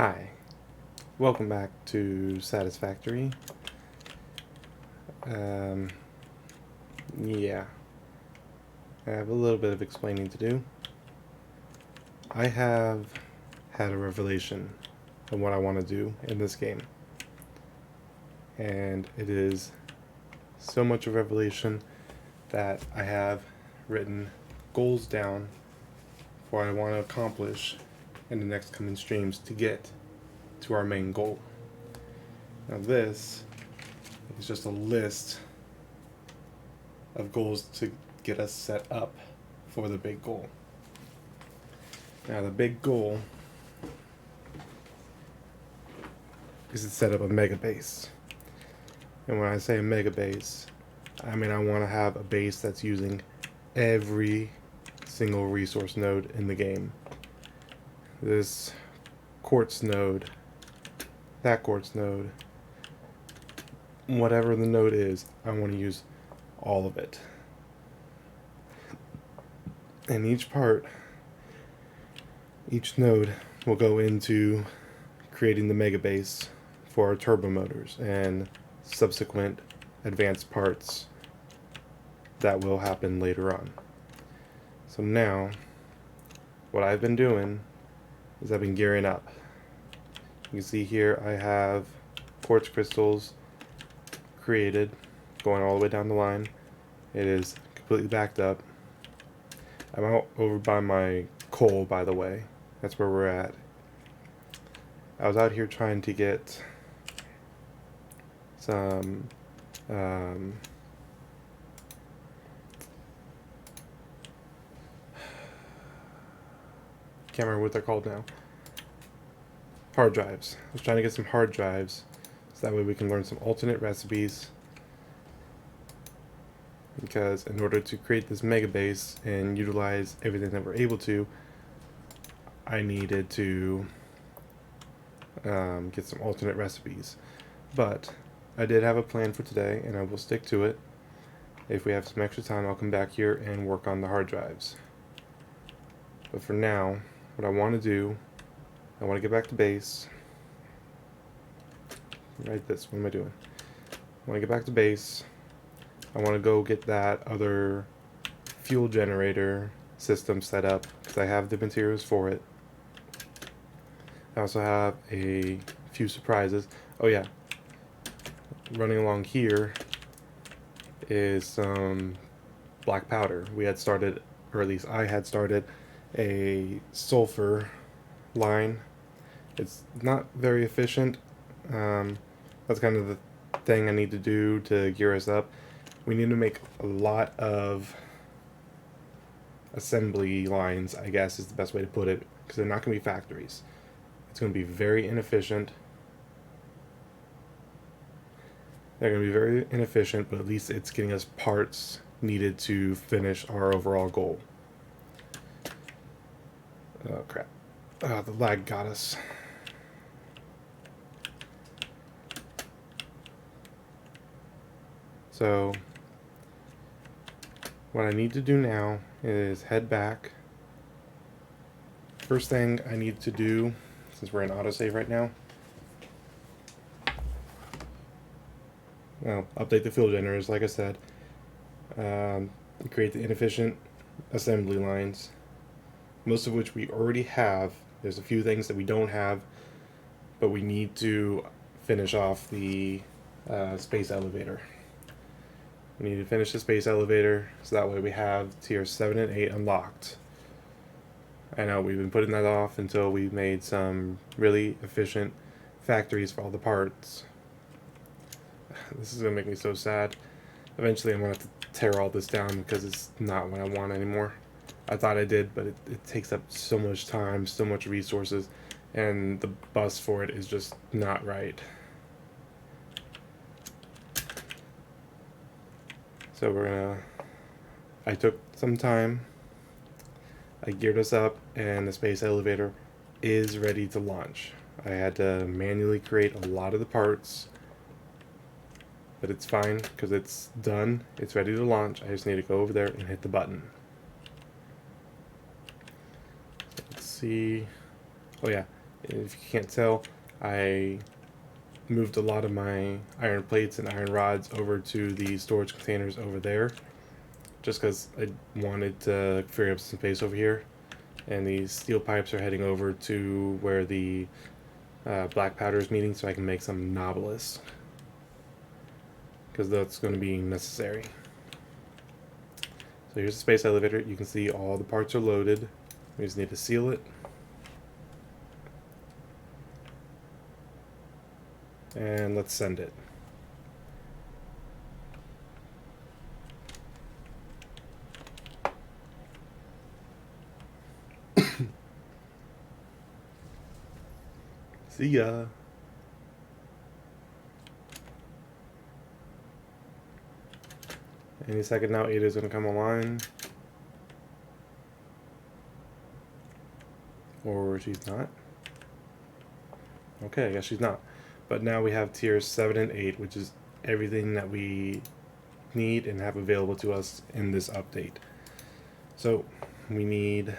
Hi, welcome back to Satisfactory. Um, yeah, I have a little bit of explaining to do. I have had a revelation on what I want to do in this game, and it is so much a revelation that I have written goals down for what I want to accomplish in the next coming streams to get to our main goal. Now this is just a list of goals to get us set up for the big goal. Now the big goal is to set up a mega base. And when I say a mega base, I mean I want to have a base that's using every single resource node in the game. This quartz node, that quartz node, whatever the node is, I want to use all of it. And each node will go into creating the mega base for our turbo motors and subsequent advanced parts that will happen later on. So now, what I've been doing is I've been gearing up. You can see here I have quartz crystals created going all the way down the line. It is completely backed up. I'm out over by my coal, by the way. That's where we're at. I was out here trying to get some can't remember what they're called now. Hard drives. I was trying to get some hard drives so that way we can learn some alternate recipes, because in order to create this mega base and utilize everything that we're able to, I needed to get some alternate recipes. But I did have a plan for today and I will stick to it. If we have some extra time, I'll come back here and work on the hard drives. But for now, what I want to do, I want to get back to base. Right, this, what am I doing? I want to get back to base. I want to go get that other fuel generator system set up because I have the materials for it. I also have a few surprises. Oh yeah, running along here is some black powder. We had started, or at least I had started, a sulfur line. It's not very efficient. That's kind of the thing I need to do to gear us up. We need to make a lot of assembly lines, I guess is the best way to put it, because they're not going to be factories. It's going to be very inefficient. They're going to be very inefficient, but at least it's getting us parts needed to finish our overall goal. Oh crap. The lag got us. So what I need to do now is head back. First thing I need to do, since we're in autosave right now, well, update the fuel generators, like I said. Create the inefficient assembly lines, most of which we already have. There's a few things that we don't have, but we need to finish off the space elevator. We need to finish the space elevator so that way we have tier 7 and 8 unlocked. I know we've been putting that off until we've made some really efficient factories for all the parts. This is going to make me so sad. Eventually I'm going to have to tear all this down because it's not what I want anymore. I thought I did, but it takes up so much time, so much resources, and the bus for it is just not right. So I took some time, I geared us up, and the space elevator is ready to launch. I had to manually create a lot of the parts, but it's fine because it's done, it's ready to launch. I just need to go over there and hit the button. Let's see. Oh yeah, If you can't tell, I moved a lot of my iron plates and iron rods over to the storage containers over there, just because I wanted to free up some space over here. And these steel pipes are heading over to where the black powder is meeting, so I can make some novelist, because that's going to be necessary. So here's the space elevator. You can see all the parts are loaded. We just need to seal it. And let's send it. See ya. Any second now, Ada is going to come online. Or she's not. Okay, I guess she's not. But now we have tiers 7 and 8, which is everything that we need and have available to us in this update. So we need...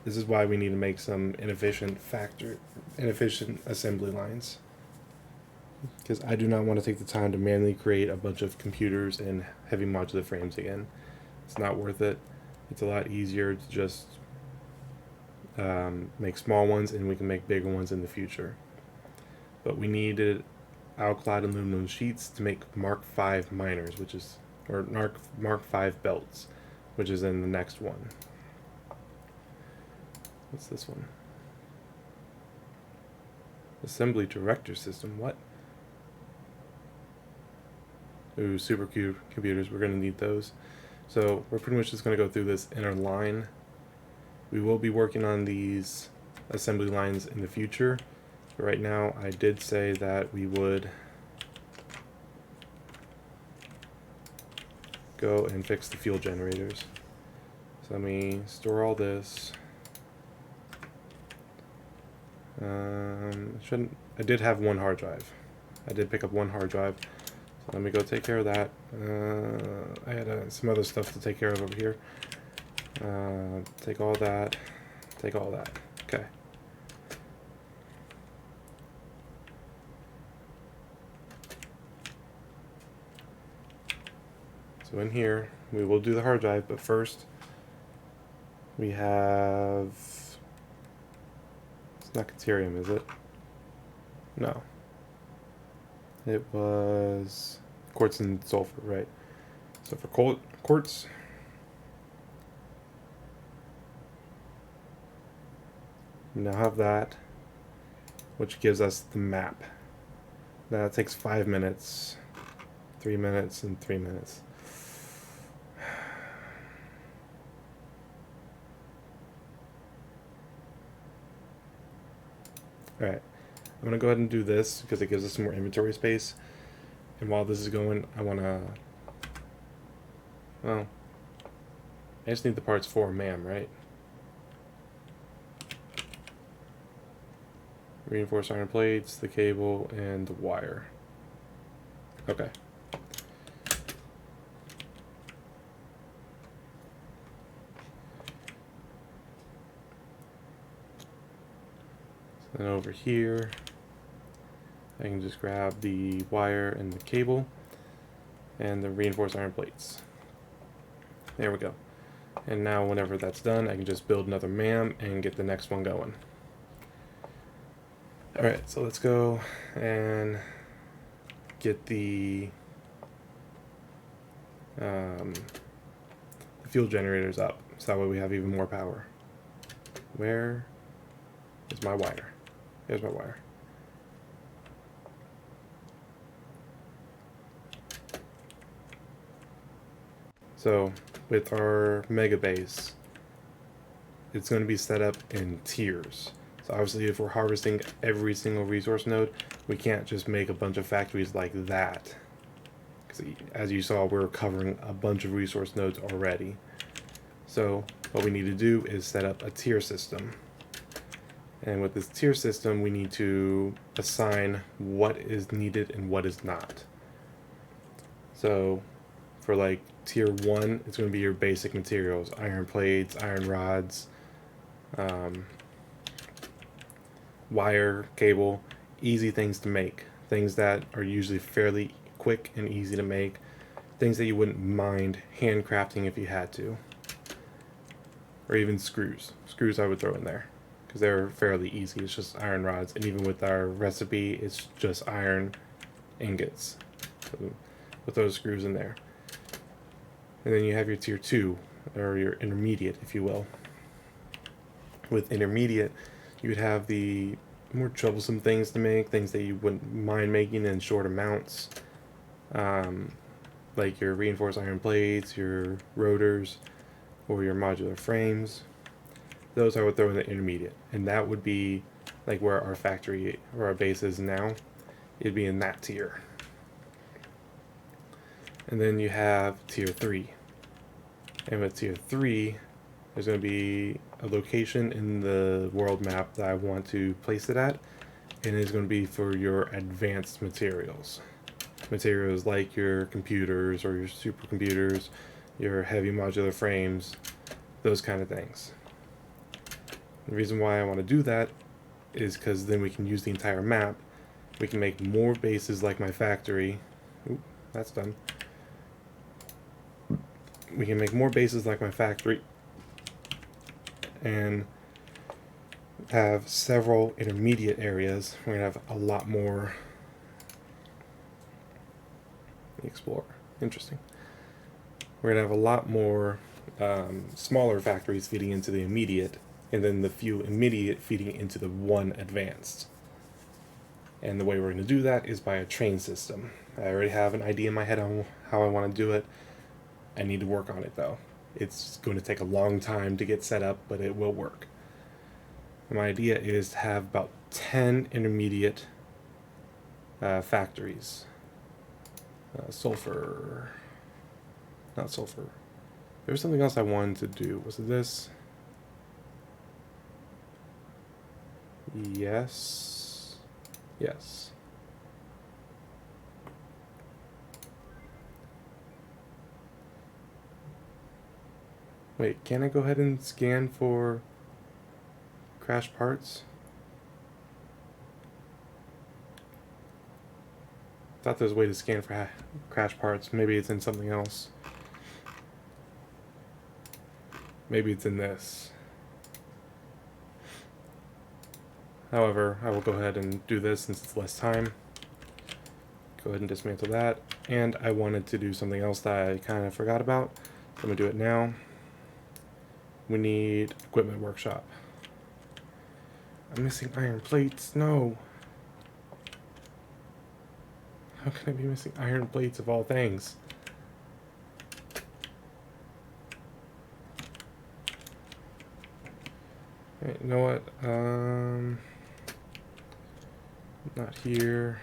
This is why we need to make some inefficient assembly lines. Because I do not want to take the time to manually create a bunch of computers and heavy modular frames again. It's not worth it. It's a lot easier to just make small ones, and we can make bigger ones in the future. But we needed alkali aluminum sheets to make Mark V miners, or Mark V belts, which is in the next one. What's this one? Assembly director system. What? Ooh, supercube computers. We're going to need those. So we're pretty much just going to go through this inner line. We will be working on these assembly lines in the future. But right now, I did say that we would go and fix the fuel generators. So let me store all this. I did have one hard drive. I did pick up one hard drive. So let me go take care of that. I had some other stuff to take care of over here. Take all that. Take all that. Okay. So in here, we will do the hard drive, but first we have... It's not Caterium, is it? No. It was quartz and sulfur, right? So for quartz, we now have that, which gives us the map. Now it takes 5 minutes, 3 minutes, and 3 minutes. Alright, I'm going to go ahead and do this because it gives us some more inventory space. And while this is going, I want to... Well, I just need the parts for MAM, right? Reinforced iron plates, the cable, and the wire. Okay. Then over here, I can just grab the wire and the cable and the reinforced iron plates. There we go. And now whenever that's done, I can just build another MAM and get the next one going. Alright, so let's go and get the fuel generators up, so that way we have even more power. Where is my wire? There's my wire. So with our mega base, it's going to be set up in tiers. So obviously if we're harvesting every single resource node, we can't just make a bunch of factories like that. Because as you saw, we're covering a bunch of resource nodes already. So what we need to do is set up a tier system. And with this tier system, we need to assign what is needed and what is not. So for like tier 1, it's going to be your basic materials: iron plates, iron rods, wire, cable, easy things to make, things that are usually fairly quick and easy to make, things that you wouldn't mind handcrafting if you had to. Or even screws. Screws I would throw in there because they're fairly easy. It's just iron rods, and even with our recipe, it's just iron ingots. So we'll throw screws in there. And then you have your tier 2, or your intermediate, if you will. With intermediate, you would have the more troublesome things to make, things that you wouldn't mind making in short amounts, like your reinforced iron plates, your rotors, or your modular frames. Those I would throw in the intermediate, and that would be like where our factory or our base is now. It'd be in that tier. And then you have tier 3. And with tier 3, there's going to be a location in the world map that I want to place it at, and it's going to be for your advanced materials. Materials like your computers or your supercomputers, your heavy modular frames, those kind of things. The reason why I want to do that is because then we can use the entire map. We can make more bases like my factory. Oop, that's done. We can make more bases like my factory and have several intermediate areas. We're going to have a lot more. Explore. Interesting. We're going to have a lot more smaller factories feeding into the immediate, and then the few immediate feeding into the one advanced. And the way we're going to do that is by a train system. I already have an idea in my head on how I want to do it. I need to work on it though. It's going to take a long time to get set up, but it will work. My idea is to have about 10 intermediate factories. Sulfur. Not sulfur. There was something else I wanted to do. Was it this? Yes. Yes. Wait, can I go ahead and scan for crash parts? Thought there was a way to scan for crash parts. Maybe it's in something else. Maybe it's in this. However, I will go ahead and do this since it's less time. Go ahead and dismantle that. And I wanted to do something else that I kind of forgot about. So I'm going to do it now. We need equipment workshop. I'm missing iron plates. No. How can I be missing iron plates of all things? Right, you know what? Not here.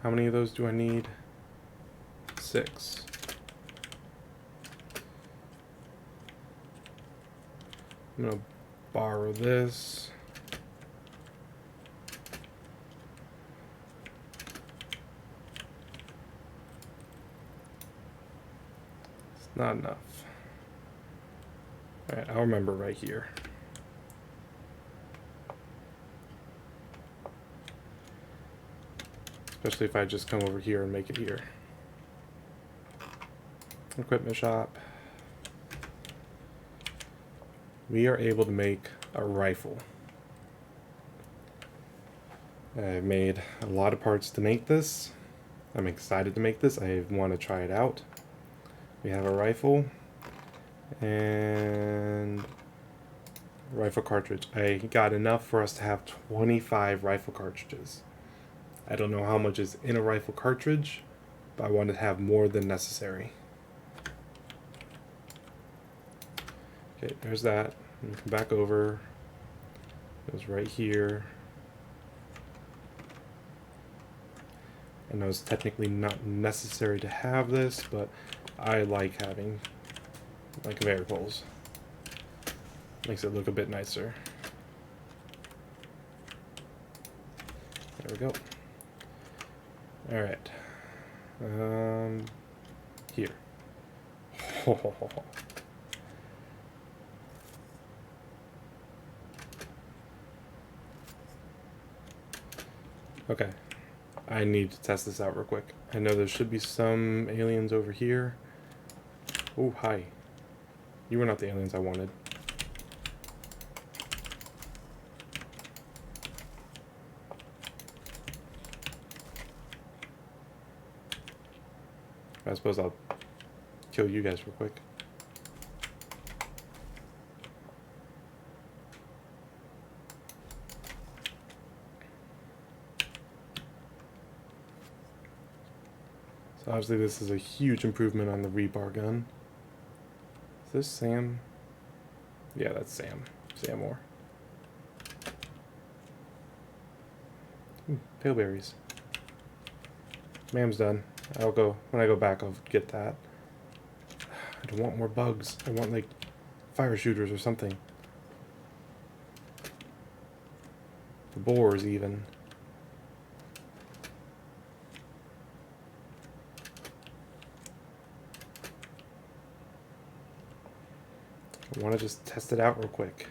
How many of those do I need? 6. I'm gonna borrow this. It's not enough. Alright, I'll remember right here. Especially if I just come over here and make it here. Equipment shop. We are able to make a rifle. I've made a lot of parts to make this. I'm excited to make this. I want to try it out. We have a rifle and rifle cartridge. I got enough for us to have 25 rifle cartridges. I don't know how much is in a rifle cartridge, but I wanted to have more than necessary. Okay, there's that. Come back over. It was right here. I know it's technically not necessary to have this, but I like having like variables. Makes it look a bit nicer. There we go. Alright. Here. Okay. I need to test this out real quick. I know there should be some aliens over here. Oh, hi. You were not the aliens I wanted. I suppose I'll kill you guys real quick. So obviously this is a huge improvement on the rebar gun. Is this Sam? Yeah, that's Sam. Sam Moore. Ooh, paleberries. Ma'am's done. When I go back, I'll get that. I don't want more bugs. I want, like, fire shooters or something. The boars, even. I want to just test it out real quick.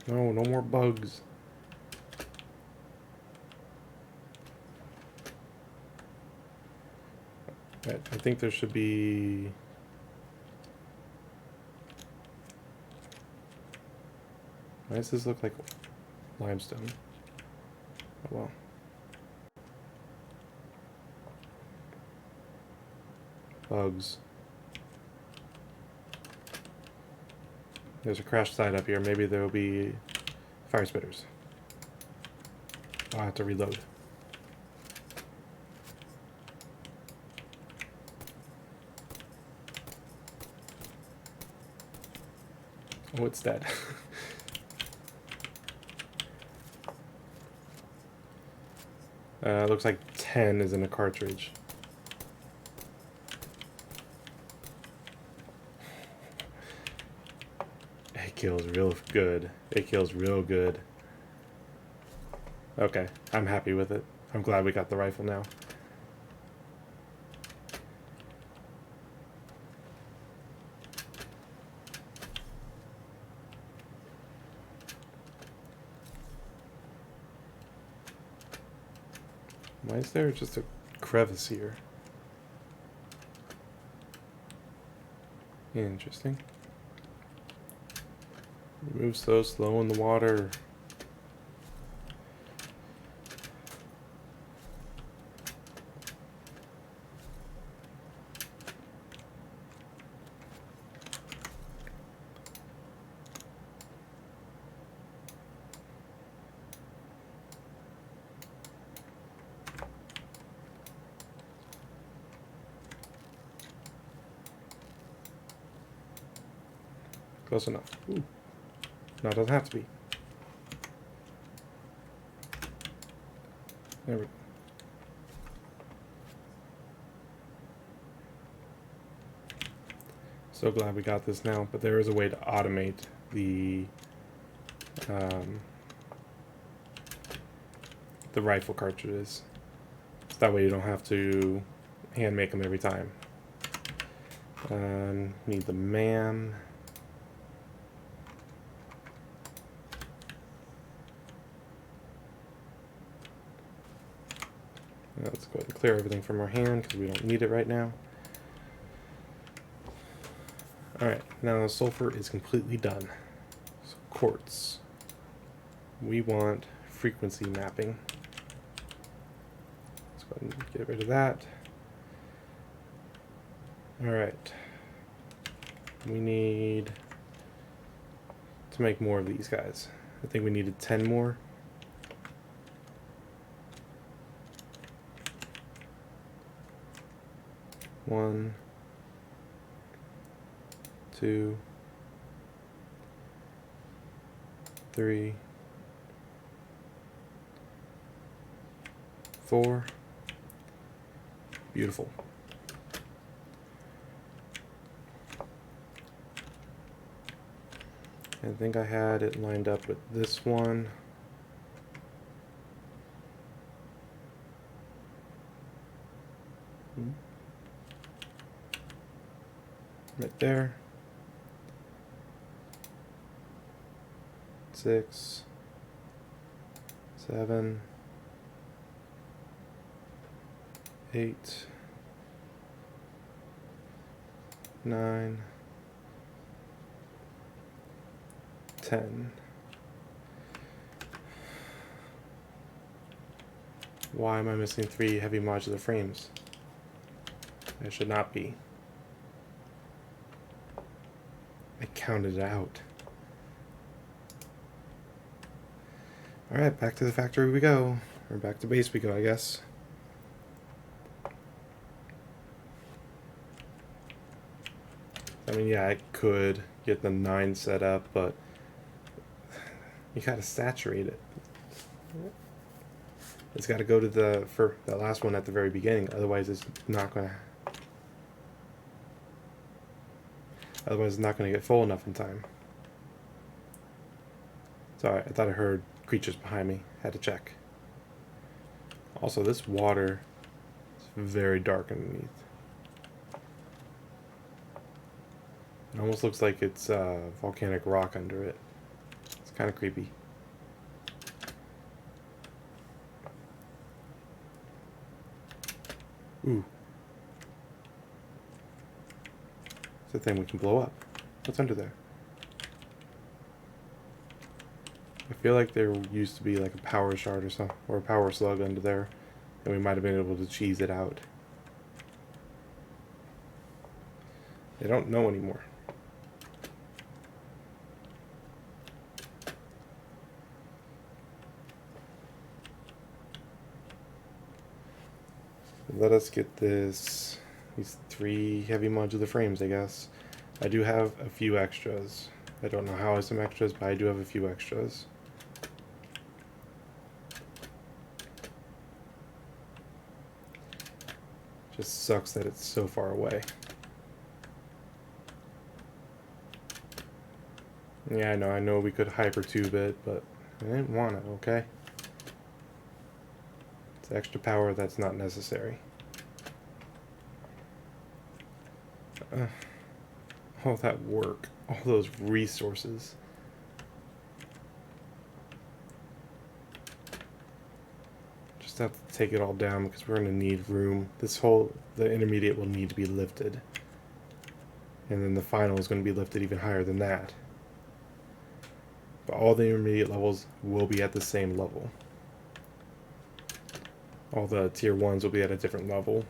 No, no more bugs. Right, I think there should be... Why does this look like limestone? Oh well. Bugs. There's a crash site up here. Maybe there will be fire spitters. I'll have to reload. Oh, it's dead. Looks like 10 is in a cartridge. It kills real good. It kills real good. Okay, I'm happy with it. I'm glad we got the rifle now. Why is there just a crevice here? Interesting. It moves so slow in the water. Close enough. Ooh. No, it doesn't have to be. There we go. So glad we got this now, but there is a way to automate the rifle cartridges. So that way you don't have to hand make them every time. Need the MAM. Let's go ahead and clear everything from our hand because we don't need it right now. Alright, now sulfur is completely done. So quartz. We want frequency mapping. Let's go ahead and get rid of that. Alright. We need to make more of these guys. I think we needed 10 more. One, 2, 3, 4. Beautiful. I think I had it lined up with this one. Right there. 6, 7, 8, 9, 10. Why am I missing 3 heavy modular frames? I should not be. I counted it out. Alright, back to the factory we go. Or back to base we go, I guess. I mean, yeah, I could get the 9 set up, but you gotta saturate it. It's gotta go to the last one at the very beginning, otherwise it's not gonna get full enough in time. Sorry, I thought I heard creatures behind me. Had to check. Also, this water is very dark underneath. It almost looks like it's volcanic rock under it. It's kind of creepy. Ooh. It's a thing we can blow up. What's under there? I feel like there used to be like a power shard or something, or a power slug under there, and we might have been able to cheese it out. They don't know anymore. Let us get these 3 heavy modular frames, I guess. I do have a few extras. I don't know how I have some extras, but I do have a few extras. Just sucks that it's so far away. Yeah, I know we could hypertube it, but I didn't want it, okay? It's extra power that's not necessary. All that work, all those resources. Just have to take it all down because we're going to need room. The intermediate will need to be lifted. And then the final is going to be lifted even higher than that. But all the intermediate levels will be at the same level. All the tier 1s will be at a different level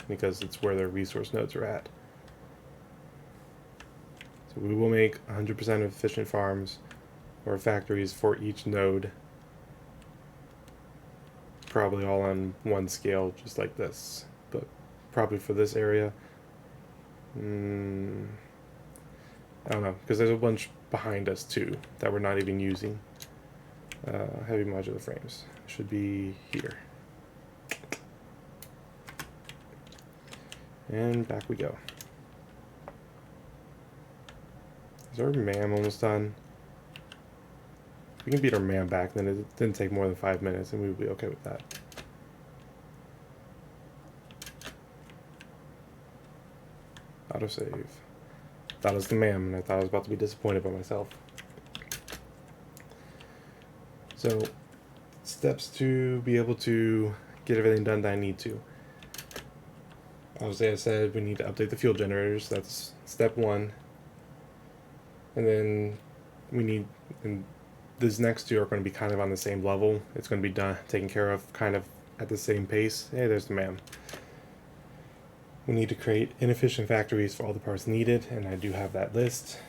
because it's where their resource nodes are at. So we will make 100% efficient farms or factories for each node. Probably all on one scale, just like this. But probably for this area, I don't know, because there's a bunch behind us too that we're not even using. Heavy modular frames should be here. And back we go. Is our MAM almost done? If we can beat our MAM back, then it didn't take more than 5 minutes, and we would be okay with that. Autosave. Thought it was the MAM, and I thought I was about to be disappointed by myself. So, steps to be able to get everything done that I need to. Obviously, I said we need to update the fuel generators. That's step 1. And then we need, and these next 2 are going to be kind of on the same level. It's going to be done, taken care of kind of at the same pace. Hey, there's the MAM. We need to create inefficient factories for all the parts needed, and I do have that list.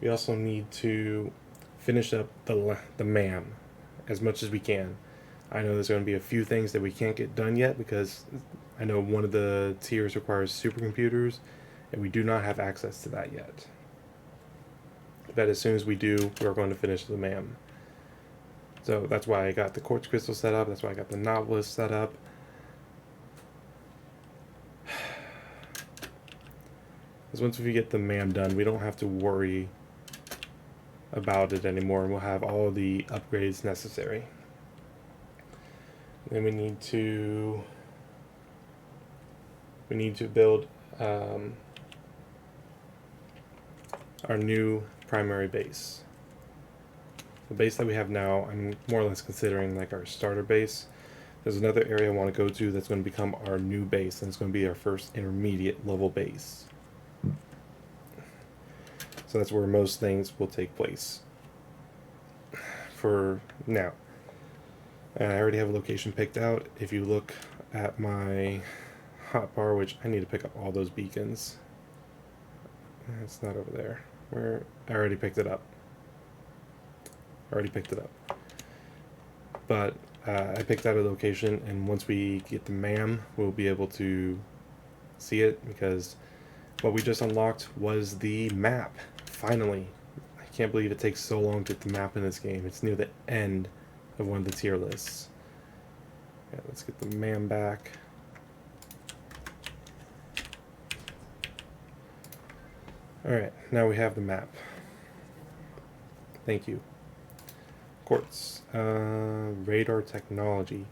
We also need to finish up the MAM as much as we can. I know there's going to be a few things that we can't get done yet because I know one of the tiers requires supercomputers, and we do not have access to that yet. But as soon as we do, we're going to finish the MAM. So that's why I got the quartz crystal set up, that's why I got the novelist set up. Because once we get the MAM done, we don't have to worry about it anymore, and we'll have all the upgrades necessary. Then we need to build our new primary base. The base that we have now, I'm more or less considering like our starter base. There's another area I want to go to that's going to become our new base, and it's going to be our first intermediate level base. So that's where most things will take place for now. And I already have a location picked out. If you look at my hotbar, which I need to pick up all those beacons. It's not over there. Where I already picked it up. But I picked out a location, and once we get the MAM, we'll be able to see it, because what we just unlocked was the map. Finally. I can't believe it takes so long to get the map in this game. It's near the end of one of the tier lists. Yeah, let's get the MAM back. Alright, now we have the map. Thank you. Quartz. Radar technology.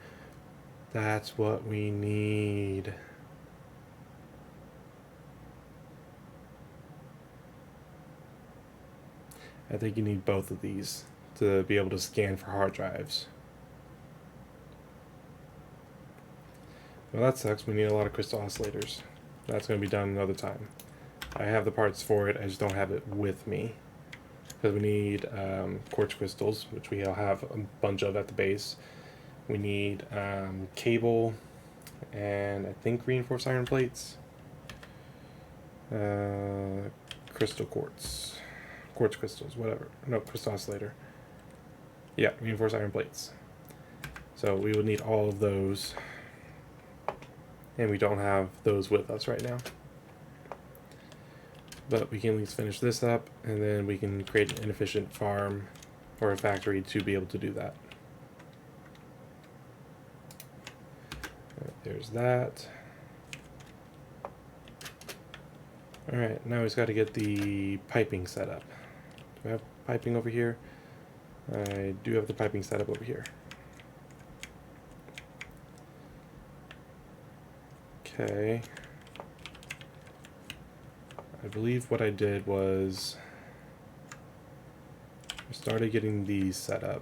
That's what we need. I think you need both of these to be able to scan for hard drives. Well, that sucks. We need a lot of crystal oscillators. That's going to be done another time. I have the parts for it, I just don't have it with me. Because we need quartz crystals, which we all have a bunch of at the base. We need cable, and I think reinforced iron plates. Crystal quartz. Quartz crystals, whatever. No, crystal oscillator. Yeah, reinforced iron plates. So we would need all of those. And we don't have those with us right now. But we can at least finish this up, and then we can create an inefficient farm or a factory to be able to do that. Alright, there's that. Alright, now we've got to get the piping set up. Do I have piping over here? I do have the piping set up over here. Okay. I believe what I did was I started getting these set up.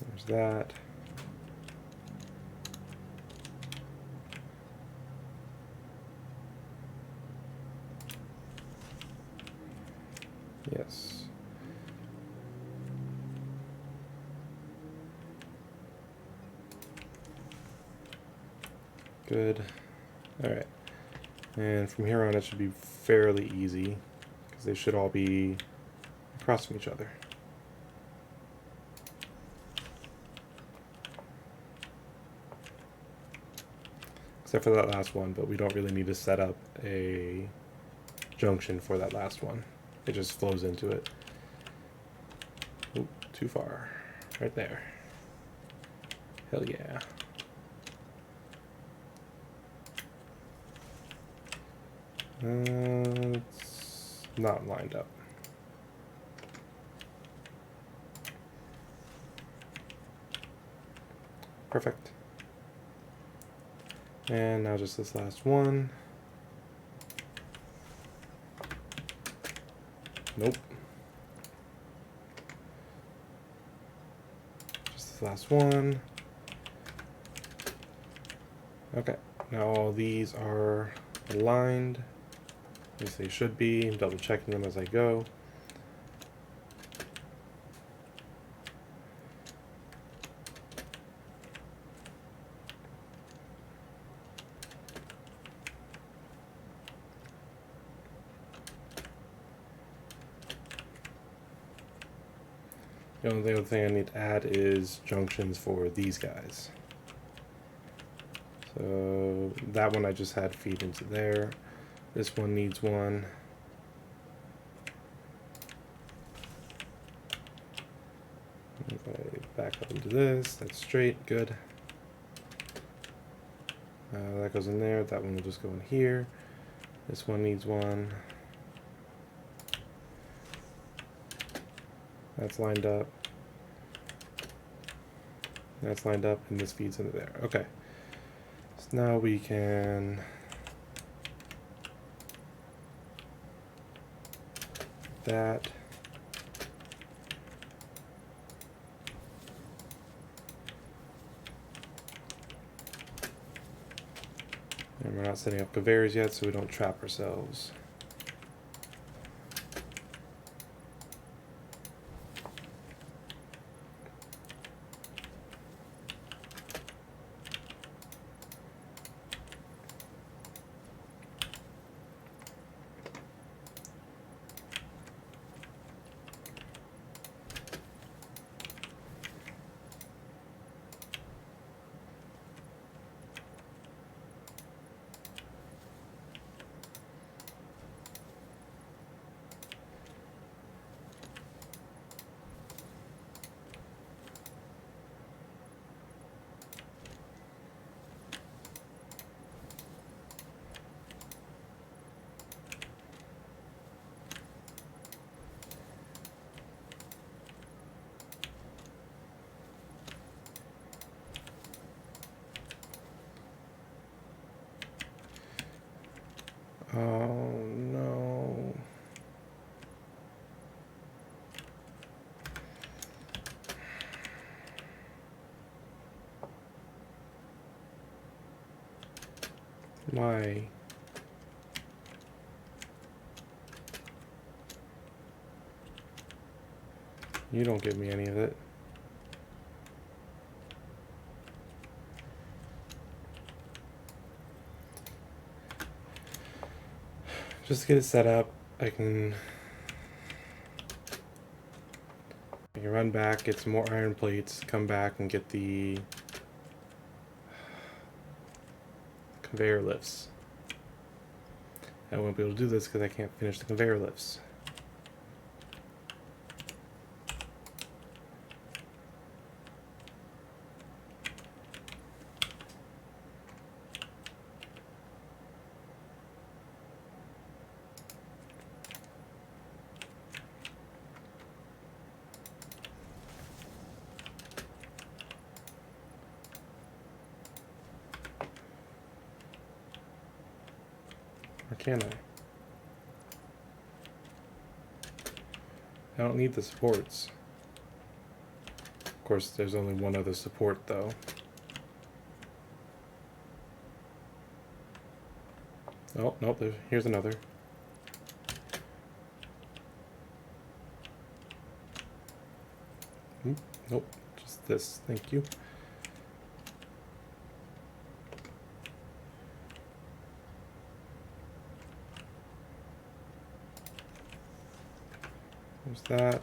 There's that. Yes. Good. Alright. And from here on it should be fairly easy, because they should all be across from each other. Except for that last one, but we don't really need to set up a junction for that last one. It just flows into it. Oop, too far. Right there. Hell yeah. It's not lined up. Perfect. And now just this last one. Nope. Just this last one. Okay, now all these are aligned. At least they should be. I'm double checking them as I go. The only other thing I need to add is junctions for these guys. So that one I just had to feed into there. This one needs one. If I back up into this, that's straight, good. That goes in there, that one will just go in here. This one needs one. That's lined up. That's lined up, and this feeds into there. Okay. So now we can that. And we're not setting up conveyors yet, so we don't trap ourselves. Oh no. Why? You don't give me any of it. Just to get it set up, I can run back, get some more iron plates, come back and get the conveyor lifts. I won't be able to do this because I can't finish the conveyor lifts. Or can I? I don't need the supports. Of course, there's only one other support though. Oh, nope, here's another. Nope, just this, thank you. There's that.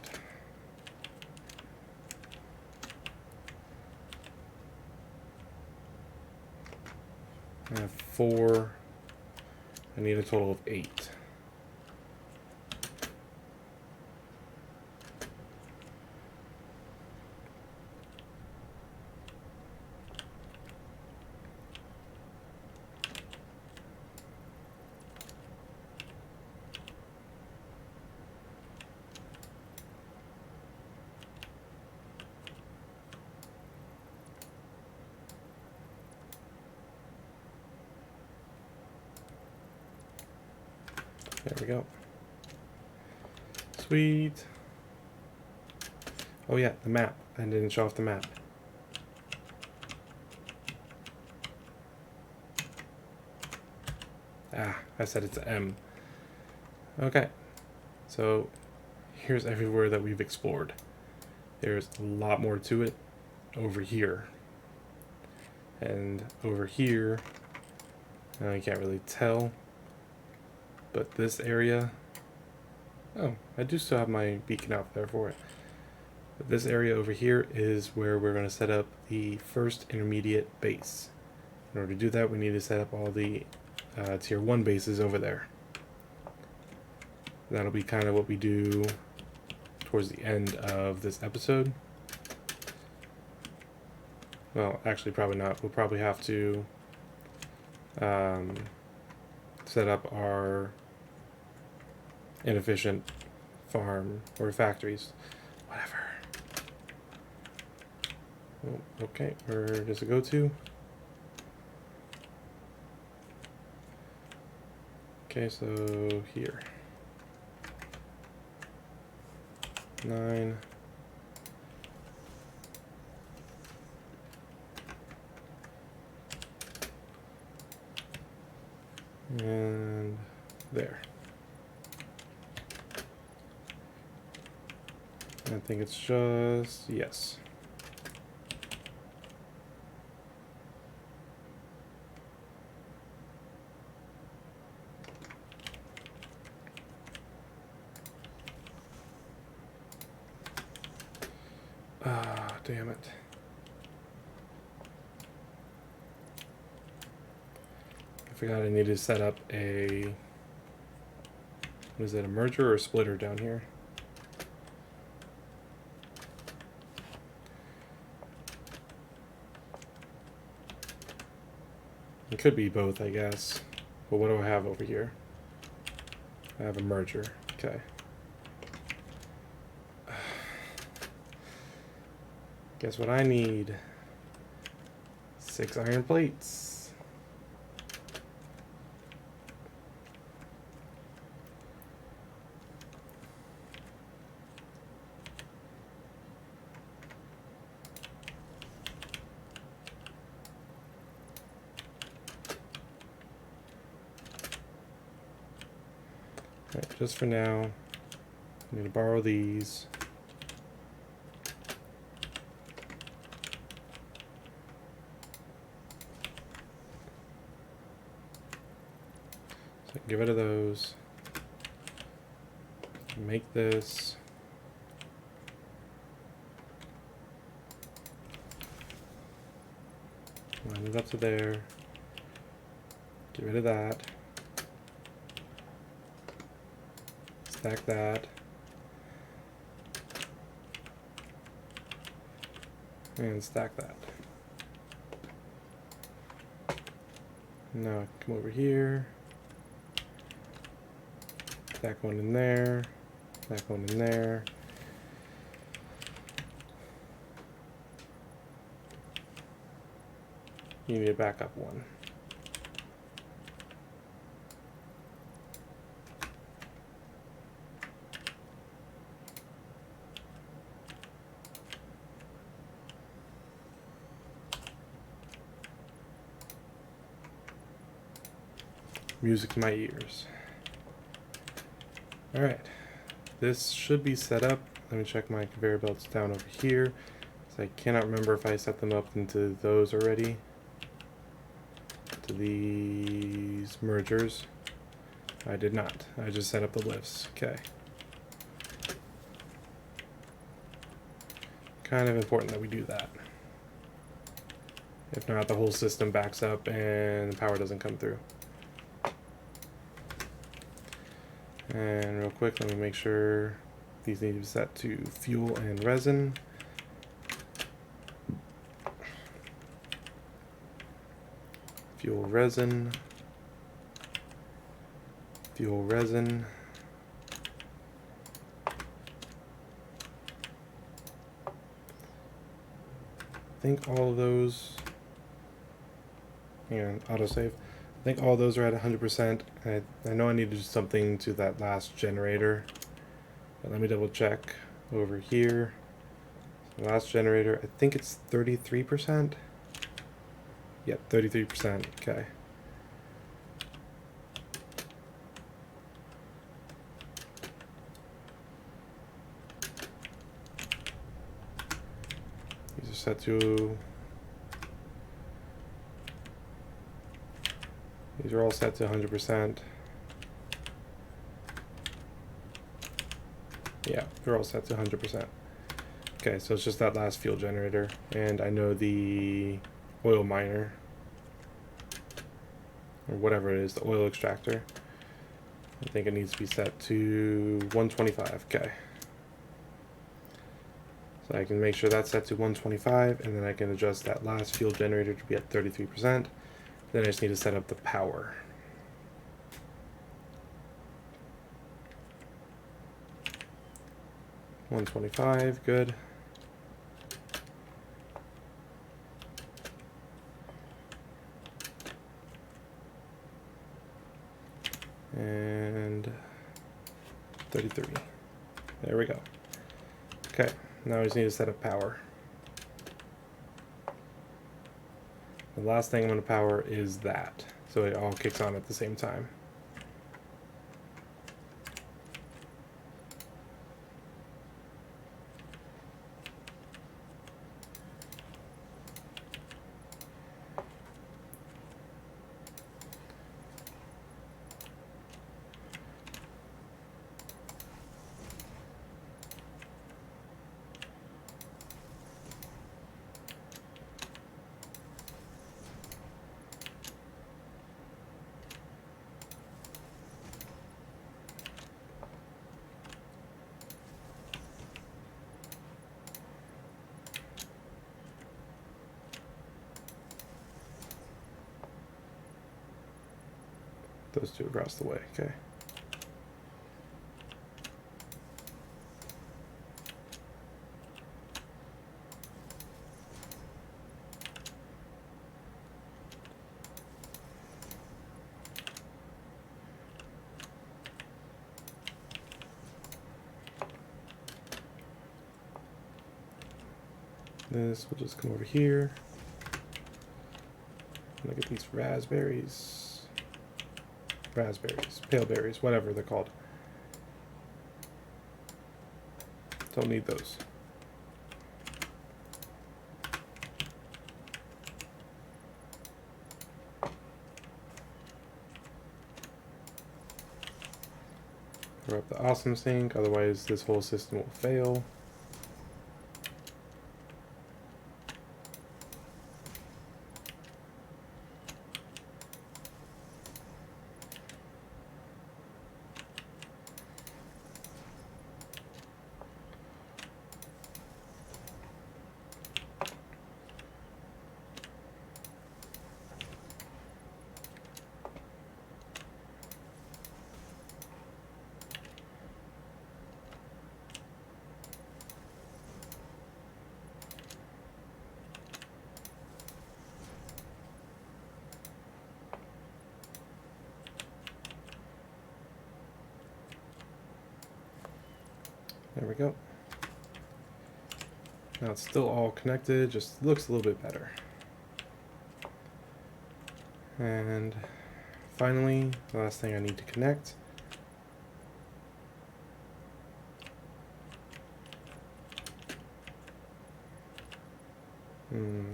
I have 4. I need a total of 8. There we go. Sweet. Oh yeah, the map. I didn't show off the map. Ah, I said it's M. Okay. So here's everywhere that we've explored. There's a lot more to it over here. And over here, you can't really tell. But this area, oh, I do still have my beacon out there for it. But this area over here is where we're going to set up the first intermediate base. In order to do that, we need to set up all the tier 1 bases over there. That'll be kind of what we do towards the end of this episode. Well, actually probably not. We'll probably have to set up our inefficient farm or factories. Whatever. Oh, okay, where does it go to? Okay, so here. 9. And there. I think it's just, yes. Ah, damn it. I forgot I need to set up a, what is it, a merger or a splitter down here? It could be both, I guess. But what do I have over here? I have a merger. Okay. Guess what I need? 6 iron plates. Right, just for now, I'm going to borrow these. So I can get rid of those. Make this. Line it up to there. Get rid of that. Stack that. And stack that. Now come over here. Stack one in there. Stack one in there. You need a backup one. Music to my ears. Alright, this should be set up. Let me check my conveyor belts down over here. So I cannot remember if I set them up into those already. To these mergers. I did not. I just set up the lifts. Okay. Kind of important that we do that. If not, the whole system backs up and the power doesn't come through. And real quick, let me make sure these need to be set to fuel and resin. Fuel, resin. Fuel, resin. I think all of those, and autosave. I think all those are at 100%. I know I need to do something to that last generator, but let me double check over here. The last generator, I think it's 33%. Yep, 33%. Okay. These are set to. These are all set to 100%. Yeah, they're all set to 100%. Okay, so it's just that last fuel generator, and I know the oil miner, or whatever it is, the oil extractor. I think it needs to be set to 125. Okay. So I can make sure that's set to 125, and then I can adjust that last fuel generator to be at 33%. Then I just need to set up the power. 125, good. And 33. There we go. Okay, now we just need to set up power. The last thing I'm going to power is that, so it all kicks on at the same time. Those two across the way, okay. This will just come over here. Look at these raspberries, pale berries, whatever they're called. Don't need those. Cover up the awesome sink, otherwise this whole system will fail. There we go. Now it's still all connected, just looks a little bit better. And finally, the last thing I need to connect.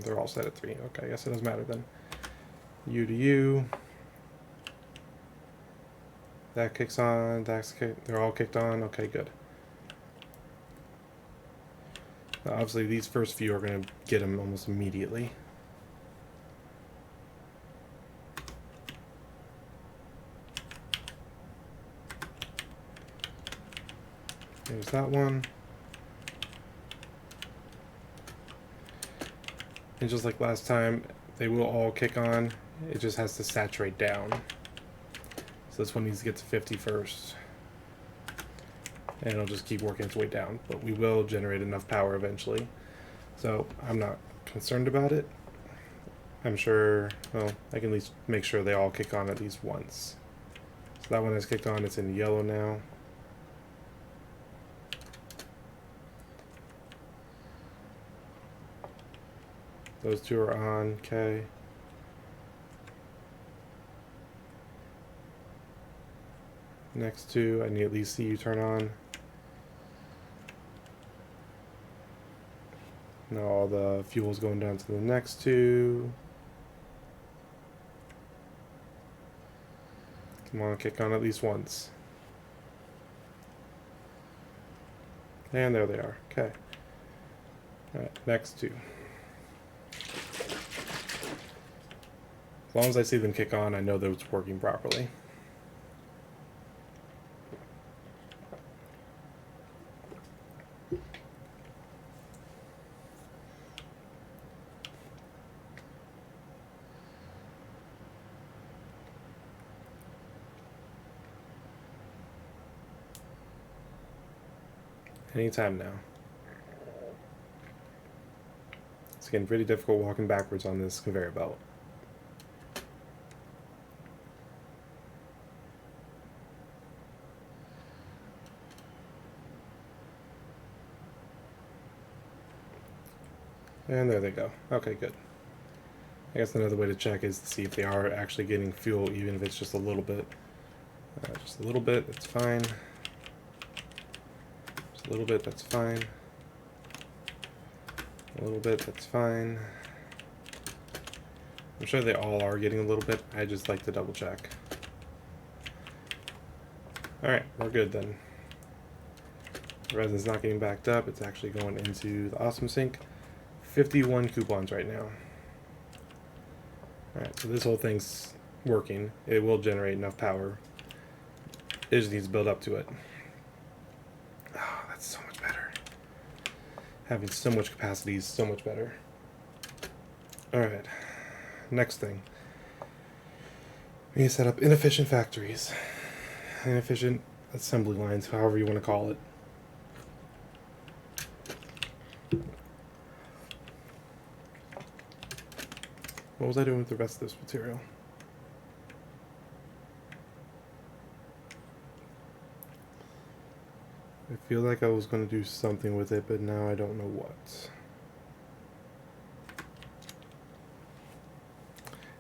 They're all set at 3. Okay, I guess it doesn't matter then. U to U. That kicks on, they're all kicked on. Okay, good. Now, obviously, these first few are going to get them almost immediately. There's that one. And just like last time, they will all kick on. It just has to saturate down. So this one needs to get to 50 first. And it'll just keep working its way down. But we will generate enough power eventually. So I'm not concerned about it. I'm sure, well, I can at least make sure they all kick on at least once. So that one has kicked on, it's in yellow now. Those two are on, okay. Next two, I need to at least see you turn on. Now all the fuel's going down to the next two. Come on, kick on at least once. And there they are, okay. Alright, next two. As long as I see them kick on, I know that it's working properly. anytime now. It's getting pretty difficult walking backwards on this conveyor belt. And there they go. Okay, good. I guess another way to check is to see if they are actually getting fuel, even if it's just a little bit. Just a little bit, that's fine. Just a little bit, that's fine. A little bit, that's fine. I'm sure they all are getting a little bit. I just like to double check. Alright, we're good then. The resin's not getting backed up. It's actually going into the awesome sink. 51 coupons right now. Alright, so this whole thing's working. It will generate enough power. It just needs to build up to it. Oh, that's so much better. Having so much capacity is so much better. Alright, next thing. We need to set up inefficient factories. Inefficient assembly lines, however you want to call it. What was I doing with the rest of this material? I feel like I was going to do something with it, but now I don't know what.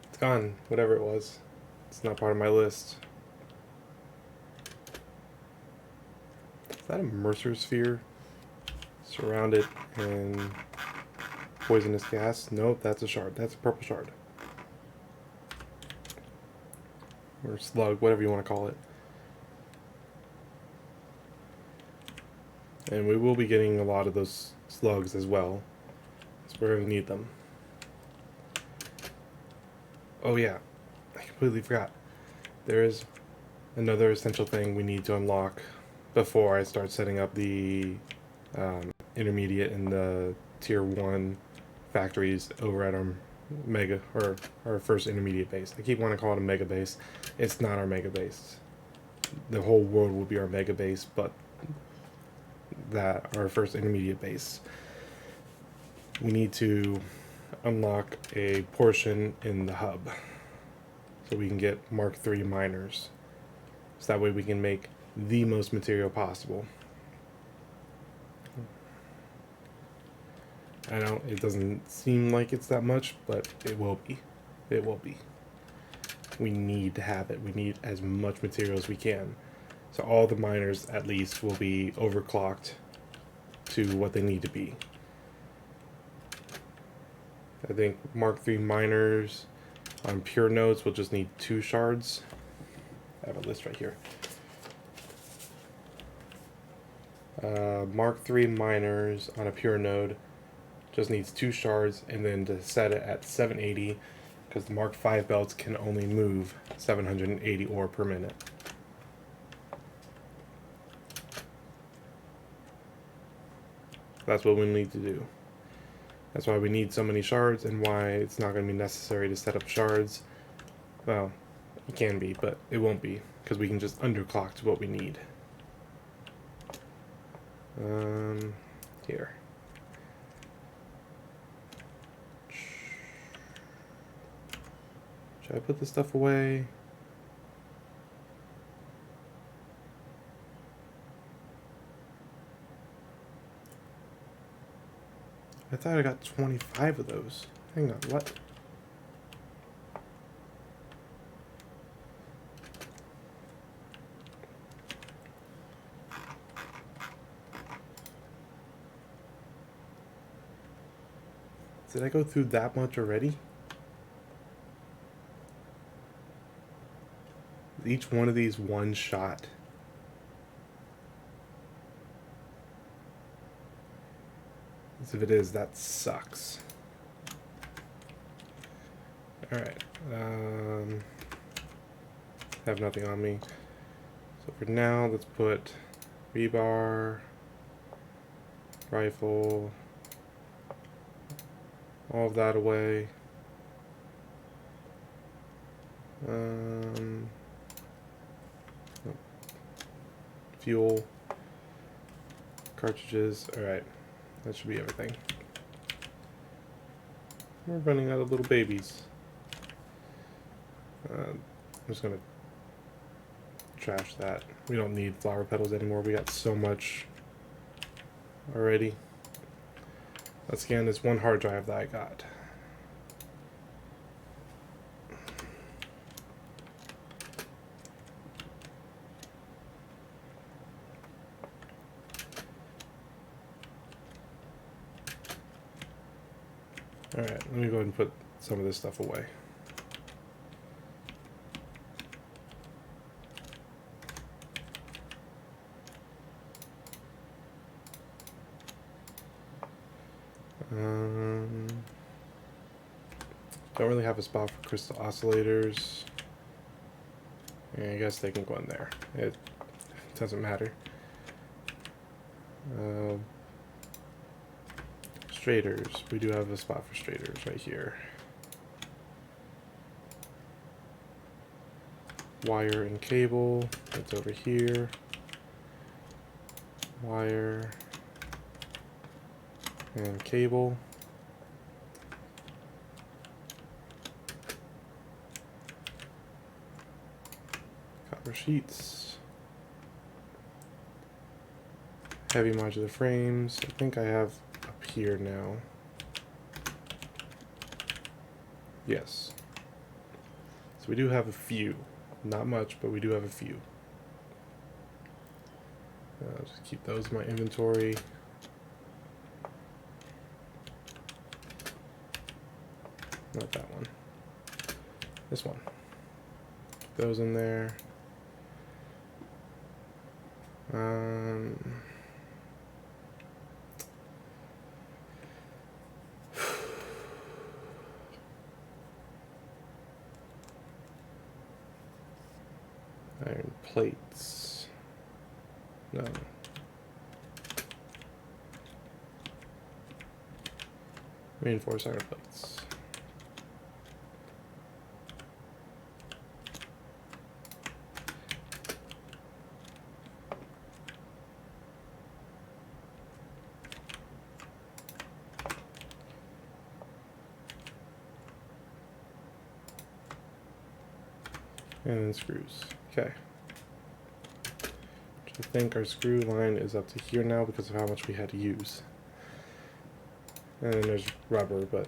It's gone, whatever it was. It's not part of my list. Is that a Mercer sphere? Surrounded in poisonous gas? Nope, that's a shard. That's a purple shard. Or slug, whatever you want to call it. And we will be getting a lot of those slugs as well. Because we're going to need them. Oh yeah, I completely forgot. There is another essential thing we need to unlock before I start setting up the intermediate and the tier 1 factories over at our mega, or our first intermediate base. I keep wanting to call it a mega base. It's not our mega base. The whole world will be our mega base, but that our first intermediate base. We need to unlock a portion in the hub so we can get Mark III miners. So that way we can make the most material possible. I know it doesn't seem like it's that much, but it will be. It will be. We need to have it. We need as much material as we can. So all the miners, at least, will be overclocked to what they need to be. I think Mark III miners on pure nodes will just need 2 shards. I have a list right here. Mark III miners on a pure node just needs 2 shards, and then to set it at 780, because the Mark V belts can only move 780 ore per minute. That's what we need to do. That's why we need so many shards, and why it's not going to be necessary to set up shards. Well, it can be, but it won't be, because we can just underclock to what we need. Here. Should I put this stuff away? I thought I got 25 of those. Hang on, what? Did I go through that much already? Each one of these one shot. As if it is, that sucks. Alright. Have nothing on me. So for now, let's put rebar, rifle, all of that away. Fuel, cartridges. Alright, that should be everything. We're running out of little babies. I'm just gonna trash that. We don't need flower petals anymore. We got so much already. Let's scan this one hard drive that I got. Alright, let me go ahead and put some of this stuff away. Don't really have a spot for crystal oscillators. Yeah, I guess they can go in there. It doesn't matter. Strators. We do have a spot for strators right here. Wire and cable. That's over here. Wire and cable. Copper sheets. Heavy modular frames. I think I have up here now. Yes. So we do have a few. Not much, but we do have a few. I'll just keep those in my inventory. Not that one. This one. Keep those in there. Iron plates. No. Reinforced iron plates. And then screws. Okay. I think our screw line is up to here now because of how much we had to use. And then there's rubber, but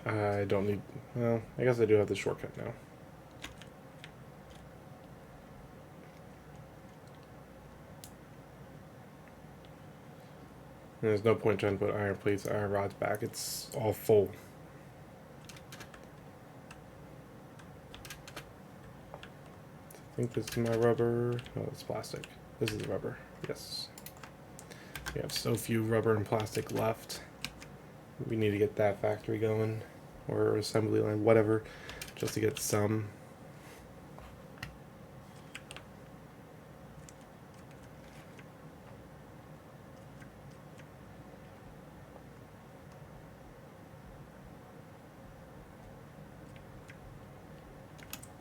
I don't need, well, I guess I do have the shortcut now. And there's no point trying to put iron plates, iron rods back. It's all full. I think this is my rubber. No, it's plastic. This is rubber. Yes. We have so few rubber and plastic left. We need to get that factory going, or assembly line, whatever, just to get some.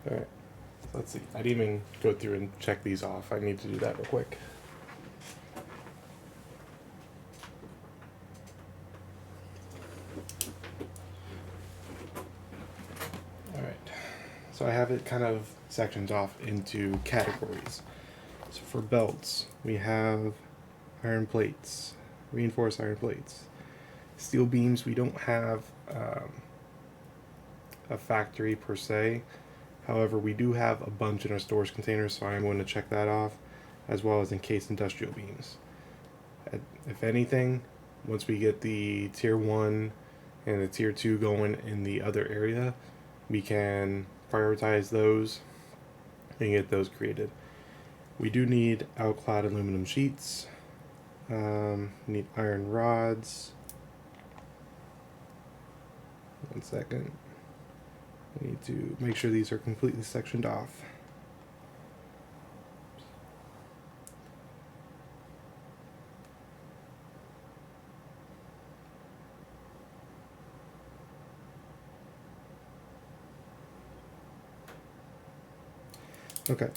Alright. Let's see. I didn't even go through and check these off. I need to do that real quick. Alright. So I have it kind of sectioned off into categories. So for belts, we have iron plates, reinforced iron plates. Steel beams, we don't have a factory per se. However, we do have a bunch in our storage containers, so I'm going to check that off, as well as encased industrial beams. If anything, once we get the tier 1 and the tier 2 going in the other area, we can prioritize those and get those created. We do need outclad aluminum sheets. We need iron rods. One second. We need to make sure these are completely sectioned off. Okay.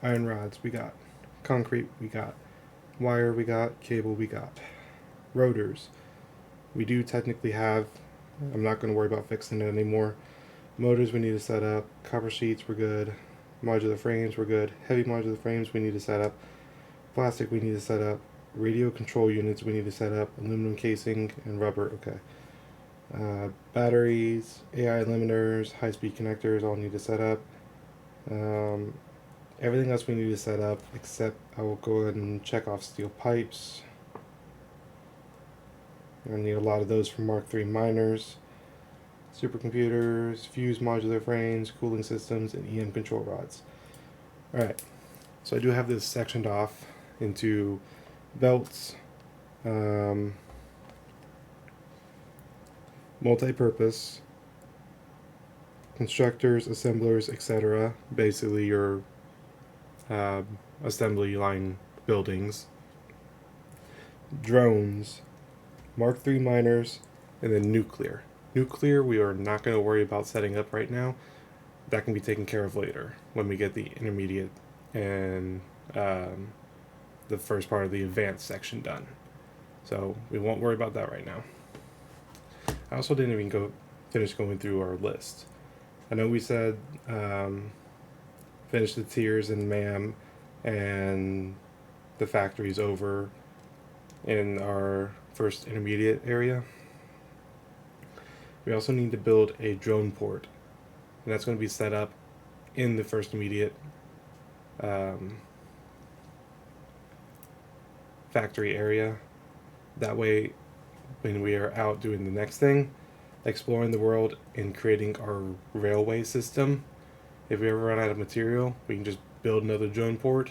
Iron rods we got. concrete we got, wire we got, cable we got, rotors. We do technically have, I'm not going to worry about fixing it anymore. Motors we need to set up, copper sheets we're good, modular frames we're good, heavy modular frames we need to set up, plastic we need to set up, radio control units we need to set up, aluminum casing, and rubber, okay. Batteries, AI limiters, high-speed connectors all need to set up. Everything else we need to set up, except I will go ahead and check off steel pipes. I need a lot of those for Mark III miners, supercomputers, fuse modular frames, cooling systems, and EM control rods. Alright, so I do have this sectioned off into belts, multi-purpose, constructors, assemblers, etc. Basically your assembly line buildings, drones, Mark III miners, and then nuclear. Nuclear we are not going to worry about setting up right now. That can be taken care of later when we get the intermediate and the first part of the advanced section done. So we won't worry about that right now. I also didn't even finish going through our list. I know we said finish the tiers in MAM and the factories over in our first intermediate area. We also need to build a drone port, and that's going to be set up in the first immediate factory area. That way, when we are out doing the next thing, exploring the world and creating our railway system, if we ever run out of material, we can just build another drone port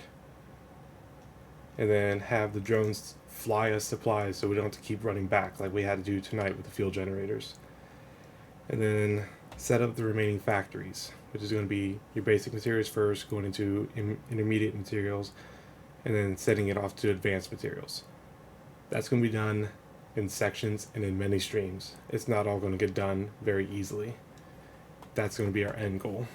and then have the drones fly us supplies so we don't have to keep running back like we had to do tonight with the fuel generators. And then set up the remaining factories, which is going to be your basic materials first, going into intermediate materials, and then setting it off to advanced materials. That's going to be done in sections and in many streams. It's not all going to get done very easily. That's going to be our end goal.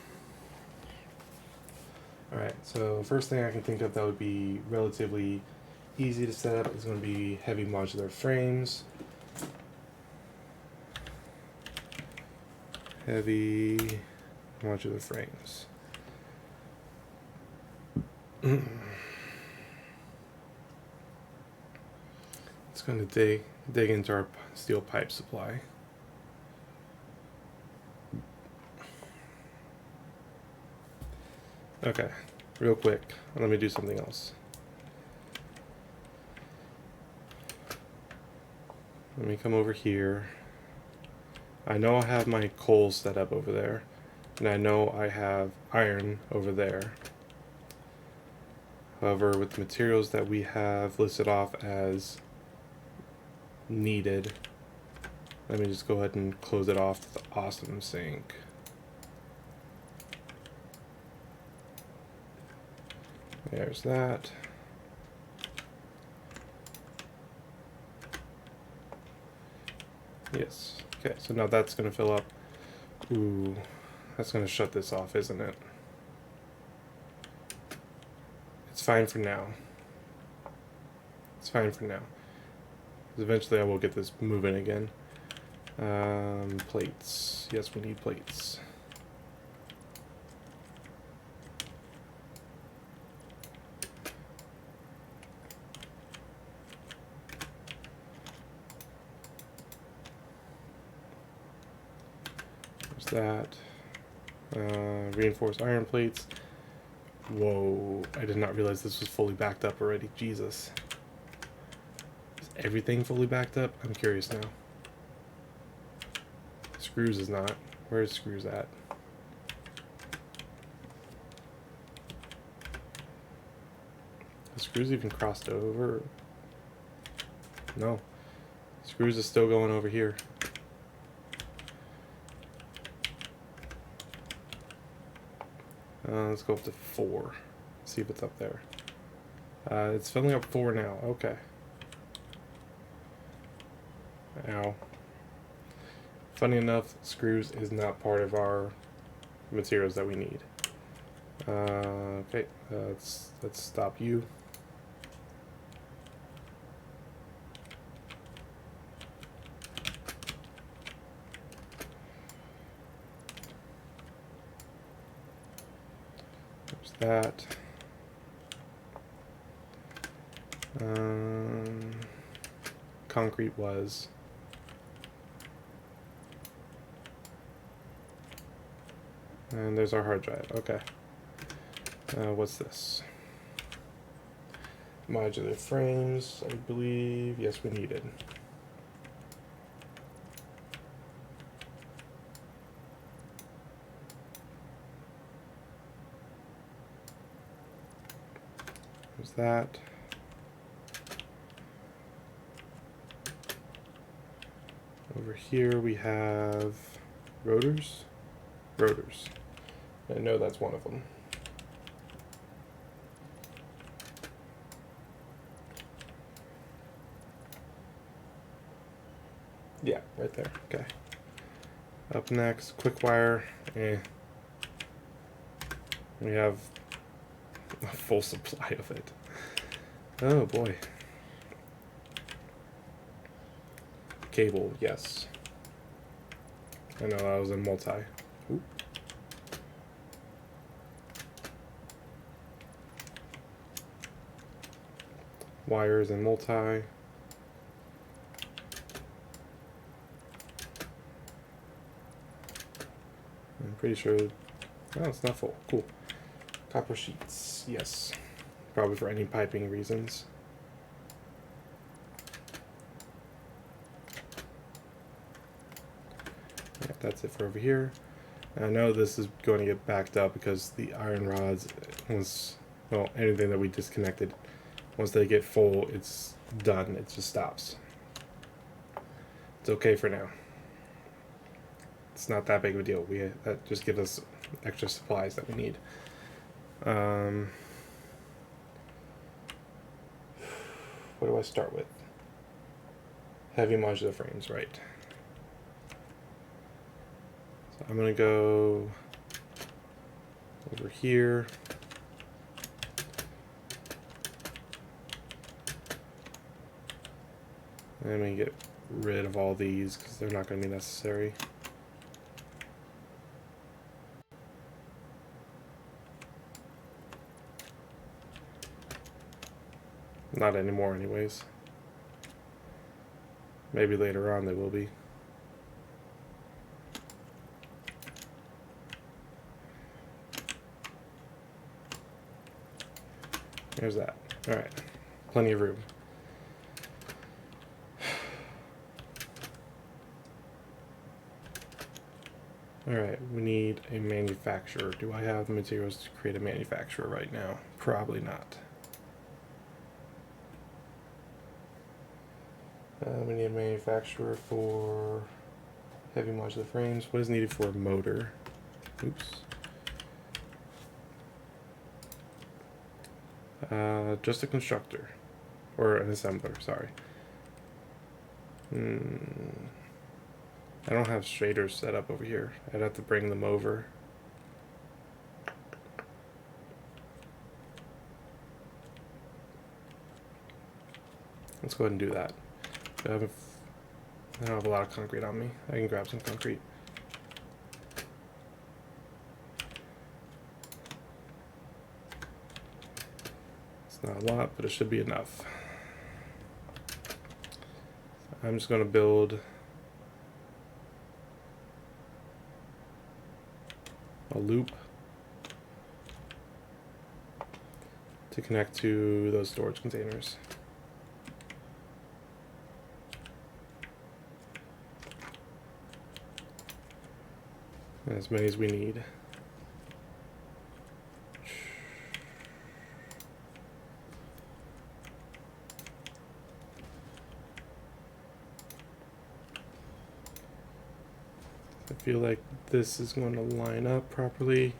Alright, so first thing I can think of that would be relatively easy to set up is going to be heavy modular frames. Heavy modular frames. It's going to dig into our steel pipe supply. Okay, real quick, let me do something else. Let me come over here. I know I have my coal set up over there, and I know I have iron over there. However, with the materials that we have listed off as needed, let me just go ahead and close it off to the awesome sink. There's that. Yes. Okay, so now that's going to fill up. Ooh, that's going to shut this off, isn't it? It's fine for now. It's fine for now. Because eventually I will get this moving again. Plates. Yes, we need plates. That reinforced iron plates. Whoa, I did not realize this was fully backed up already. Jesus, is everything fully backed up? I'm curious now. Screws is not. Where's screws at? The screws even crossed over? No, screws is still going over here. Let's go up to 4. See if it's up there. It's filling up 4 now. Okay. Ow. Funny enough, screws is not part of our materials that we need. Okay, let's stop you. There's that. Concrete was. And there's our hard drive. Okay. What's this? Modular frames, I believe. Yes, we needed. There's that. Over here we have rotors. Rotors. I know that's one of them. Yeah, right there. Okay. Up next, quick wire. We have a full supply of it. Oh boy. Cable, yes. I know I was in multi. Ooh. Wires and multi. I'm pretty sure. Oh, it's not full. Cool. Copper sheets, yes. Probably for any piping reasons. Yeah, that's it for over here. And I know this is going to get backed up because the iron rods, once, well, anything that we disconnected, once they get full, it's done. It just stops. It's okay for now. It's not that big of a deal. That just gives us extra supplies that we need. What do I start with? Heavy modular frames, right. So I'm going to go over here. And I'm going to get rid of all these because they're not going to be necessary. Not anymore anyways. Maybe later on they will be. There's that. Alright. Plenty of room. Alright, we need a manufacturer. Do I have the materials to create a manufacturer right now? Probably not. We need a manufacturer for heavy modular frames. What is needed for a motor? Oops. Just a constructor. Or an assembler, sorry. I don't have shaders set up over here. I'd have to bring them over. Let's go ahead and do that. I don't have a lot of concrete on me. I can grab some concrete. It's not a lot, but it should be enough. I'm just going to build a loop to connect to those storage containers. As many as we need. I feel like this is going to line up properly.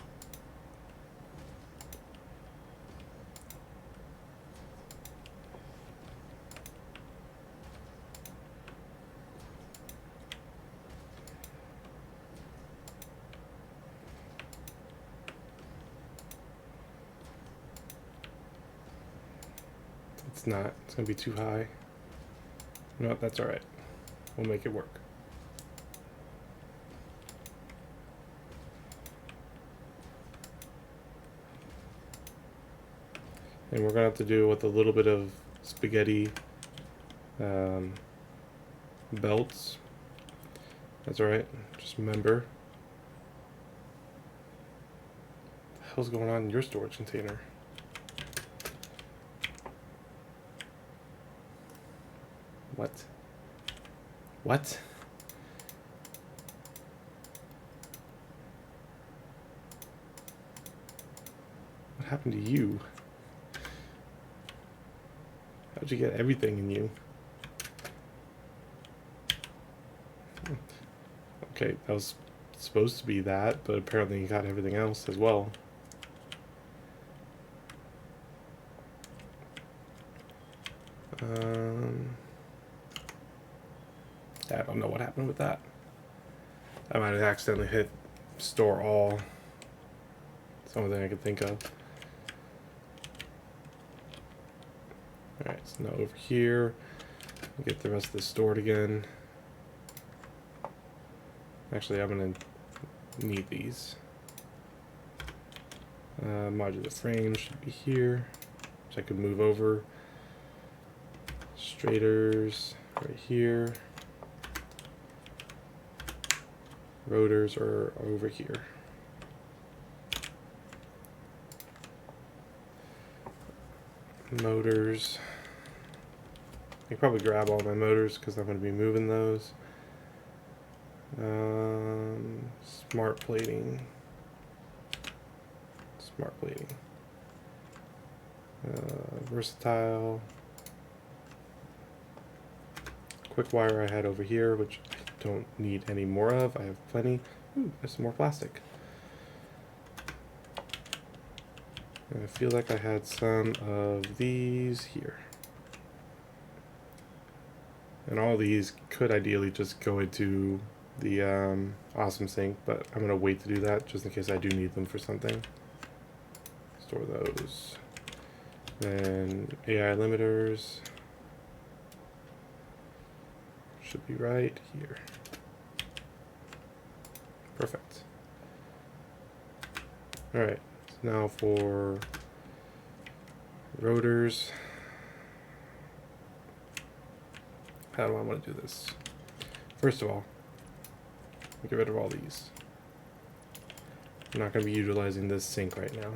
It's not. It's going to be too high. No, that's all right. We'll make it work. And we're gonna have to do with a little bit of spaghetti belts. That's alright. Just remember. What the hell's going on in your storage container? What? What? What happened to you? How'd you get everything in you? Okay, that was supposed to be that, but apparently you got everything else as well. I don't know what happened with that. I might have accidentally hit store all. It's the only thing I could think of. Alright, so now over here, get the rest of this stored again. Actually, I'm going to need these. Modular frame should be here, which I could move over. Straighters right here. Rotors are over here. Motors. I can probably grab all my motors because I'm going to be moving those. Smart plating. Smart plating. Versatile. Quick wire I had over here, which I don't need any more of. I have plenty. Ooh, there's some more plastic. And I feel like I had some of these here. And all these could ideally just go into the awesome sink, but I'm going to wait to do that just in case I do need them for something. Store those. Then AI limiters should be right here. Perfect. Alright, so now for rotors. How do I want to do this? First of all, get rid of all these. I'm not going to be utilizing this sink right now.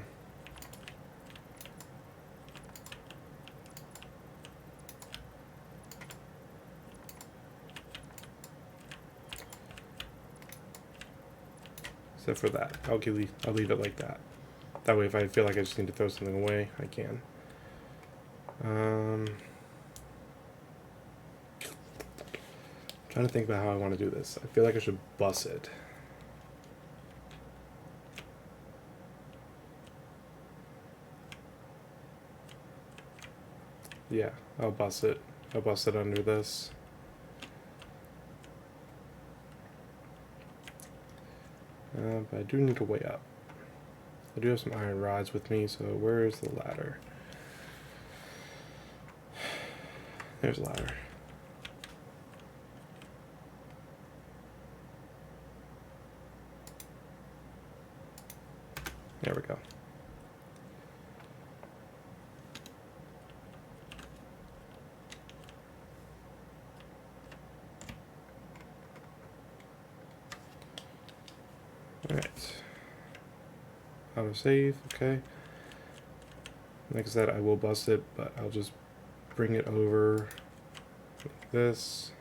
Except for that. I'll leave it like that. That way if I feel like I just need to throw something away, I can. Trying to think about how I want to do this. I feel like I should bus it. Yeah, I'll bus it. I'll bus it under this. But I do need to weigh up. I do have some iron rods with me, so where is the ladder? There's a ladder. There we go. Alright. Auto save, okay. Like I said, I will bust it, but I'll just bring it over like this.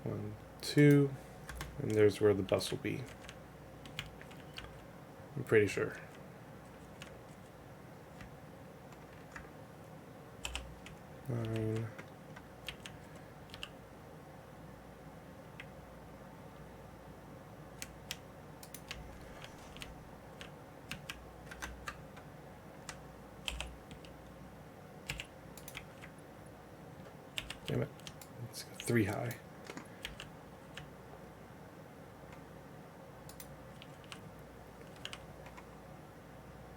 One, two, and there's where the bus will be. I'm pretty sure. Nine. Damn it. Let's go 3 high.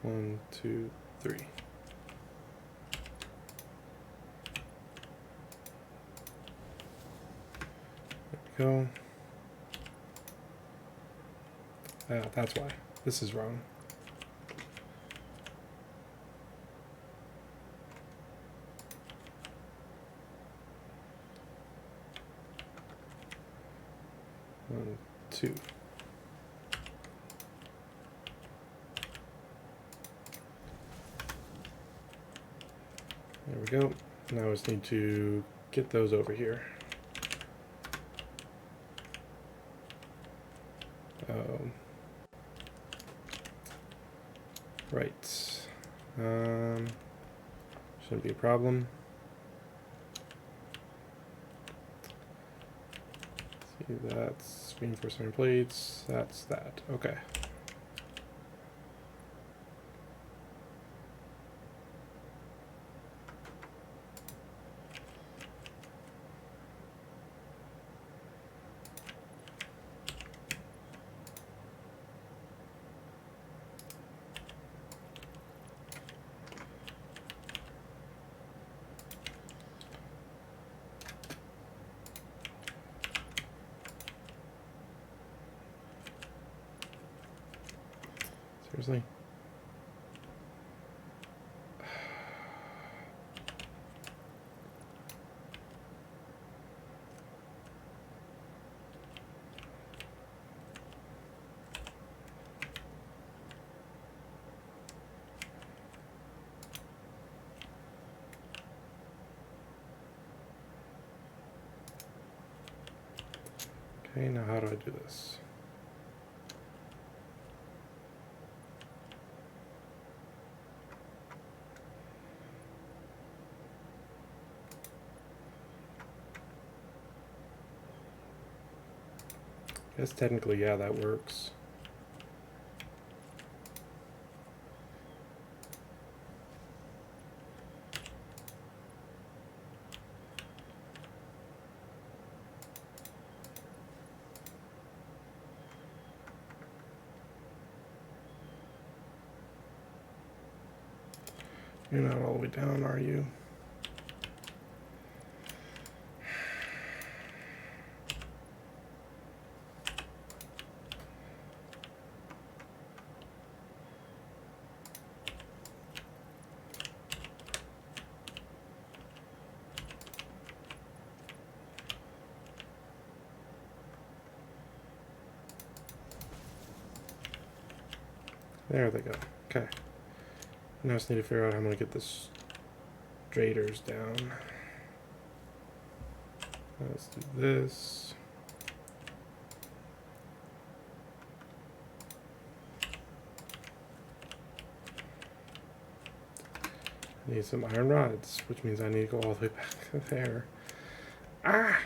One, two, three. There go. That's why. This is wrong. One, two. There we go. Now I just need to get those over here. Right. Shouldn't be a problem. See, that's reinforcement plates. That's that. Okay. Seriously? Okay, now how do I do this? I guess technically, yeah, that works. You're not all the way down, are you? There they go. Okay. Now I just need to figure out how I'm going to get the straters down. Let's do this. I need some iron rods, which means I need to go all the way back there. Ah!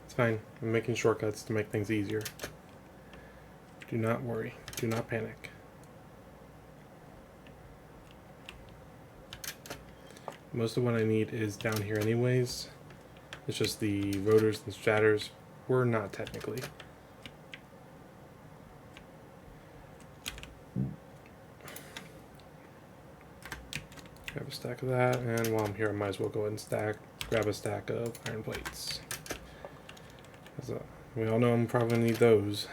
It's fine. I'm making shortcuts to make things easier. Do not worry. Do not panic. Most of what I need is down here anyways. It's just the rotors and shatters were not technically. Grab a stack of that, and while I'm here I might as well go ahead and grab a stack of iron plates. We all know I'm probably going to need those.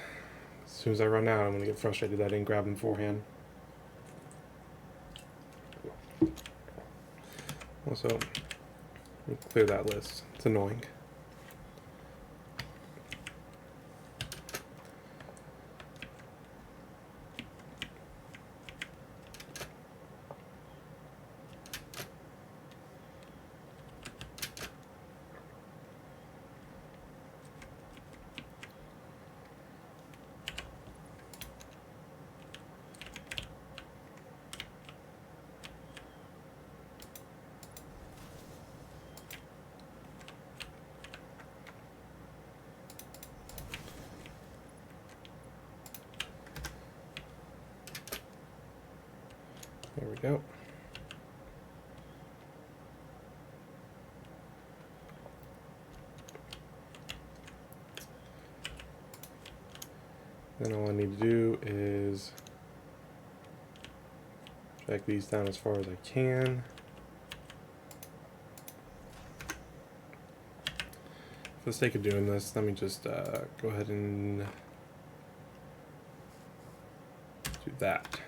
As soon as I run out, I'm going to get frustrated that I didn't grab them beforehand. Also, let me clear that list. It's annoying. There we go. Then all I need to do is Back these down as far as I can. For the sake of doing this, let me just go ahead and do that.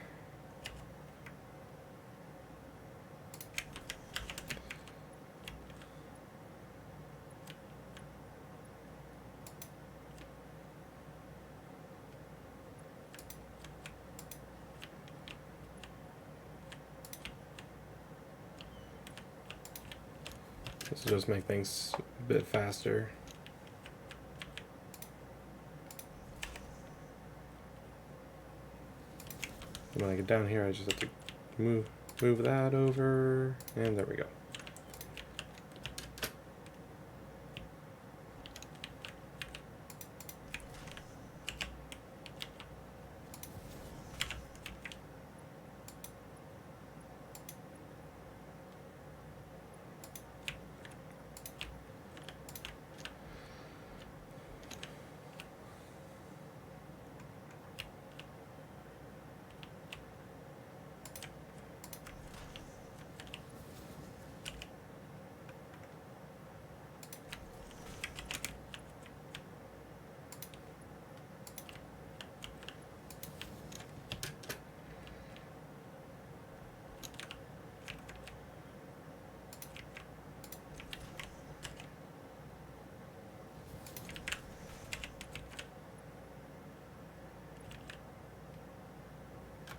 This will just make things a bit faster. When I get down here, I just have to move that over, and there we go.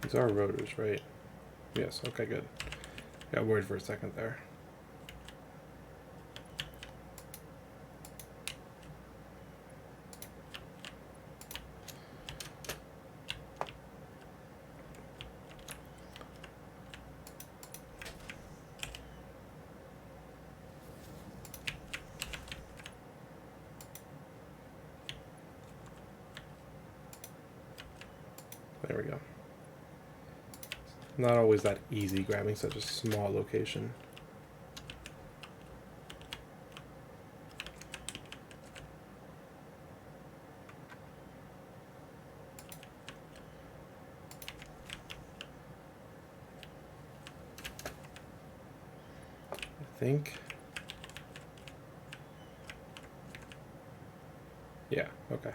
These are rotors, right? Yes, okay, good. Got worried for a second there. There we go. Not always that easy grabbing such a small location. I think. Yeah, okay.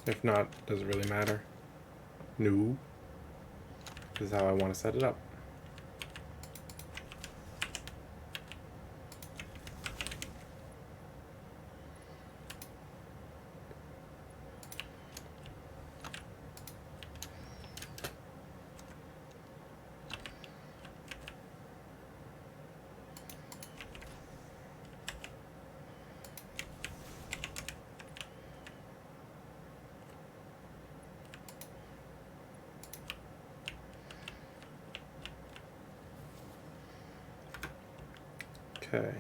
If not, does it really matter? No. This is how I want to set it up. Okay.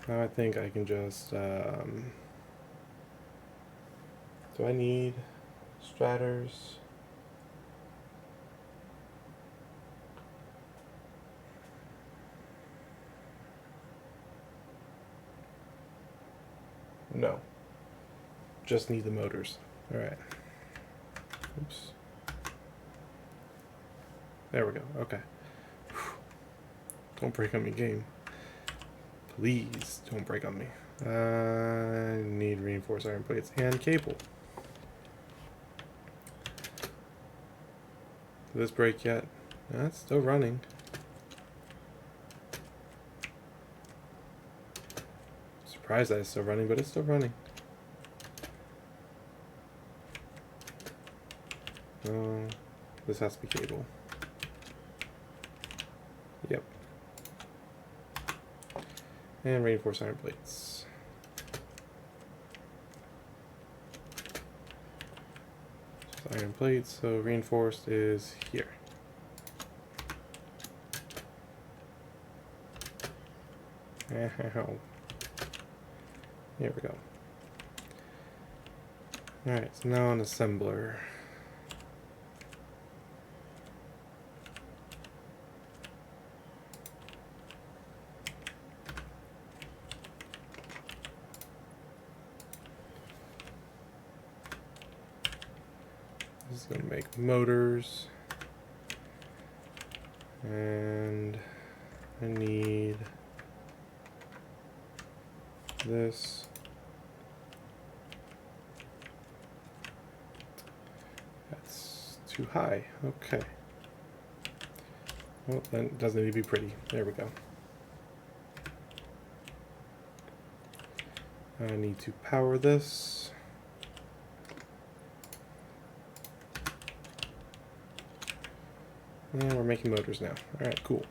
Now I think I can just, do I need straters? No. Just need the motors. Alright. Oops. There we go. Okay. Whew. Don't break on me, game. Please don't break on me. I need reinforced iron plates and cable. Did this break yet? No, it's still running. Surprised that it's still running, but it's still running. Oh, this has to be cable. Yep. And reinforced iron plates. Iron plates, so reinforced is here. Here we go. Alright, so now an assembler. is going to make motors. And I need this. That's too high. Okay. Well, then it doesn't need to be pretty. There we go. I need to power this. And we're making motors now. Alright, cool.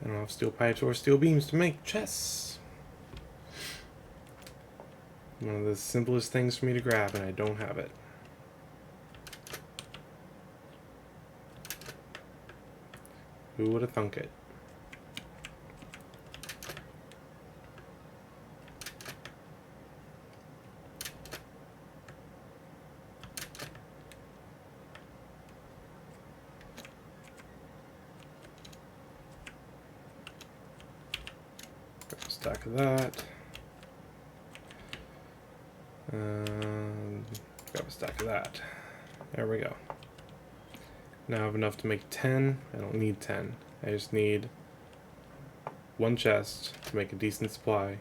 I don't have steel pipes or steel beams to make chests. One of the simplest things for me to grab, and I don't have it. Who would have thunk it? Grab a stack of that. Grab a stack of that. There we go. Now I have enough to make 10. I don't need 10. I just need one chest to make a decent supply.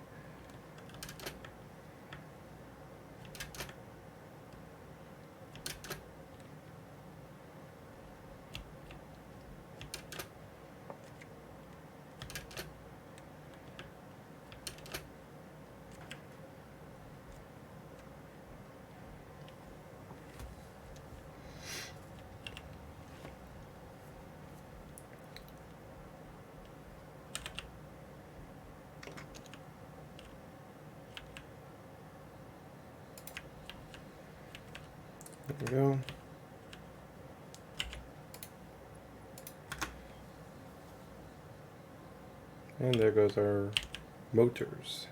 There we go. And there goes our motors.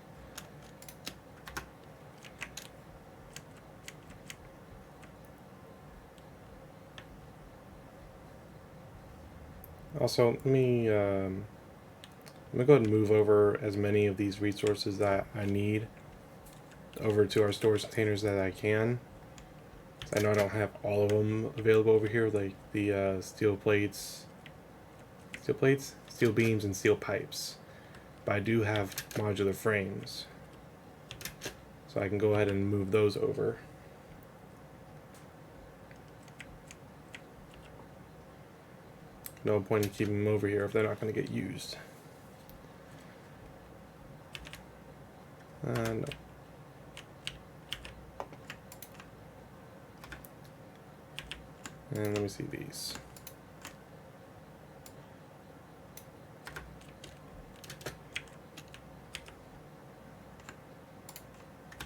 Also, let me go ahead and move over as many of these resources that I need over to our storage containers that I can. I know I don't have all of them available over here, like the steel beams, and steel pipes. But I do have modular frames, so I can go ahead and move those over. No point in keeping them over here if they're not going to get used. No. And let me see these.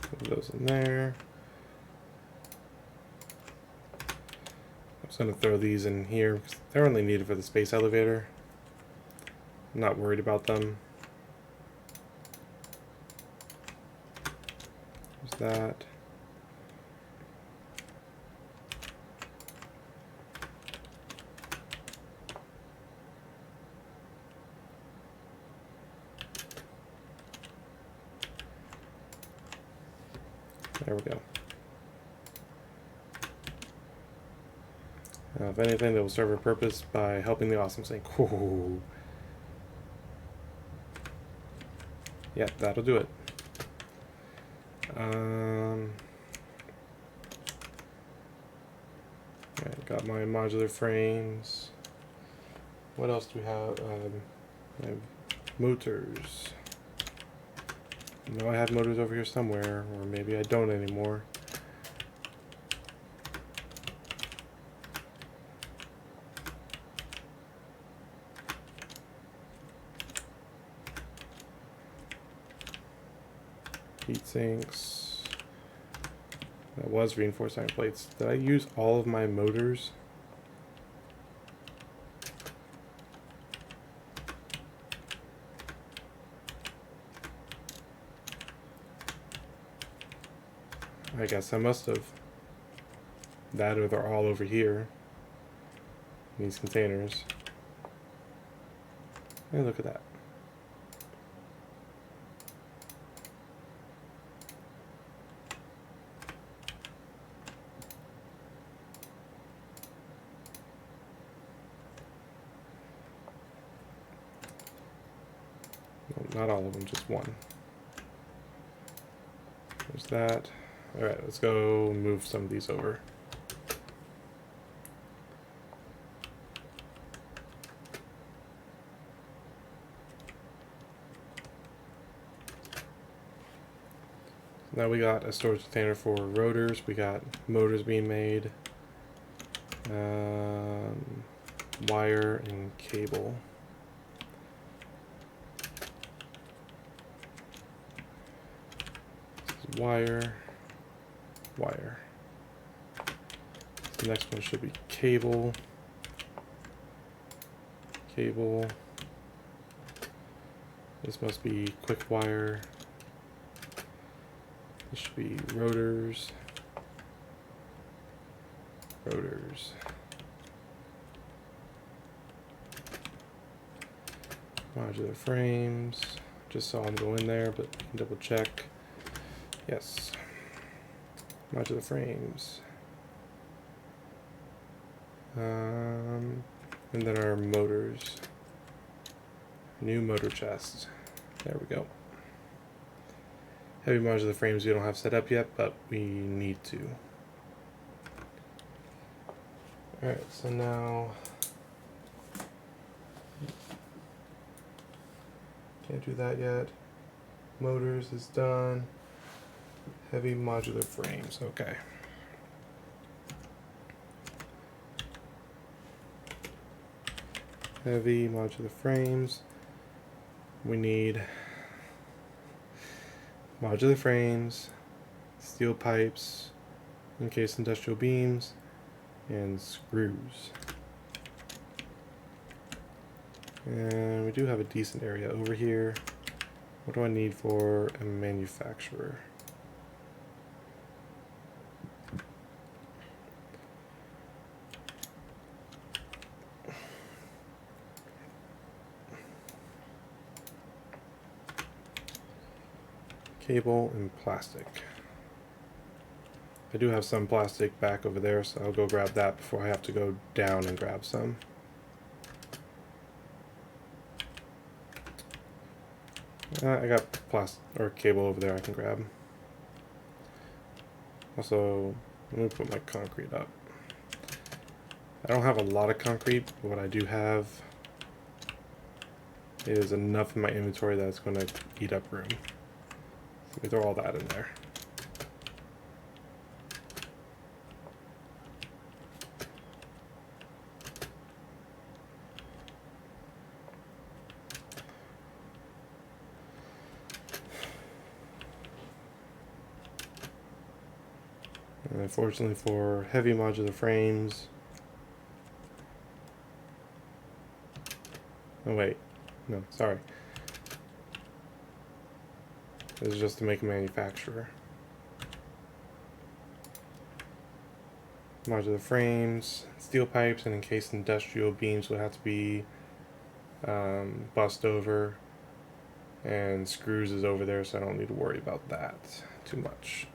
Put those in there. I'm just going to throw these in here because they're only needed for the space elevator. I'm not worried about them. There's that. There we go. If anything, that will serve a purpose by helping the awesome thing. Ooh. Yeah, that'll do it. Right, got my modular frames. What else do we have? I have motors. I know I had motors over here somewhere, or maybe I don't anymore. Heat sinks. That was reinforced iron plates. Did I use all of my motors? I guess I must have. That or they're all over here. in these containers. Hey, look at that. No, not all of them, just one. There's that. Alright, let's go move some of these over. Now we got a storage container for rotors. We got motors being made, wire and cable. This is wire. The next one should be cable. This must be quick wire. This should be rotors. Modular frames. Just saw them go in there, but we can double check. Yes. Modular frames. And then our motors. New motor chest. There we go. Heavy modular frames we don't have set up yet, but we need to. Alright, so now can't do that yet. Motors is done. Heavy modular frames, okay. Heavy modular frames. We need modular frames, steel pipes, encased industrial beams, and screws. And we do have a decent area over here. What do I need for a manufacturer? Cable and plastic. I do have some plastic back over there, so I'll go grab that before I have to go down and grab some. I got plastic or cable over there I can grab. Also, let me put my concrete up. I don't have a lot of concrete, but what I do have is enough in my inventory that it's going to eat up room. So we throw all that in there. And unfortunately for heavy modular frames, oh wait, no, sorry. This is just to make a manufacturer. Modular frames, steel pipes, and encased industrial beams would have to be bussed over, and screws is over there, so I don't need to worry about that too much.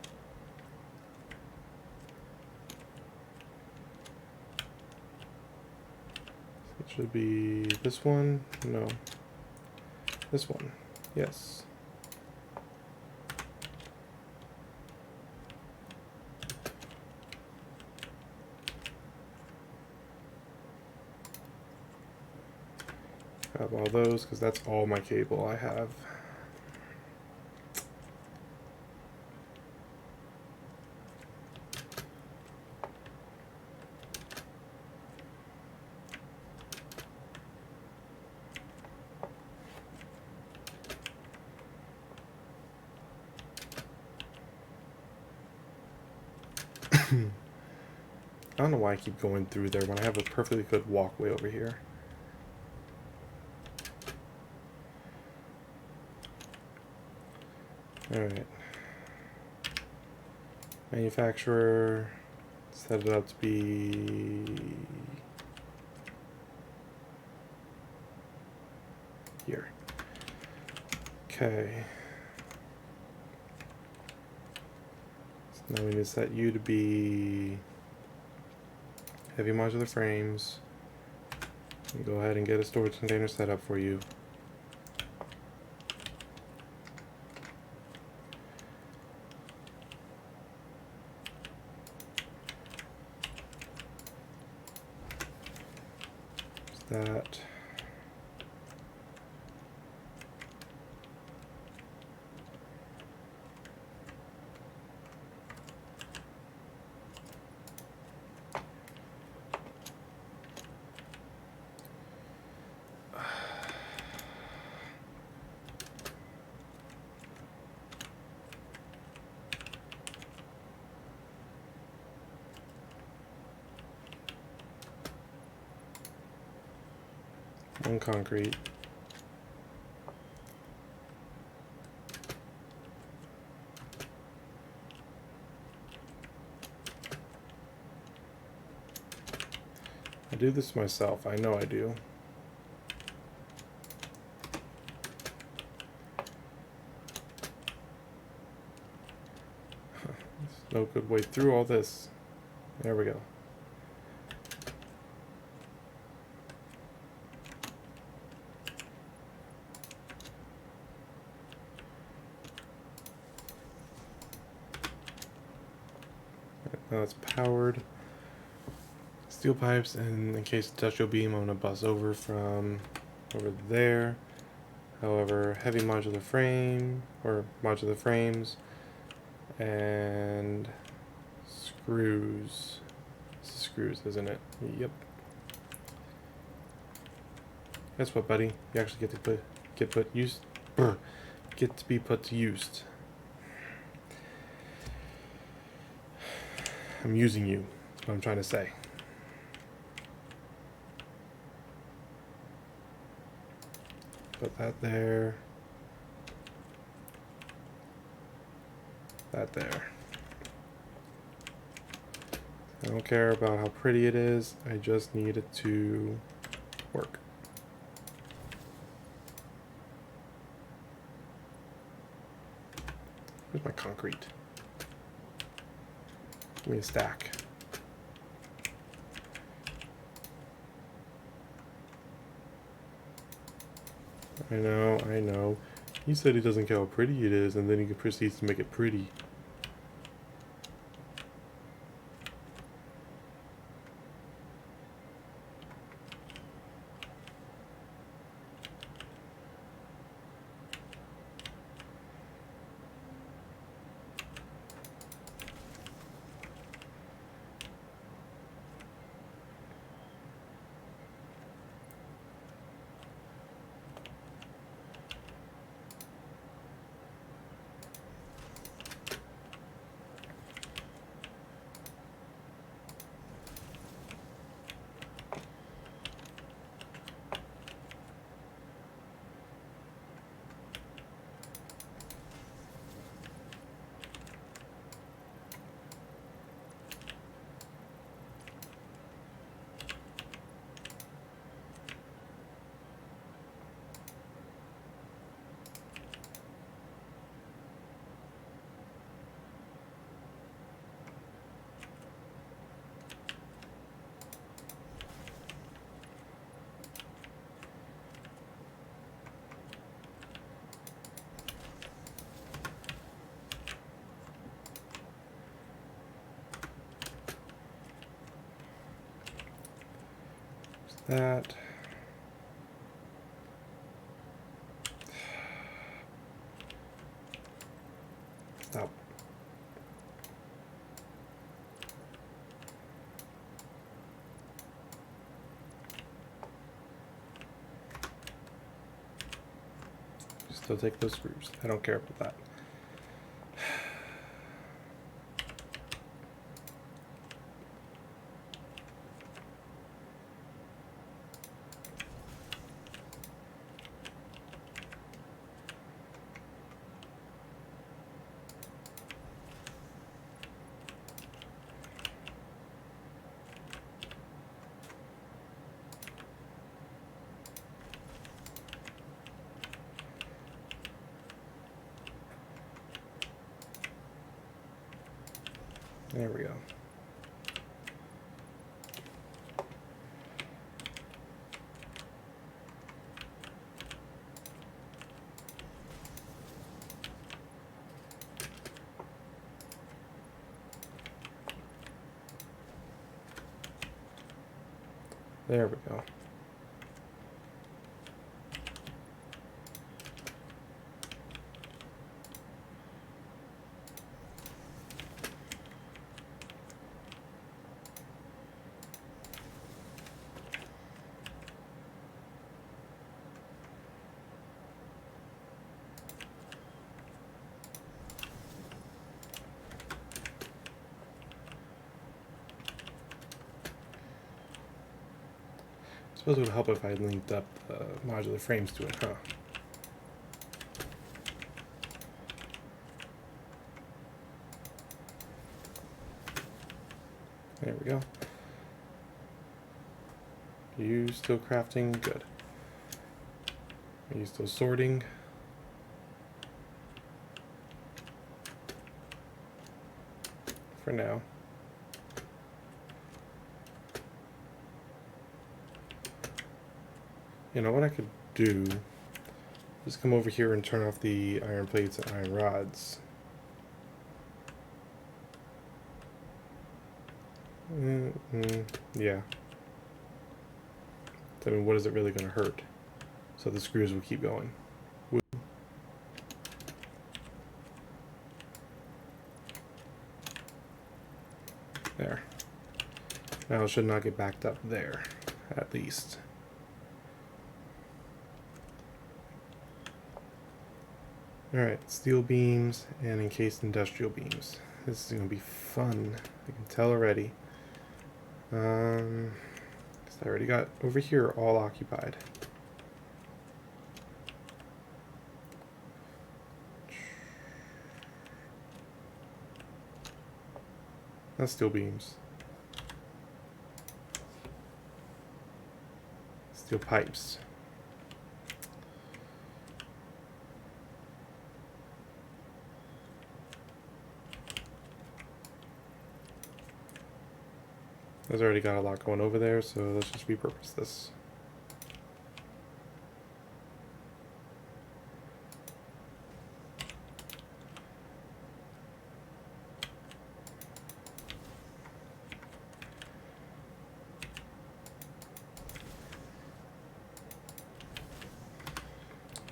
So it should be this one, no, this one, yes. Grab all those because that's all my cable I have. I don't know why I keep going through there when I have a perfectly good walkway over here. Alright. Manufacturer, set it up to be Okay. So now we need to set you to be heavy modular frames. Go ahead and get a storage container set up for you. That. One concrete. I do this myself, I know I do. There's no good way through all this. There we go. Now it's powered. Steel pipes, and in case industrial beam, I'm going to bus over from over there. However, heavy modular frame, or modular frames, and screws. It's screws, isn't it? Yep. Guess what, buddy? You actually get to get to be put to use. I'm using you. That's what I'm trying to say. Put that there. That there. I don't care about how pretty it is. I just need it to work. Where's my concrete? Give me a stack. I know. He said he doesn't care how pretty it is, and then he proceeds to make it pretty. That. Stop. Still take those screws. I don't care about that. There we go. There we go. I suppose it would help if I linked up modular frames to it, huh? There we go. You still crafting? Good. Are you still sorting? For now. You know what I could do? Just come over here and turn off the iron plates and iron rods. Yeah. I mean, what is it really going to hurt? So the screws will keep going. Woo. There. Now it should not get backed up there, at least. Alright, steel beams and encased industrial beams. This is going to be fun. I can tell already. I already got over here all occupied. That's steel beams. Steel pipes. There's already got a lot going over there, so let's just repurpose this.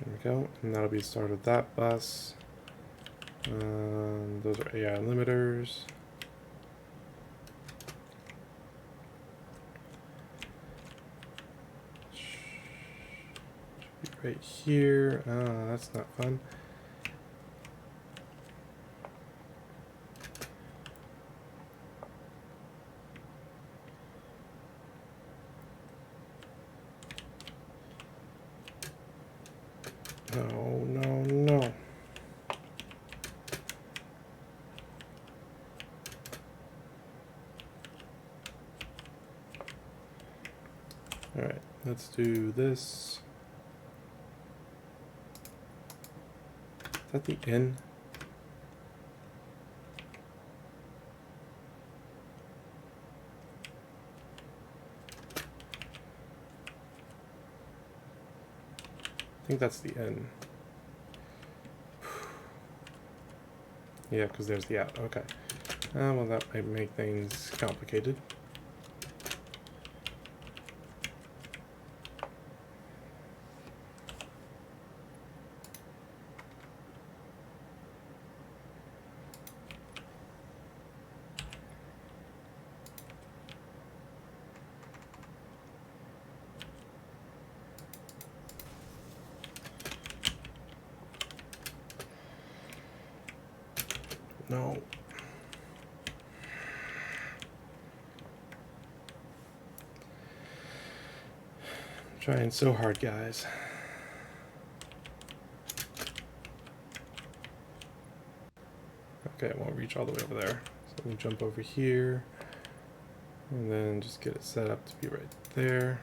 There we go, and that'll be the start of that bus. Those are AI limiters. Right here. That's not fun. No, no, no. All right, let's do this. Is that the N? I think that's the N. Yeah, because there's the out. Okay. Well, that might make things complicated. No. I'm trying so hard, guys. Okay, it won't reach all the way over there. So let me jump over here and then just get it set up to be right there.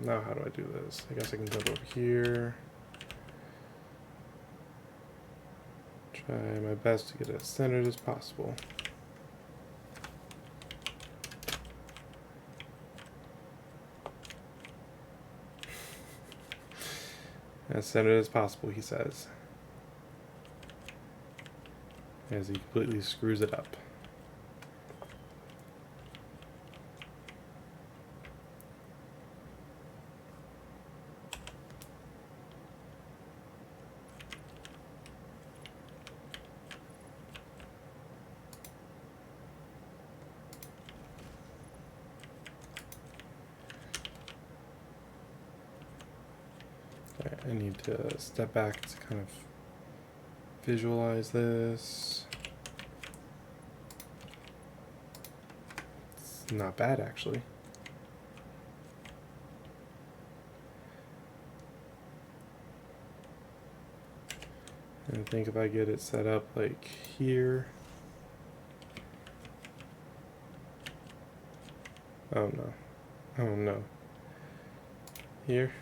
Now how do I do this? I guess I can jump over here. Try my best to get it as centered as possible. As centered as possible, he says, as he completely screws it up. I need to step back to kind of visualize this. It's not bad, actually. And I think if I get it set up like here. Oh no. Oh no. Here.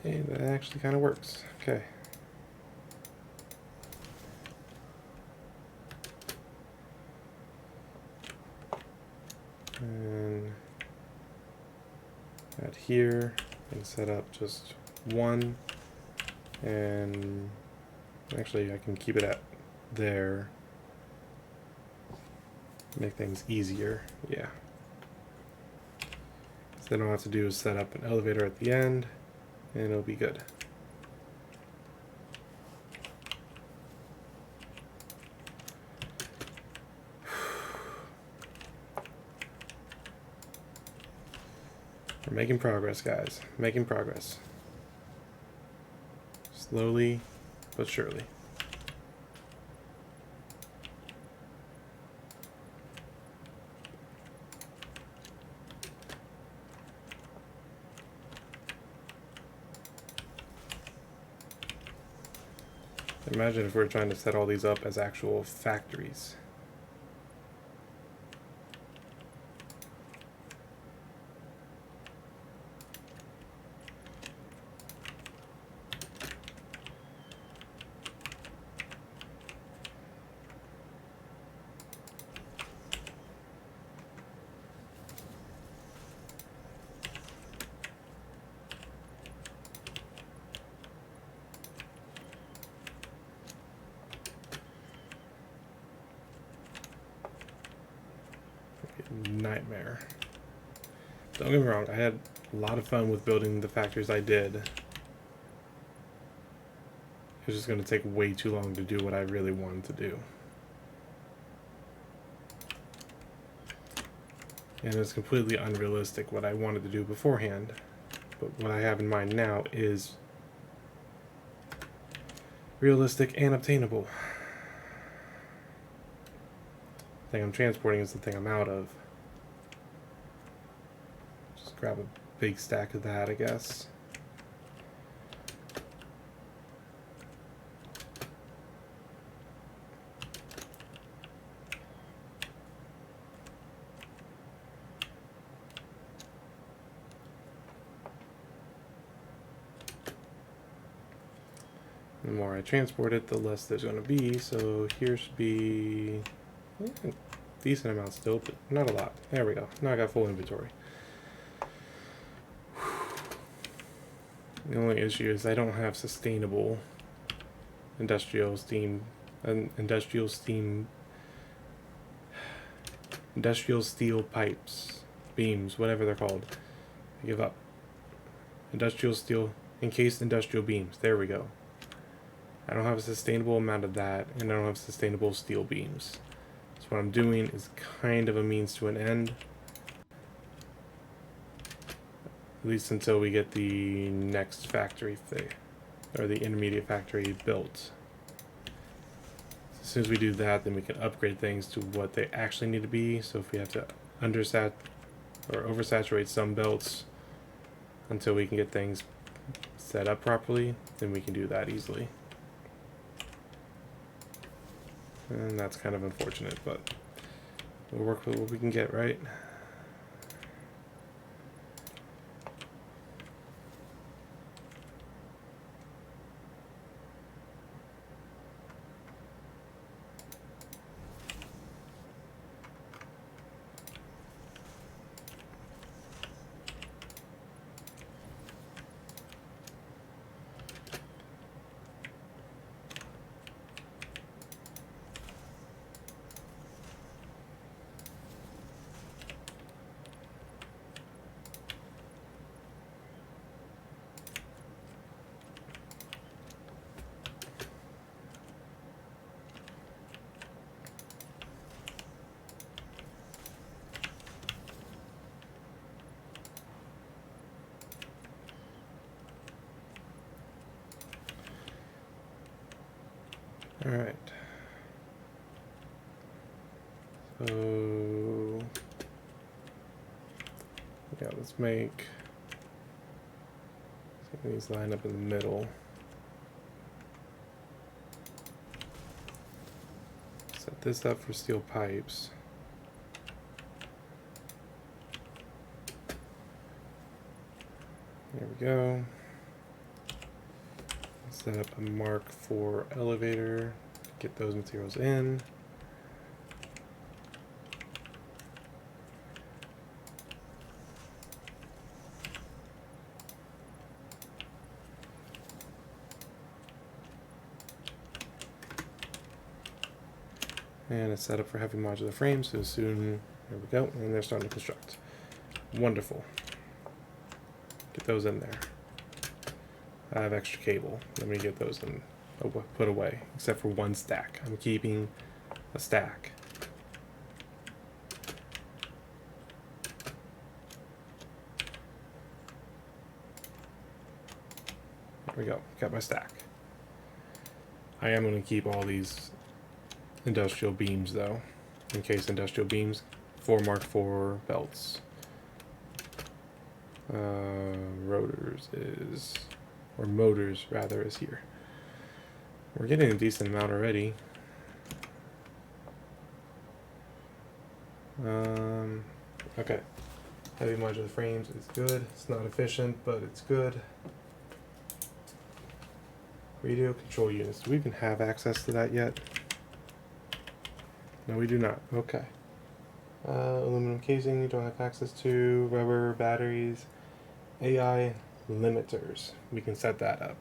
Hey, that actually kind of works. Okay. And at here, and set up just one, and actually I can keep it at there. Make things easier, yeah. So then all I have to do is set up an elevator at the end, and it'll be good. We're making progress, guys. Making progress. Slowly, but surely. Imagine if we were trying to set all these up as actual factories. Nightmare. Don't get me wrong, I had a lot of fun with building the factories I did. It was just going to take way too long to do what I really wanted to do. And it's completely unrealistic what I wanted to do beforehand. But what I have in mind now is realistic and obtainable. The thing I'm transporting is the thing I'm out of. Just grab a big stack of that, I guess. The more I transport it, the less there's going to be. So here should be a decent amount still, but not a lot. There we go. Now I got full inventory. The only issue is I don't have sustainable industrial steel pipes, beams, whatever they're called. I give up. Industrial steel, encased industrial beams. There we go. I don't have a sustainable amount of that, and I don't have sustainable steel beams. So what I'm doing is kind of a means to an end. At least until we get the next factory thing, or the intermediate factory built. As soon as we do that, then we can upgrade things to what they actually need to be. So if we have to oversaturate some belts until we can get things set up properly, then we can do that easily. And that's kind of unfortunate, but we'll work with what we can get, right? All right. So yeah, let's make these line up in the middle. Set this up for steel pipes. There we go. Set up a mark for elevator. Get those materials in. And it's set up for heavy modular frames, so soon, there we go, and they're starting to construct. Wonderful. Get those in there. I have extra cable. Let me get those in, put away, except for one stack. I'm keeping a stack. There we go, got my stack. I am going to keep all these industrial beams though, in case industrial beams. 4 Mark IV belts. Rotors is, or motors rather, is here. We're getting a decent amount already. Okay. Heavy modular frames is good. It's not efficient, but it's good. Radio control units. Do we even have access to that yet? No, we do not. Okay. Aluminum casing, you don't have access to. Rubber, batteries, AI limiters. We can set that up.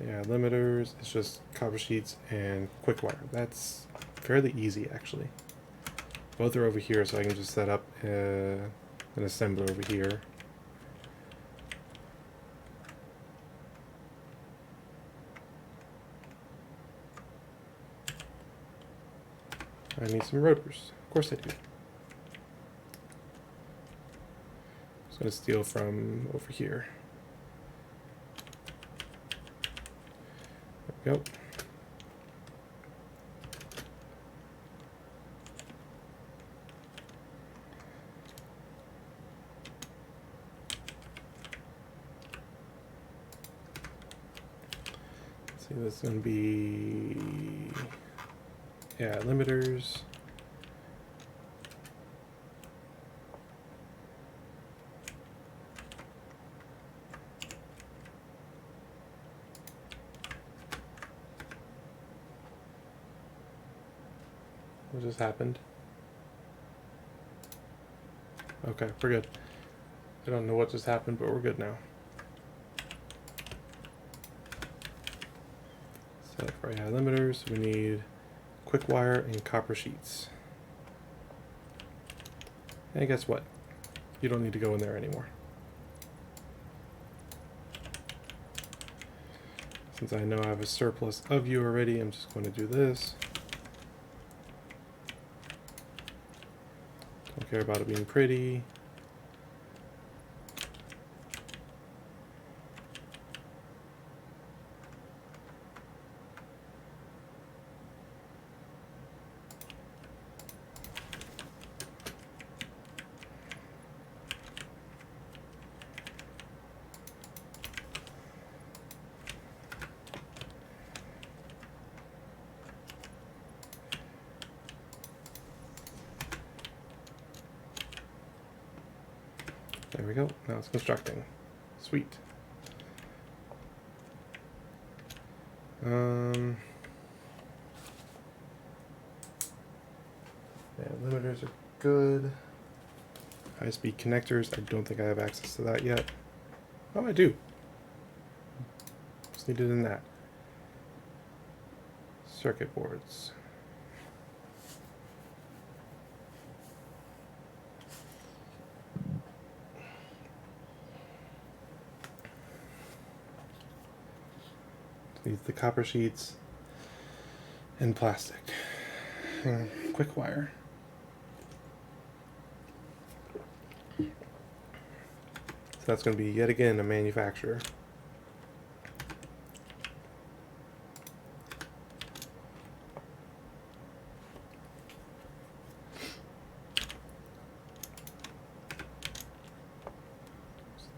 Yeah, limiters, it's just copper sheets and quick wire. That's fairly easy actually. Both are over here, so I can just set up an assembler over here. I need some rotors. Of course I do. I'm just going to steal from over here. There we go. Let's see, this is going to be, yeah, limiters. What just happened? Okay, we're good. I don't know what just happened, but we're good now. Set for AI limiters, we need quick wire and copper sheets. And guess what? You don't need to go in there anymore. Since I know I have a surplus of you already, I'm just going to do this. Don't care about it being pretty. There we go. Now it's constructing. Sweet. Yeah, limiters are good. High-speed connectors. I don't think I have access to that yet. Oh, I do. Just needed in that. Circuit boards. Needs the copper sheets and plastic and quick wire. That's going to be yet again a manufacturer.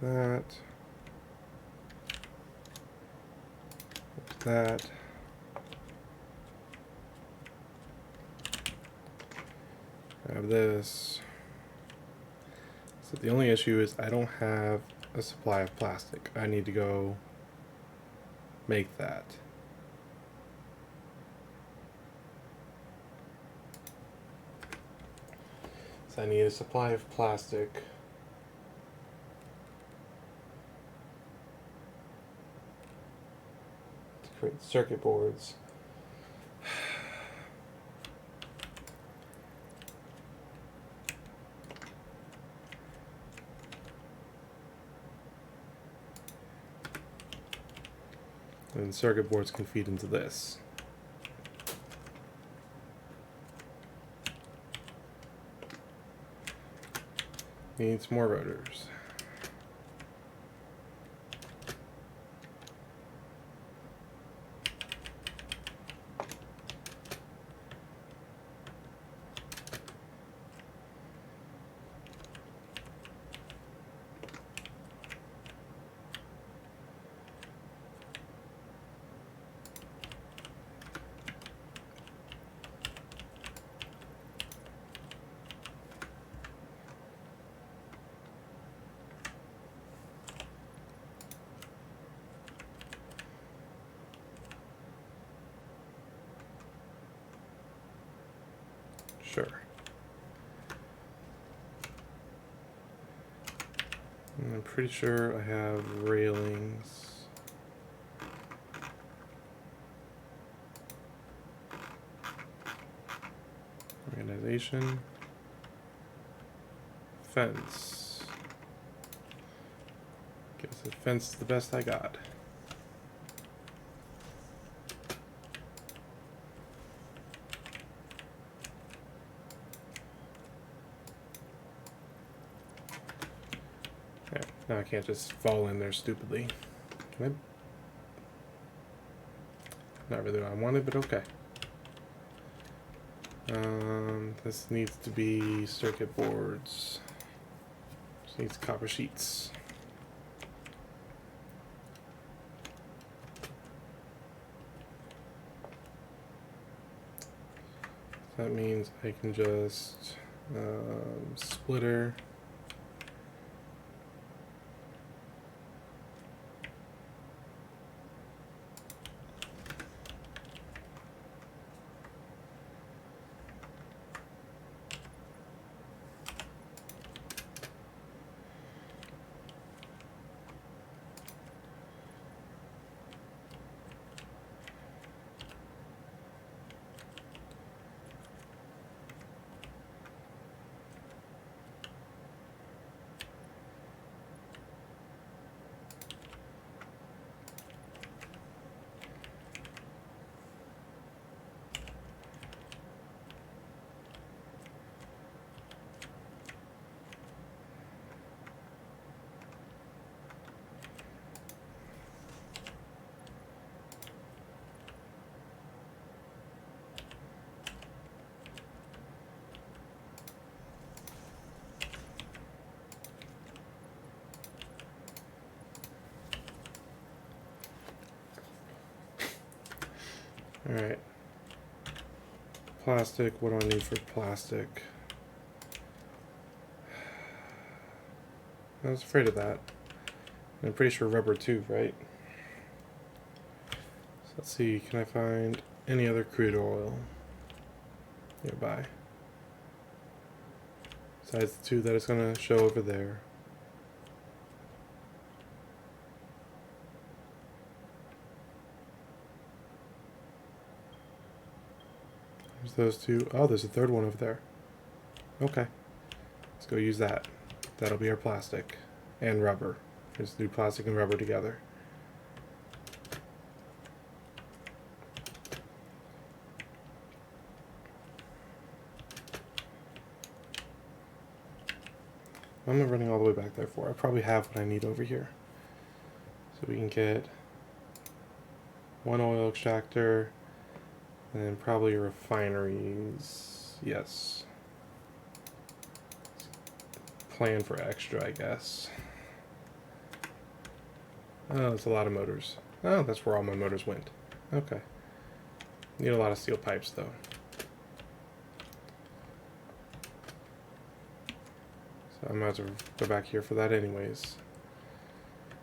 That. That. Have this. So the only issue is I don't have a supply of plastic. I need to go make that. So I need a supply of plastic. To create circuit boards. And circuit boards can feed into this. Needs more rotors. Sure. And I'm pretty sure I have railings. Organization. Fence. Guess the fence is the best I got. Yeah, now I can't just fall in there stupidly. Can I? Not really what I wanted, but okay. This needs to be circuit boards. This needs copper sheets. That means I can just splitter. Alright. Plastic, what do I need for plastic? I was afraid of that. I'm pretty sure rubber too, right? So let's see, can I find any other crude oil nearby? Besides the two that it's going to show over there. There's those two. Oh, there's a third one over there. Okay. Let's go use that. That'll be our plastic and rubber. Just do plastic and rubber together. What am I running all the way back there for? I probably have what I need over here. So we can get one oil extractor, and then probably refineries. Yes. Plan for extra, I guess. Oh, it's a lot of motors. Oh, that's where all my motors went. Okay. Need a lot of steel pipes, though. So I might as well go back here for that anyways.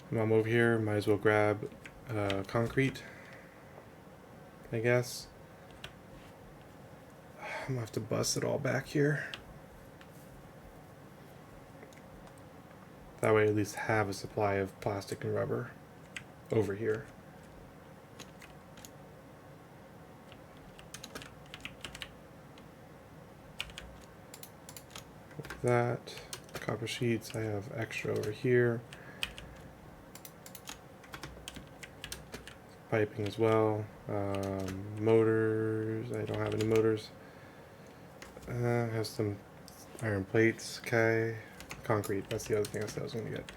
While I'm over here, might as well grab concrete, I guess. I'm gonna have to bust it all back here. That way I at least have a supply of plastic and rubber over here. Like that. Copper sheets, I have extra over here. Piping as well. Motors, I don't have any motors. I have some iron plates, okay. Concrete, that's the other thing I said I was going to get.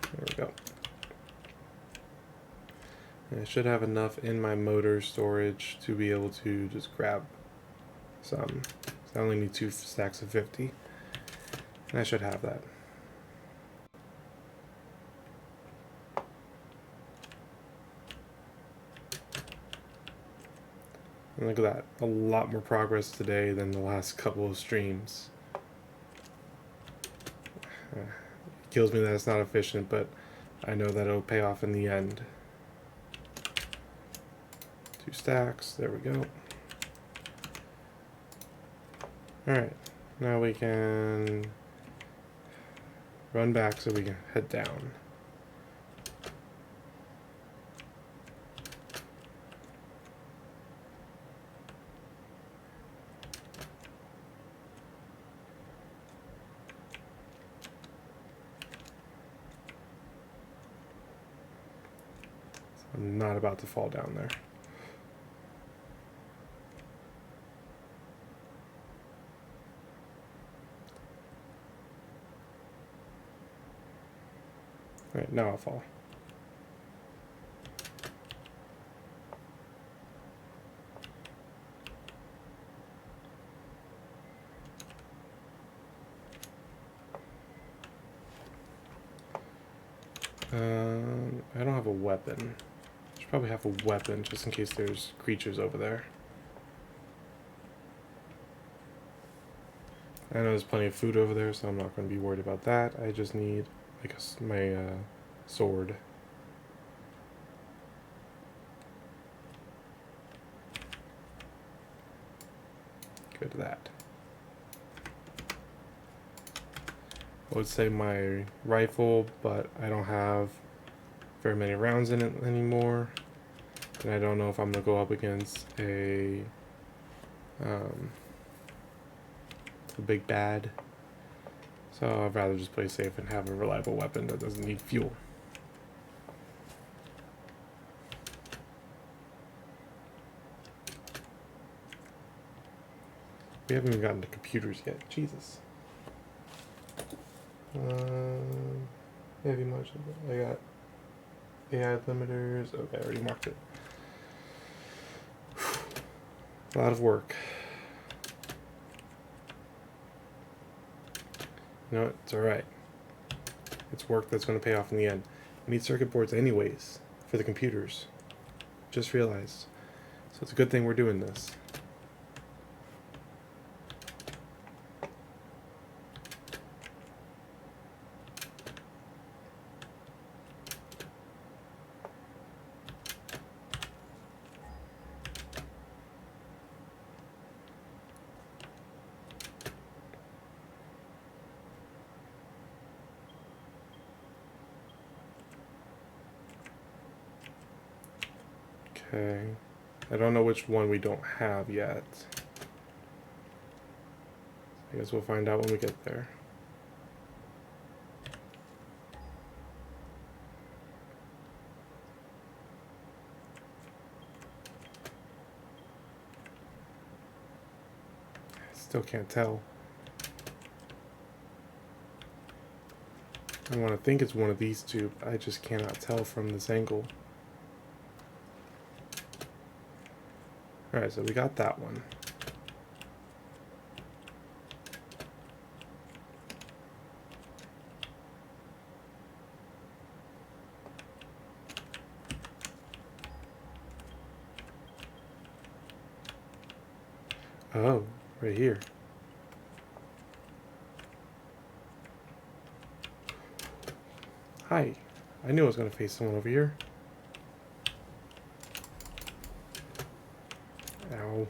There we go. And I should have enough in my motor storage to be able to just grab some. So I only need 2 stacks of 50. And I should have that. And look at that, a lot more progress today than the last couple of streams. It kills me that it's not efficient, but I know that it'll pay off in the end. 2 stacks, there we go. Alright, now we can run back so we can head down. I'm not about to fall down there. Alright, now I'll fall. I don't have a weapon. I should probably have a weapon just in case there's creatures over there. I know there's plenty of food over there, so I'm not going to be worried about that. I just need like my sword. Good to that. I would say my rifle, but I don't have very many rounds in it anymore. And I don't know if I'm going to go up against a big bad. So I'd rather just play safe and have a reliable weapon that doesn't need fuel. We haven't even gotten to computers yet. Jesus. Heavy much. I got AI limiters. Okay, I already marked it. A lot of work. You know what? It's alright. It's work that's going to pay off in the end. I need circuit boards anyways for the computers. Just realized. So it's a good thing we're doing this. Okay. I don't know which one we don't have yet. I guess we'll find out when we get there. Still can't tell. I want to think it's one of these two, but I just cannot tell from this angle. Alright, so we got that one. Oh, right here. Hi. I knew I was going to face someone over here. Ow.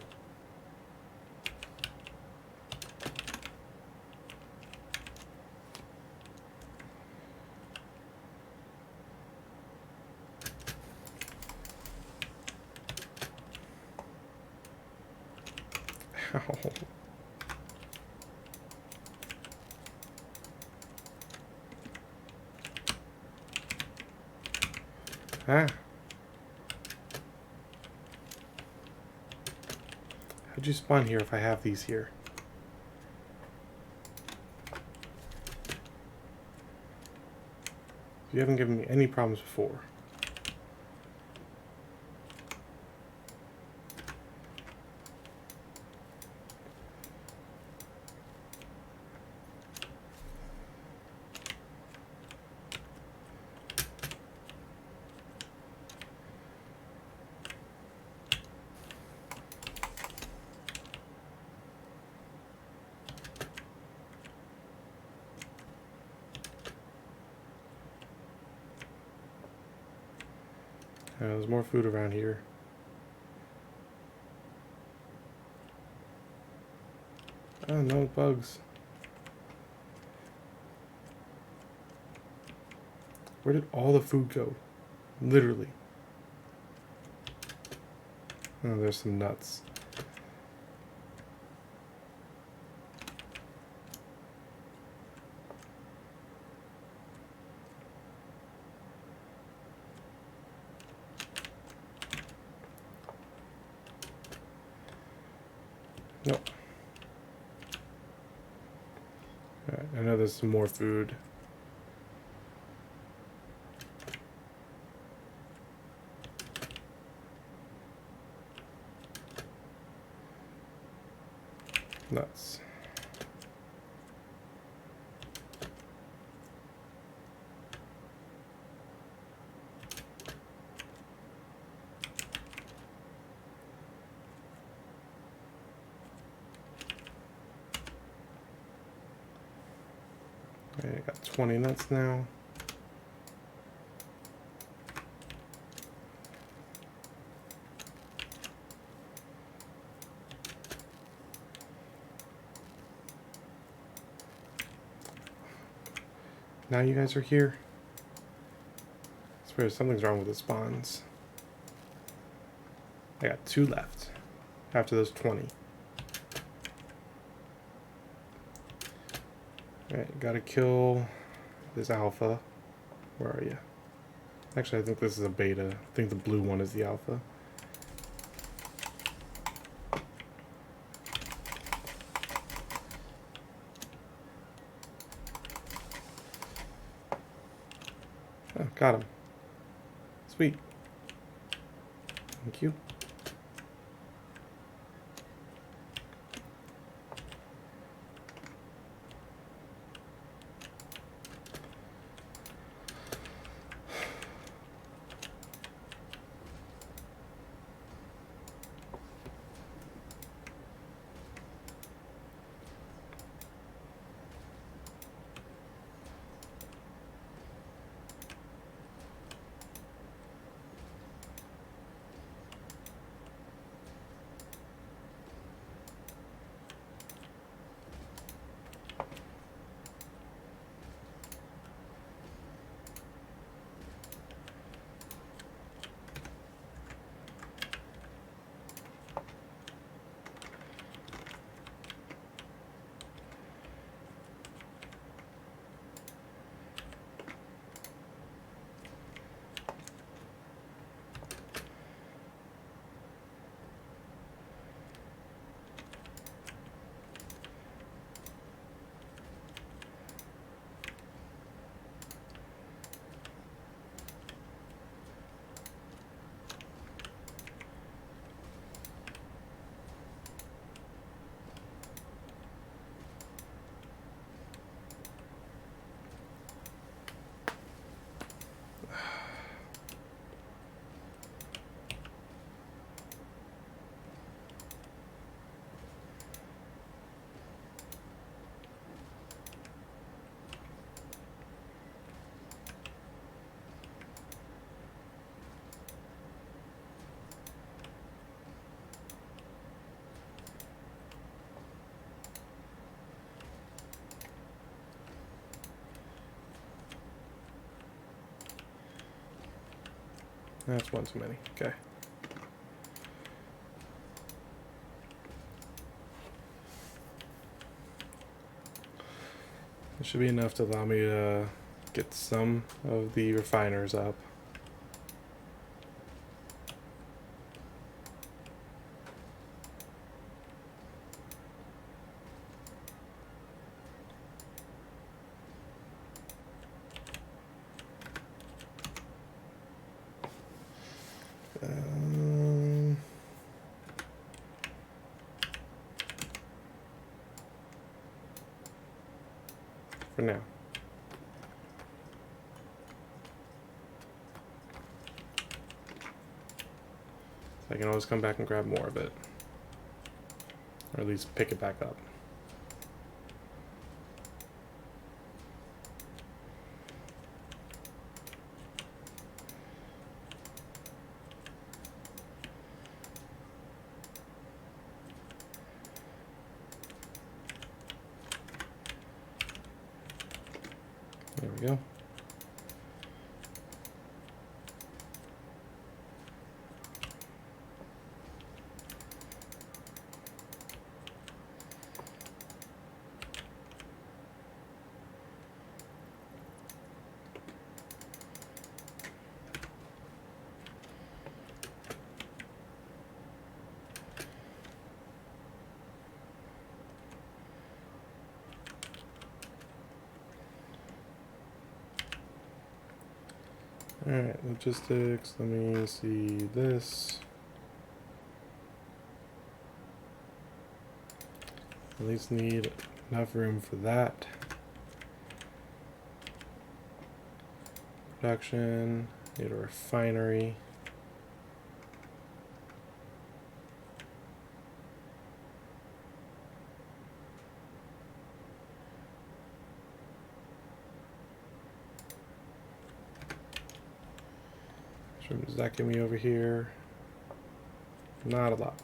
Ow. Ah. How'd you spawn here if I have these here? You haven't given me any problems before. There's more food around here. Oh, no bugs. Where did all the food go? Literally. Oh, there's some nuts. Nope. Alright, I know there's some more food. Nuts. Okay, I got 20 nuts now. Now you guys are here. I swear something's wrong with the spawns. I got 2 left after those 20. Alright, gotta kill this alpha. Where are you? Actually, I think this is a beta. I think the blue one is the alpha. Oh, got him. Sweet. Thank you. That's one too many. Okay. It should be enough to allow me to get some of the refiners up. For now. So I can always come back and grab more of it. Or at least pick it back up. There we go. Alright, logistics, let me see this. At least need enough room for that. Production, need a refinery. How much room does that give me over here? Not a lot.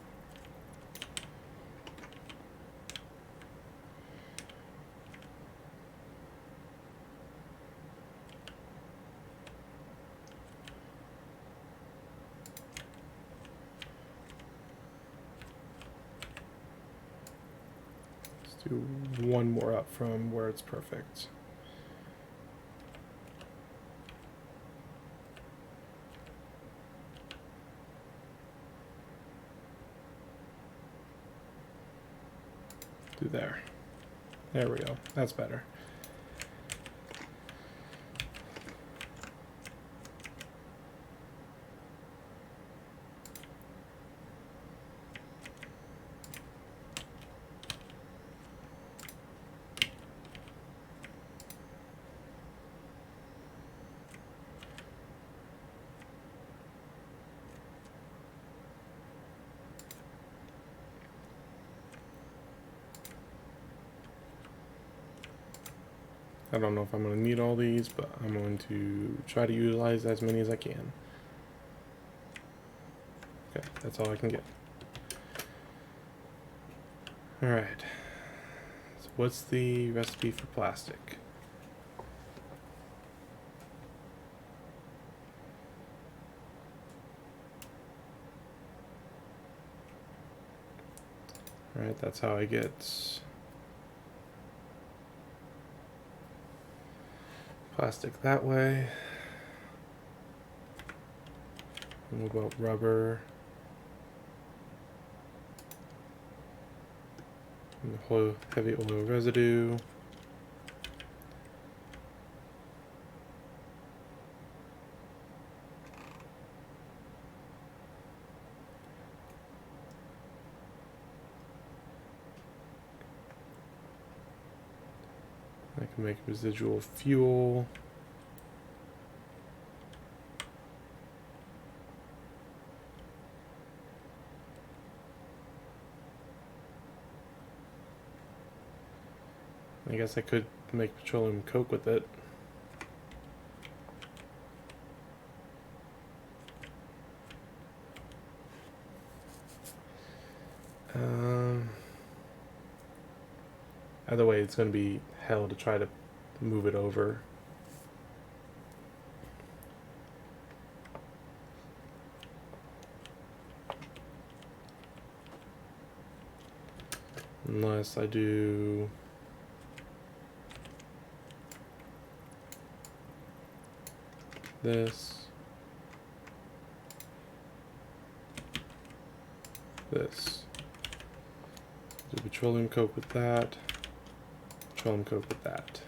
Do one more up from where it's perfect. Do there. There we go. That's better. I don't know if I'm going to need all these, but I'm going to try to utilize as many as I can. Okay, that's all I can get. Alright. So what's the recipe for plastic? Alright, that's how I get plastic that way. And what about rubber? And the whole heavy oil residue. I can make residual fuel. I guess I could make petroleum coke with it. Either way, it's going to be hell to try to move it over. Unless I do this, this. Do petroleum coke with that, petroleum coke with that.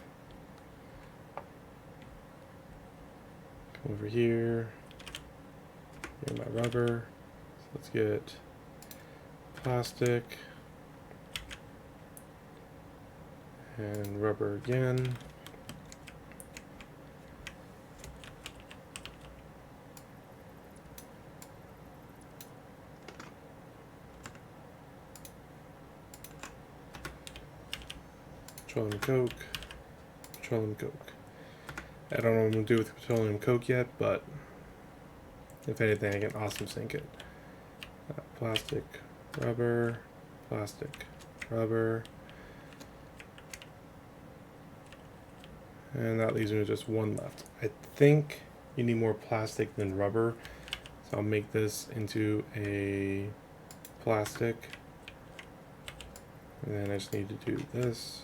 Come over here, here's my rubber. So let's get plastic and rubber again. Petroleum coke, petroleum coke. I don't know what I'm going to do with petroleum coke yet, but if anything, I can awesome sink it. Plastic, rubber, plastic, rubber. And that leaves me with just one left. I think you need more plastic than rubber, so I'll make this into a plastic. And then I just need to do this.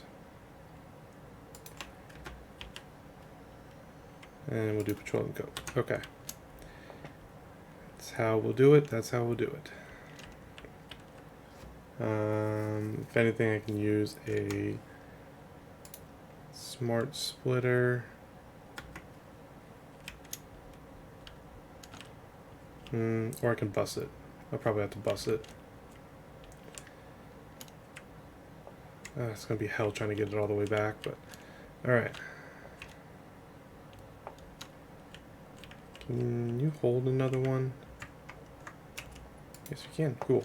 And we'll do petroleum coke. Okay. That's how we'll do it. That's how we'll do it. If anything, I can use a smart splitter. Or I can bus it. I'll probably have to bus it. It's going to be hell trying to get it all the way back, but alright. Can you hold another one? Yes, you can. Cool.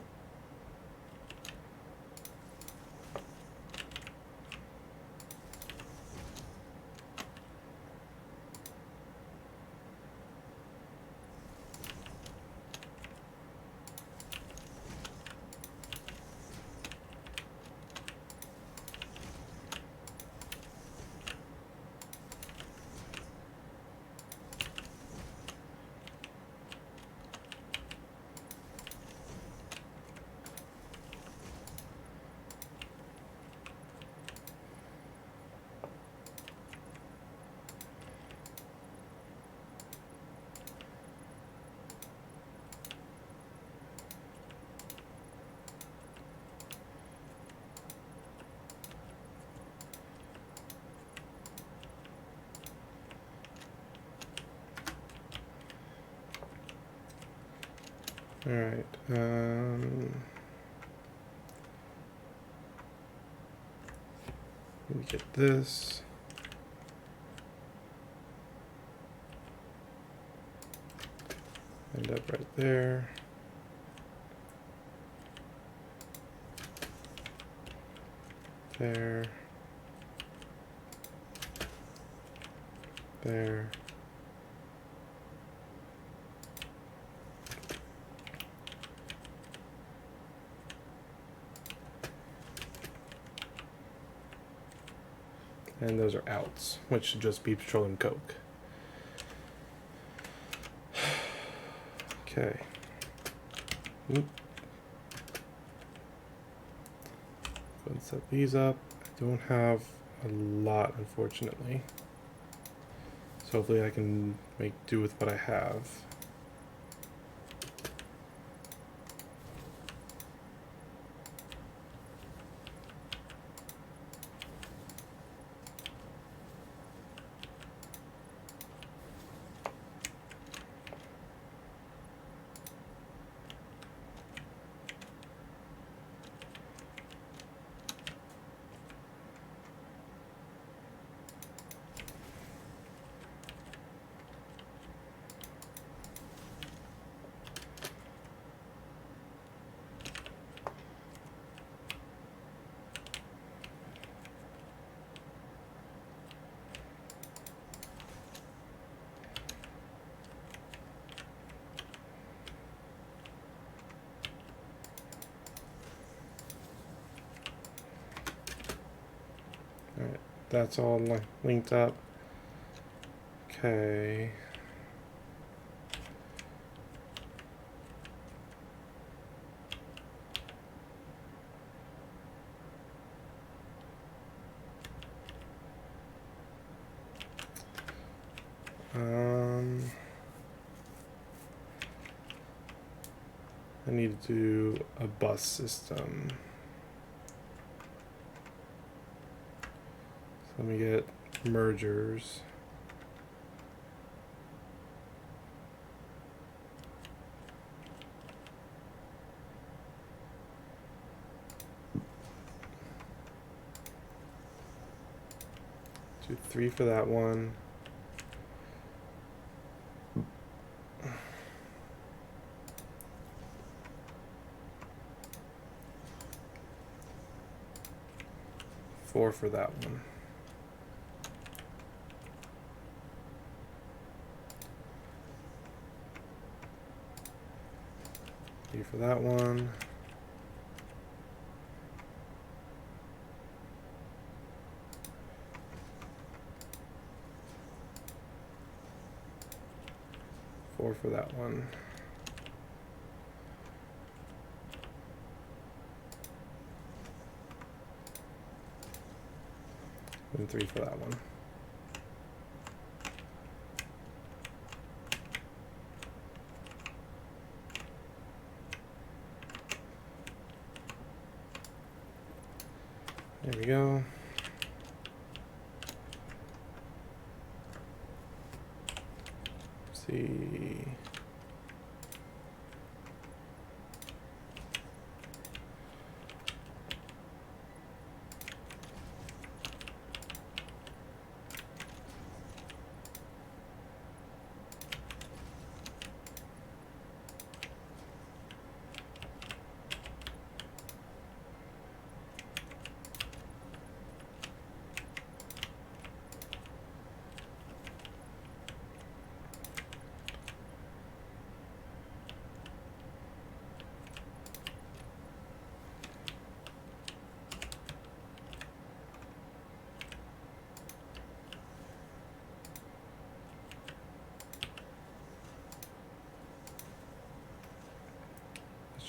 Alright, let me get this. End up right there. There. There. And those are outs, which should just be petroleum coke. Okay. Oop. Go and set these up. I don't have a lot, unfortunately. So hopefully I can make do with what I have. Alright, that's all linked up. Okay. I need to do a bus system. So let me get mergers. Do 3 for that one. Four for that one. Three for that one. Four for that one. And 3 for that one. There we go. Let's see.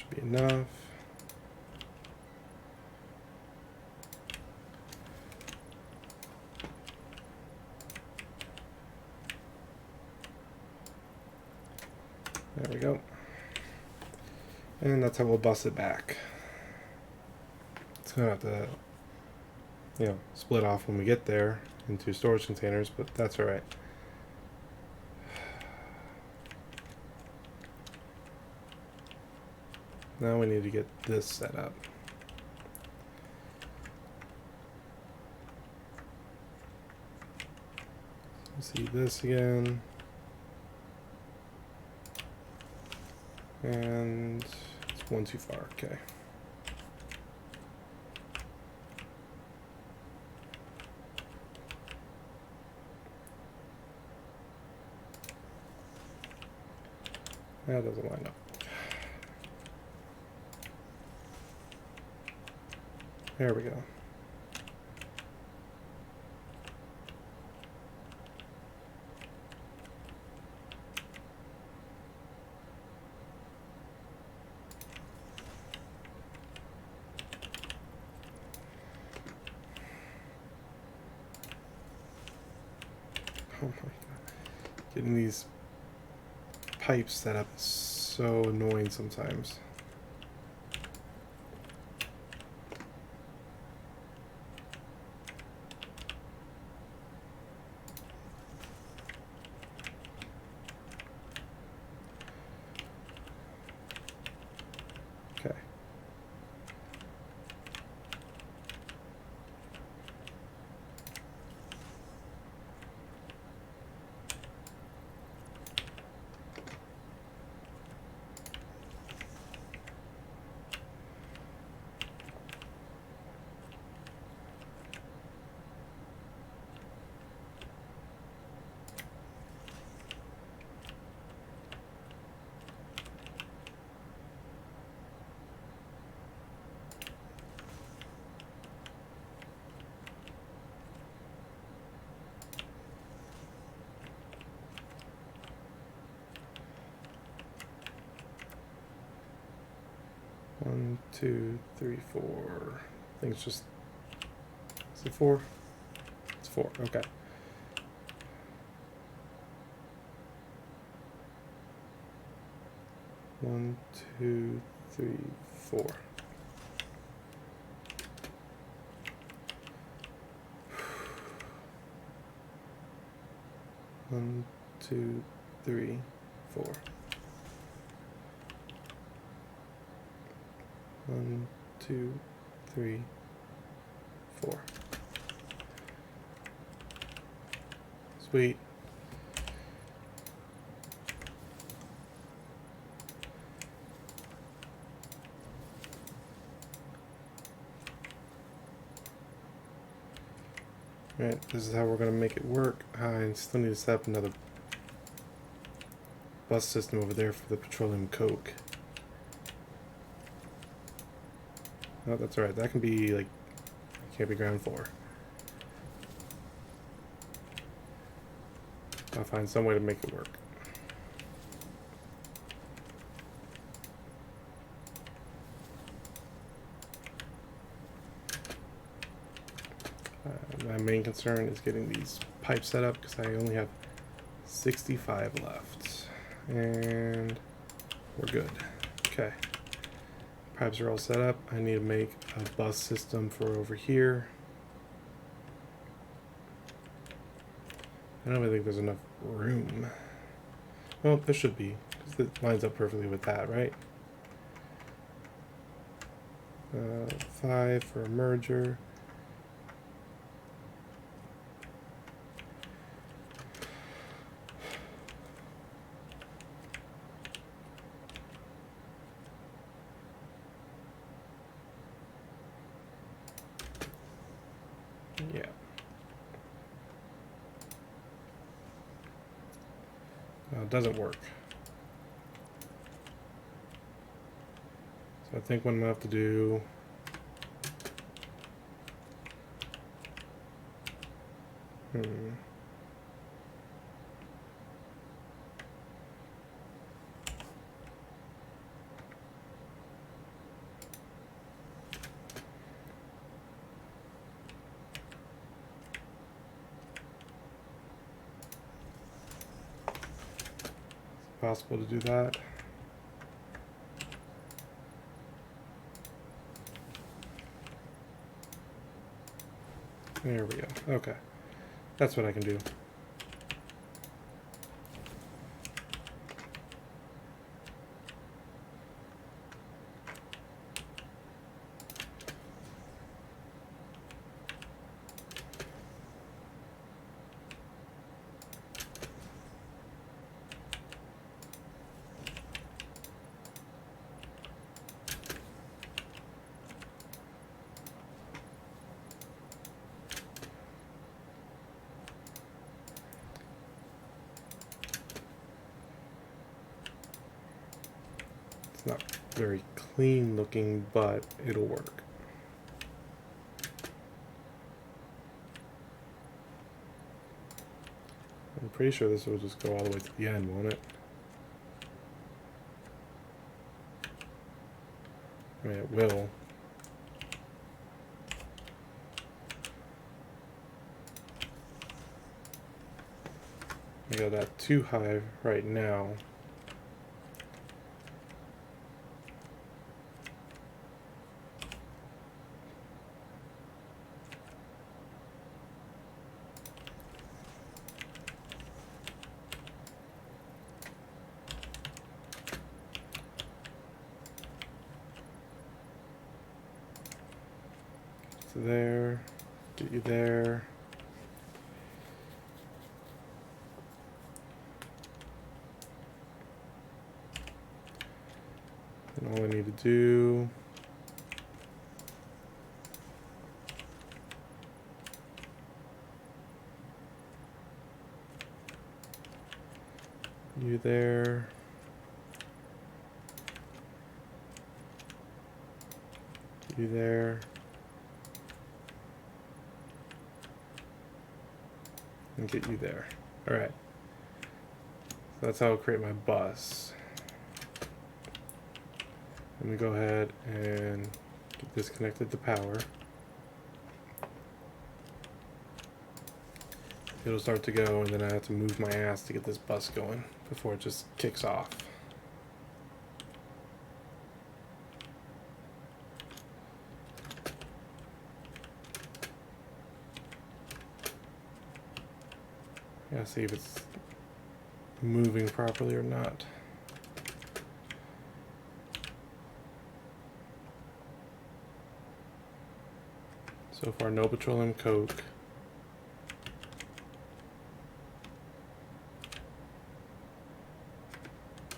Be enough. There we go. And that's how we'll bus it back. It's gonna have to, split off when we get there into storage containers, but that's all right. Now we need to get this set up. See this again. And it's one too far, okay. That doesn't line up. There we go. Oh my God. Getting these pipes set up is so annoying sometimes. Okay. One, two, three, four. I think it's just, is it 4? It's 4, okay. 1, 2, 3, 4. One, two, three, 4. 1, 2, 3, 4. Sweet. Alright, this is how we're going to make it work. I still need to set up another bus system over there for the petroleum coke. Oh, that's alright. That can be, like, can't be ground floor. I'll find some way to make it work. My main concern is getting these pipes set up because I only have 65 left. And we're good. Okay. Pipes are all set up. I need to make a bus system for over here. I don't really think there's enough room. Well, there should be, because it lines up perfectly with that, right? 5 for a merger. Yeah. It doesn't work. So I think what I'm going to have to do... possible to do that. There we go. Okay. That's what I can do. It's not very clean looking, but it'll work. I'm pretty sure this will just go all the way to the end, won't it? I mean, it will. I got that too high right now. So there, get you there. And all I need to do you there. You there. And get you there. Alright. So that's how I'll create my bus. Let me go ahead and get this connected to power. It'll start to go, and then I have to move my ass to get this bus going before it just kicks off. Gotta see if it's moving properly or not. So far, no petroleum coke.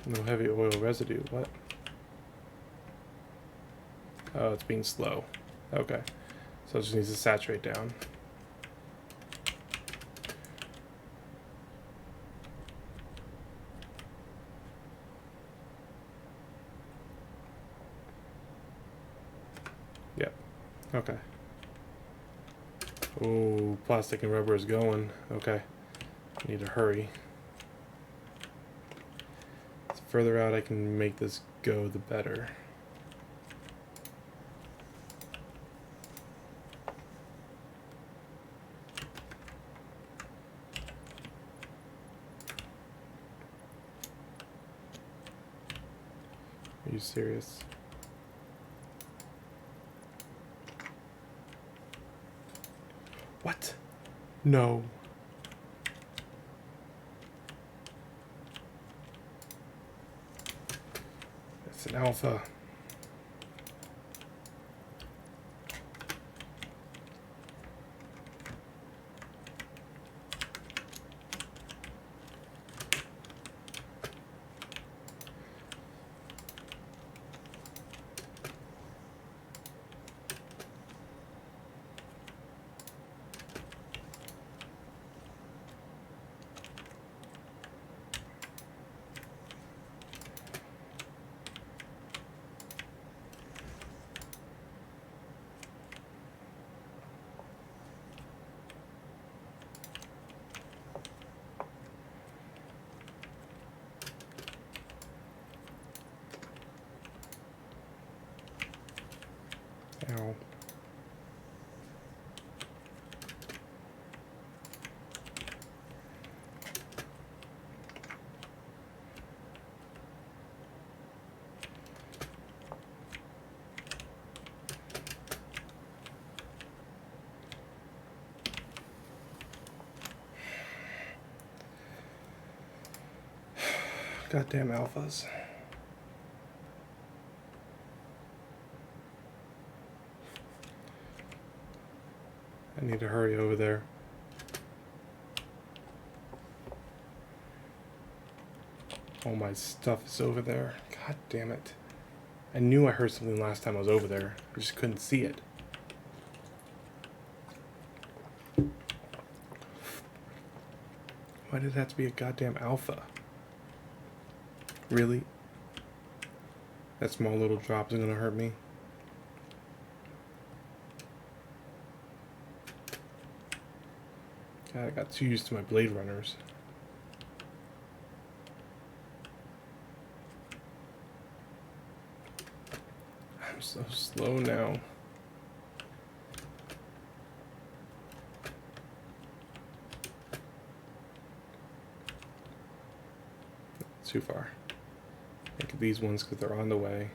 No heavy oil residue. What? Oh, it's being slow. Okay. So it just needs to saturate down. Yep. Okay. Oh, plastic and rubber is going. Okay. Need to hurry. The further out I can make this go, the better. Are you serious? What? No. It's an alpha. Ow. Goddamn alphas. I need to hurry over there. All my stuff is over there. God damn it. I knew I heard something last time I was over there. I just couldn't see it. Why did it have to be a goddamn alpha? Really? That small little drop is gonna hurt me? God, I got too used to my Blade Runners. I'm so slow now. Too far. Think of these ones because they're on the way.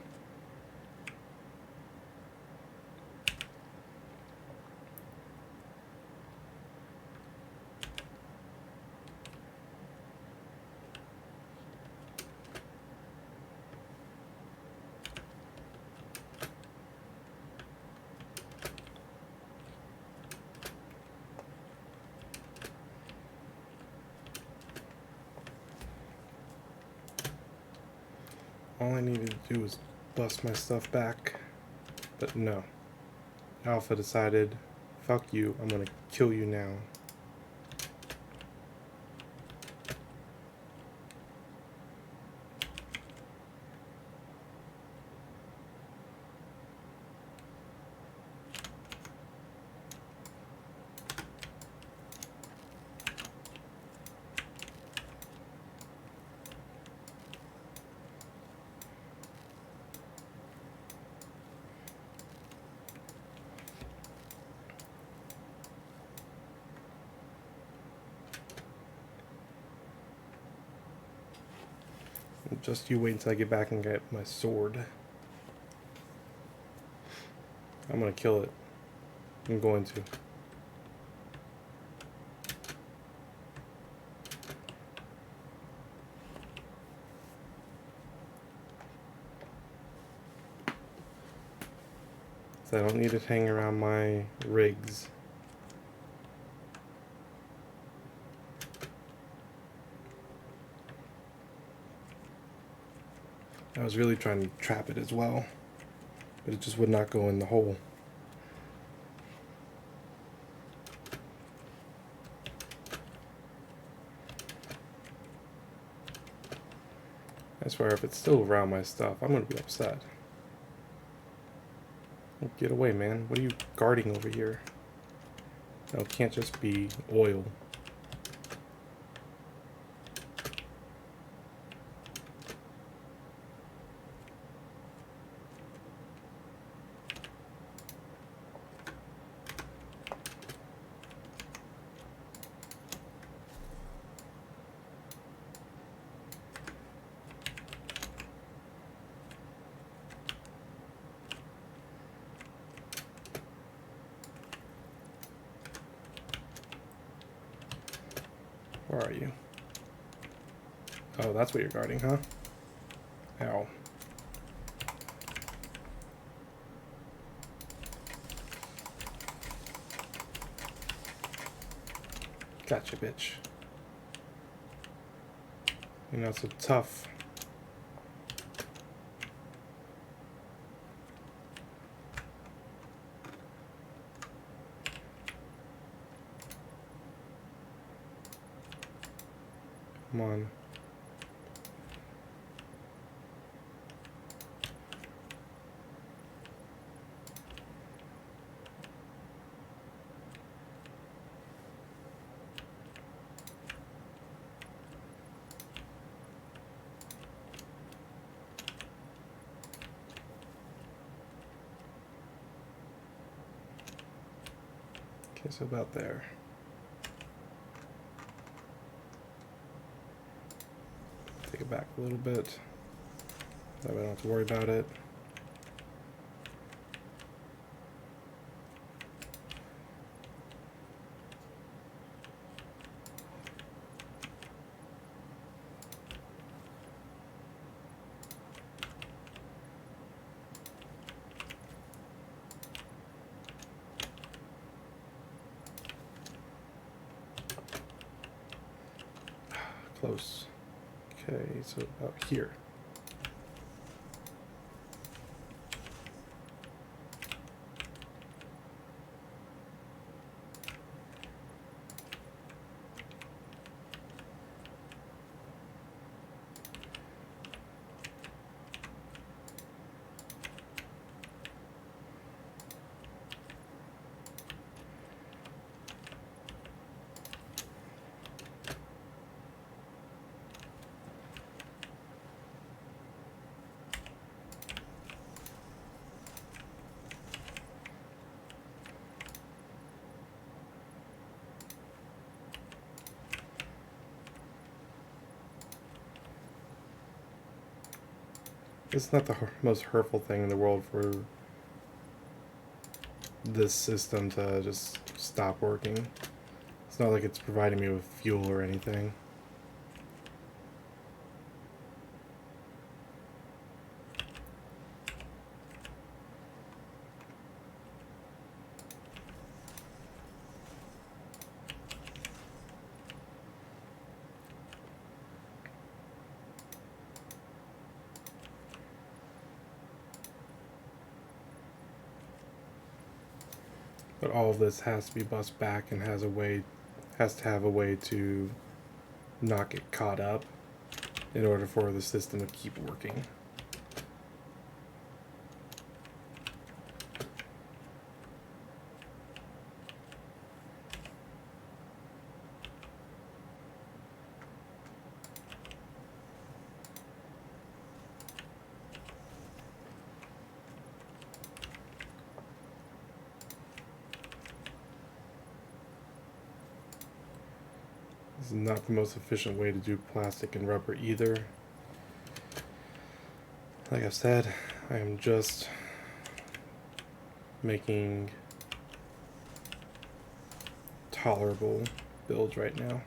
All I needed to do was bust my stuff back. But no. Alpha decided, fuck you, I'm gonna kill you now. Just you wait until I get back and get my sword. I'm gonna kill it. I'm going to. So I don't need it hanging around my rigs. I was really trying to trap it as well, but it just would not go in the hole. I swear, if it's still around my stuff, I'm gonna be upset. Get away, man. What are you guarding over here? No, it can't just be oil. Where are you? Oh, that's what you're guarding, huh? Ow. Gotcha, bitch. You're not so tough. Come on. Okay, so about there. Take it back a little bit. That way I don't have to worry about it. Close. Okay, so about here. It's not the most hurtful thing in the world for this system to just stop working. It's not like it's providing me with fuel or anything. But all of this has to be bussed back and has to have a way to not get caught up in order for the system to keep working. This is not the most efficient way to do plastic and rubber either. Like I said, I am just making tolerable builds right now.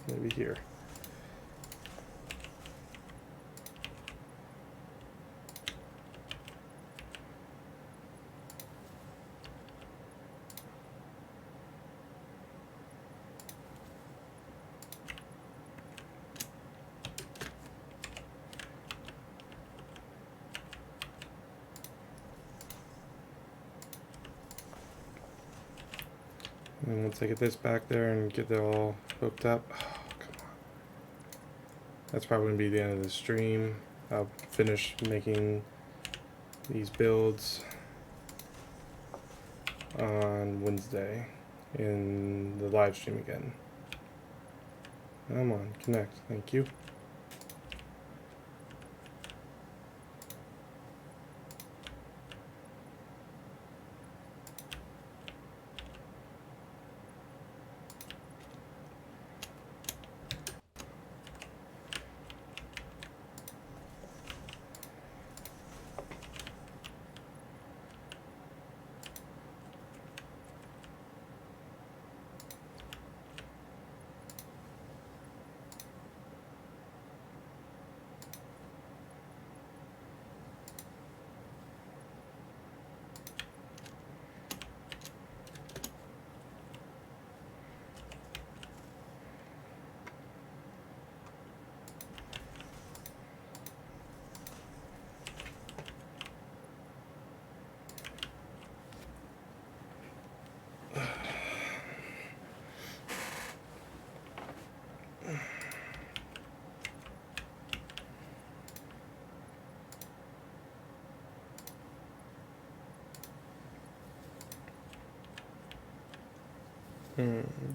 Maybe here. And once I get this back there and get it all hooked up, oh, come on. That's probably going to be the end of the stream. I'll finish making these builds on Wednesday in the live stream again. Come on, connect. Thank you.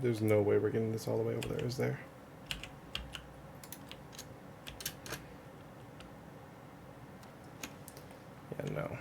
There's no way we're getting this all the way over there, is there? Yeah, no.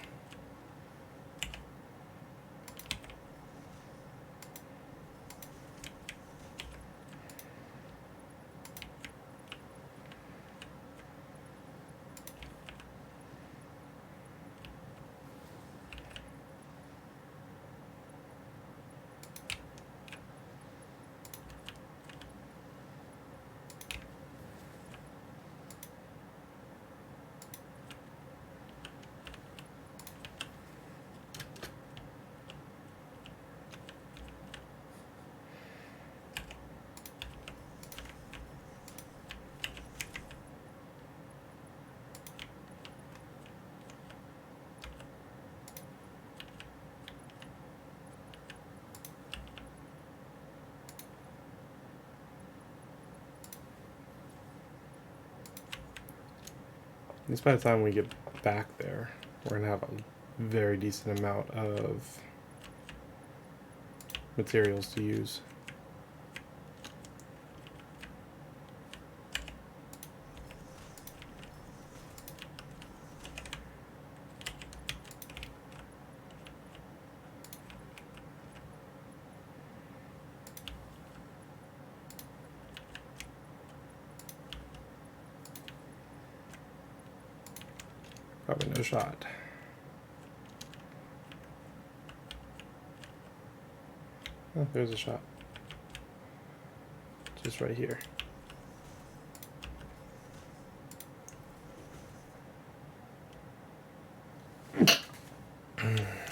At least by the time we get back there, we're gonna have a very decent amount of materials to use. Probably no shot. Oh, there's a shot. Just right here.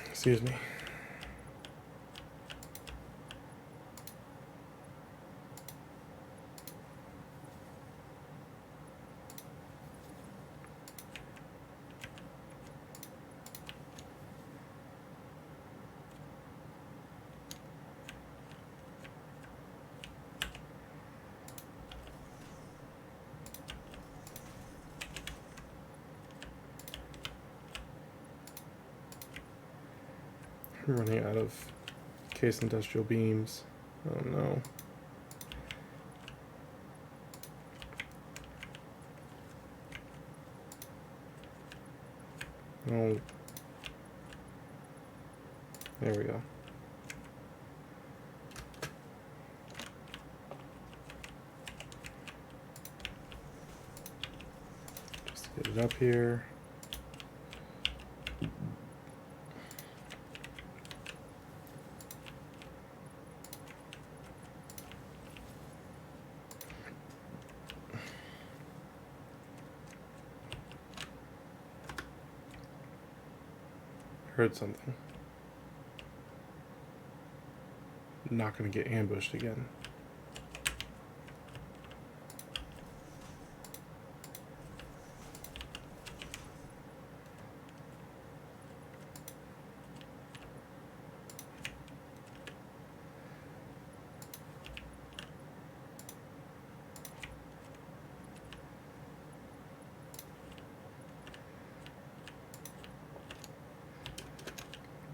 Excuse me. I'm running out of case industrial beams. Oh no. Oh. There we go. Just get it up here. Heard something. Not gonna get ambushed again.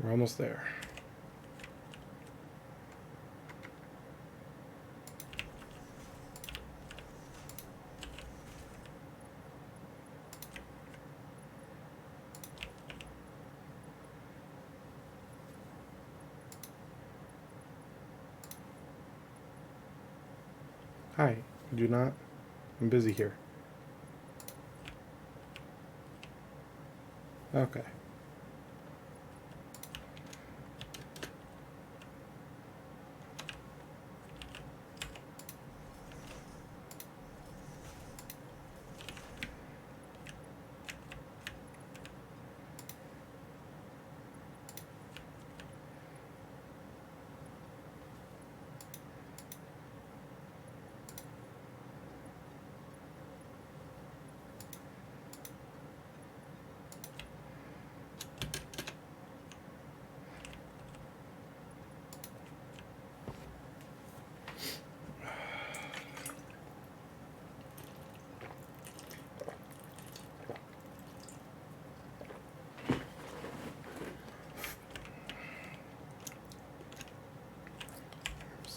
We're almost there. Hi, do not. I'm busy here. Okay.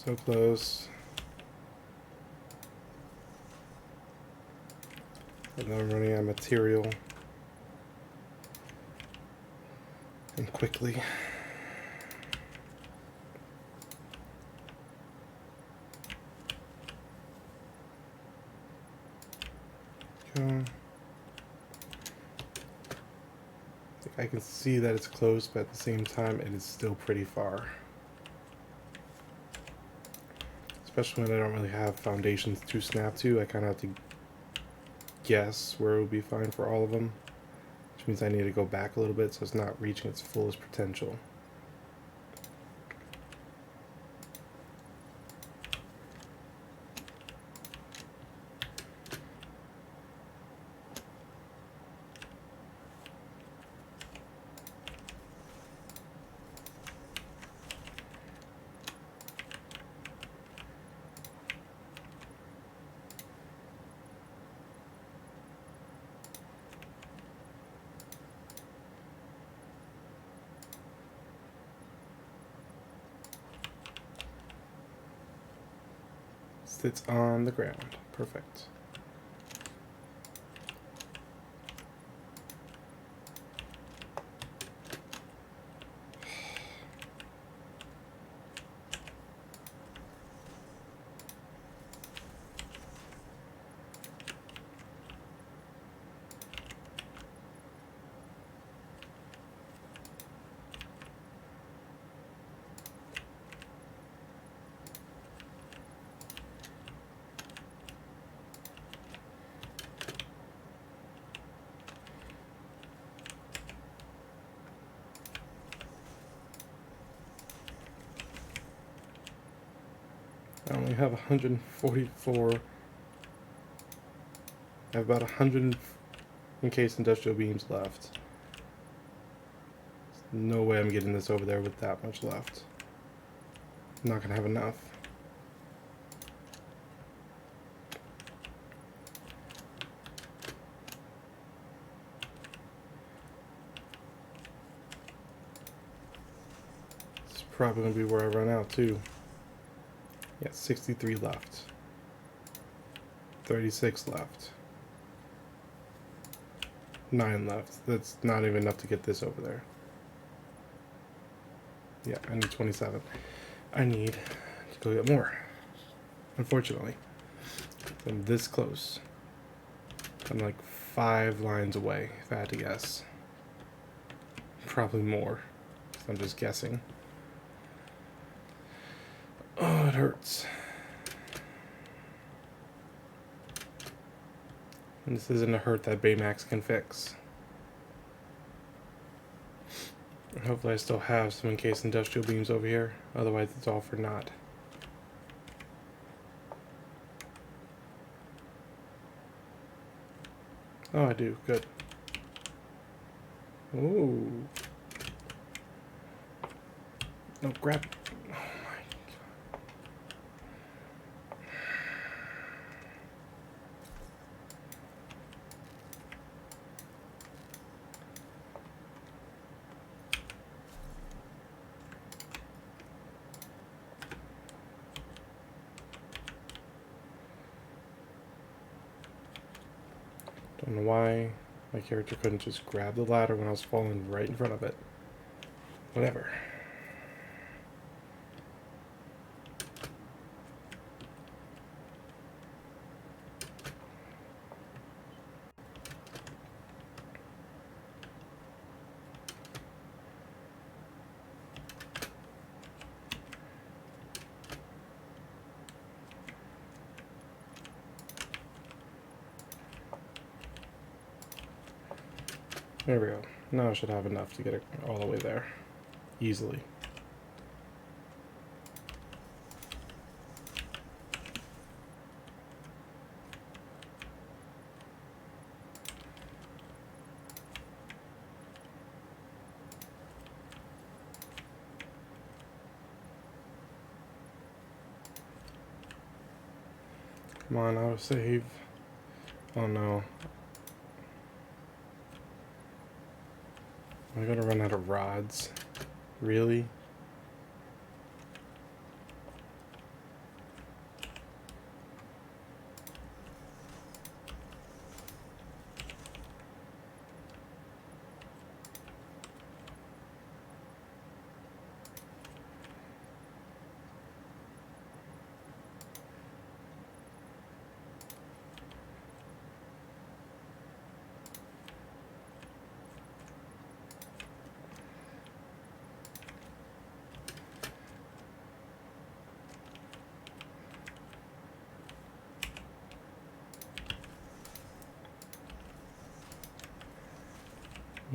So close. And now I'm running out of material. And quickly. Go. I can see that it's close, but at the same time, it is still pretty far. Especially when I don't really have foundations to snap to, I kind of have to guess where it would be fine for all of them. Which means I need to go back a little bit so it's not reaching its fullest potential. Sits on the ground. Perfect. I only have 144. I have about 100 encased industrial beams left. There's no way I'm getting this over there with that much left. I'm not gonna have enough. This is probably gonna be where I run out too. Yeah, 63 left. 36 left. 9 left. That's not even enough to get this over there. Yeah, I need 27. I need to go get more. Unfortunately. I'm this close. I'm like 5 lines away, if I had to guess. Probably more. I'm just guessing. Oh, it hurts. And this isn't a hurt that Baymax can fix. Hopefully I still have some encased industrial beams over here. Otherwise it's all for naught. Oh, I do. Good. Ooh. No, grab. Oh my god. Don't know why my character couldn't just grab the ladder when I was falling right in front of it. Whatever. There we go. Now I should have enough to get it all the way there. Easily. Come on, autosave. Oh no. Am I gonna run out of rods? Really?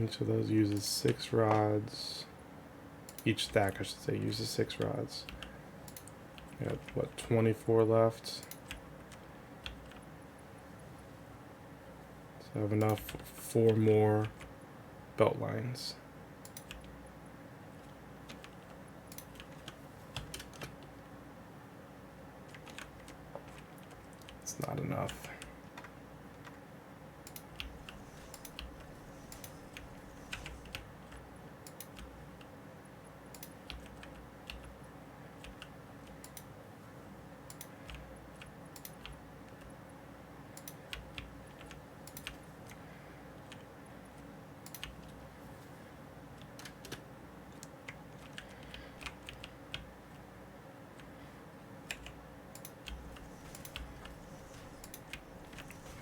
Each of those uses 6 rods. Each stack, I should say, uses 6 rods. We got, what, 24 left? So I have enough for 4 more belt lines. It's not enough.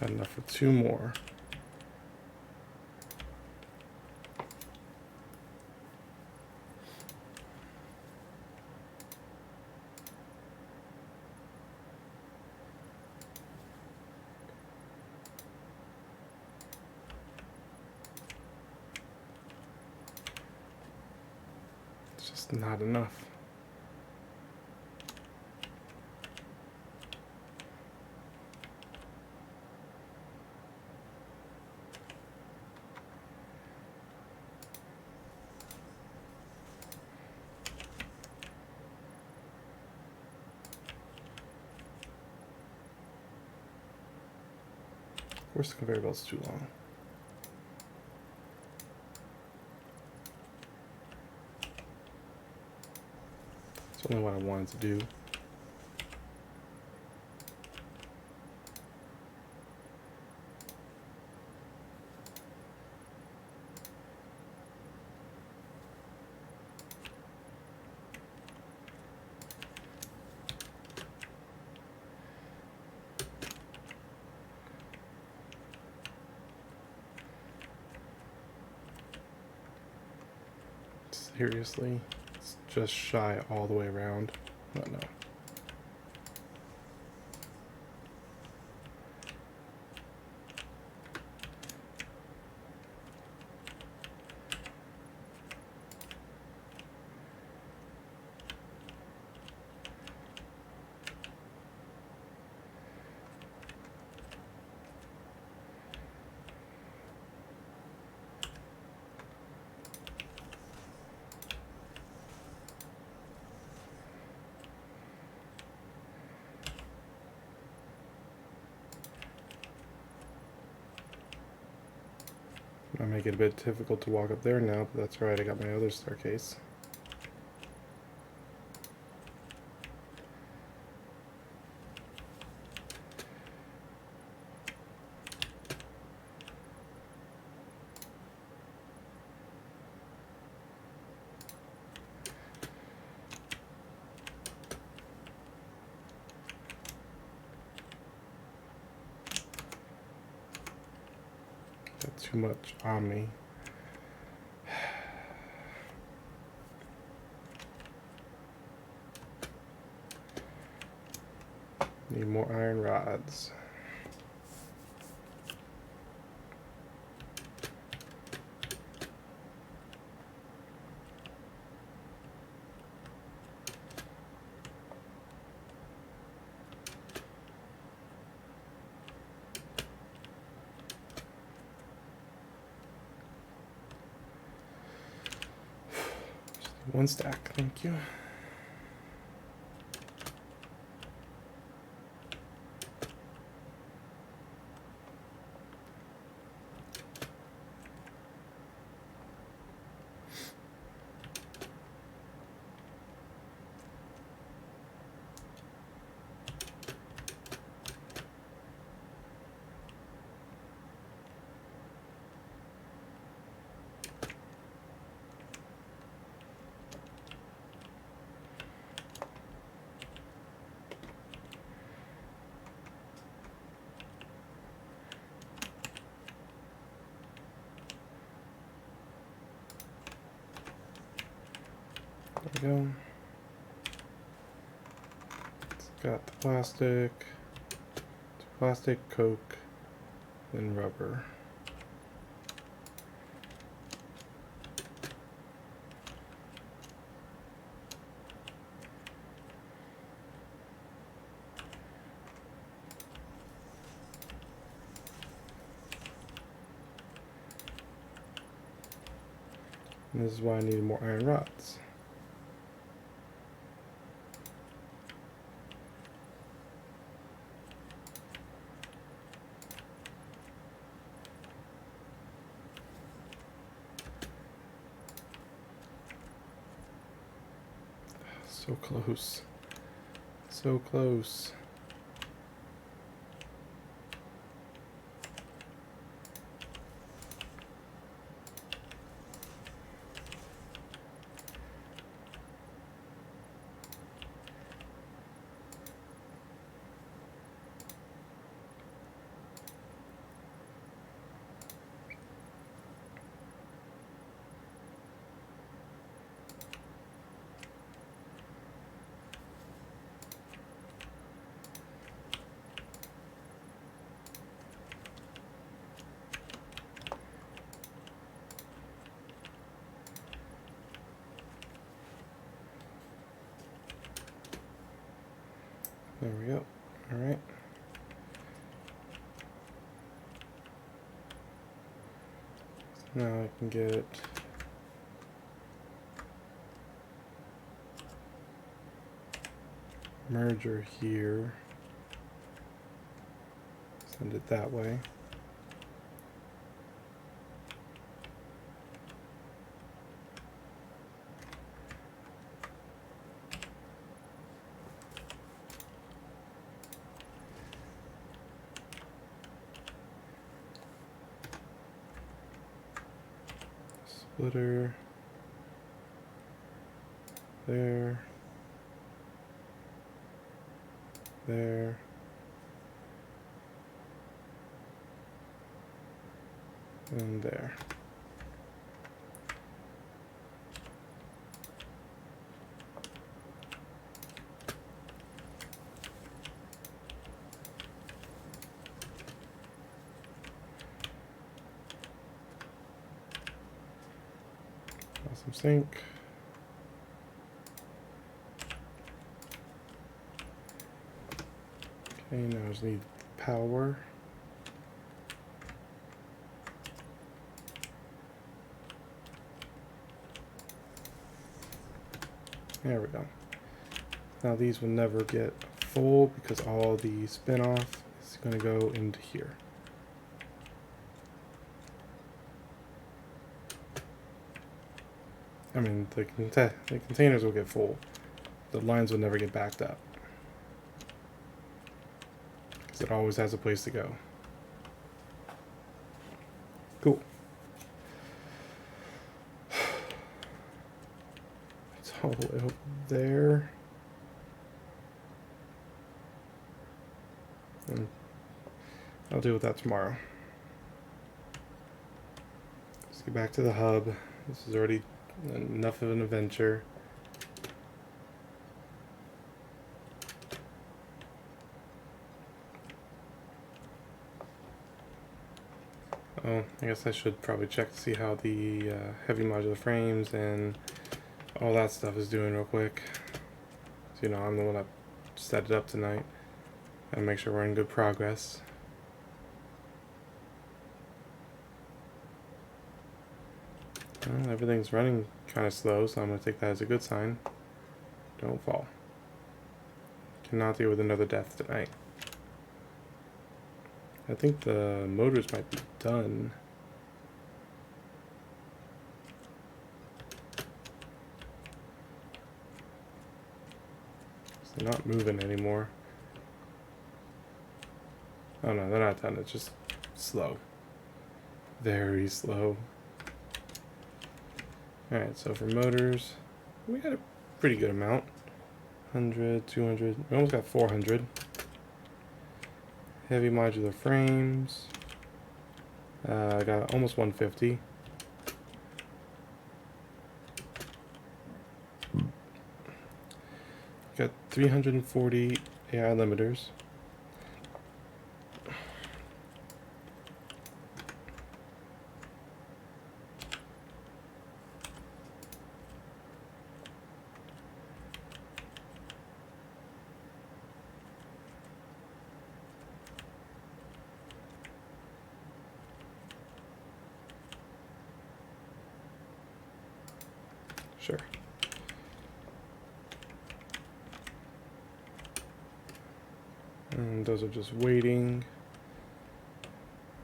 Got enough for 2 more. It's just not enough. Of course the conveyor belt's too long. It's only what I wanted to do. Seriously, it's just shy all the way around. Oh no. I make it a bit difficult to walk up there now, but that's right, I got my other staircase. Got too much on me. Need more iron rods. One stack, thank you. There we go. It's got the plastic, coke, and rubber. And this is why I needed more iron rods. So close. So close. There we go. All right. So now I can get merger here. Send it that way. Splitter there, there, and there. Some sink. Okay, now I just need power. There we go. Now these will never get full because all the spin-off is going to go into here. I mean, the containers will get full. The lines will never get backed up. Because it always has a place to go. Cool. It's all the way over there. And I'll deal with that tomorrow. Let's get back to the hub. This is already enough of an adventure. Oh, I guess I should probably check to see how the heavy modular frames and all that stuff is doing real quick. So, I'm the one that set it up tonight. And make sure we're in good progress. Well, everything's running kind of slow, so I'm going to take that as a good sign. Don't fall. Cannot deal with another death tonight. I think the motors might be done. They're not moving anymore. Oh no, they're not done. It's just slow. Very slow. Alright, so for motors, we got a pretty good amount. 100, 200, we almost got 400. Heavy modular frames. I got almost 150. Got 340 AI limiters. Sure. And those are just waiting.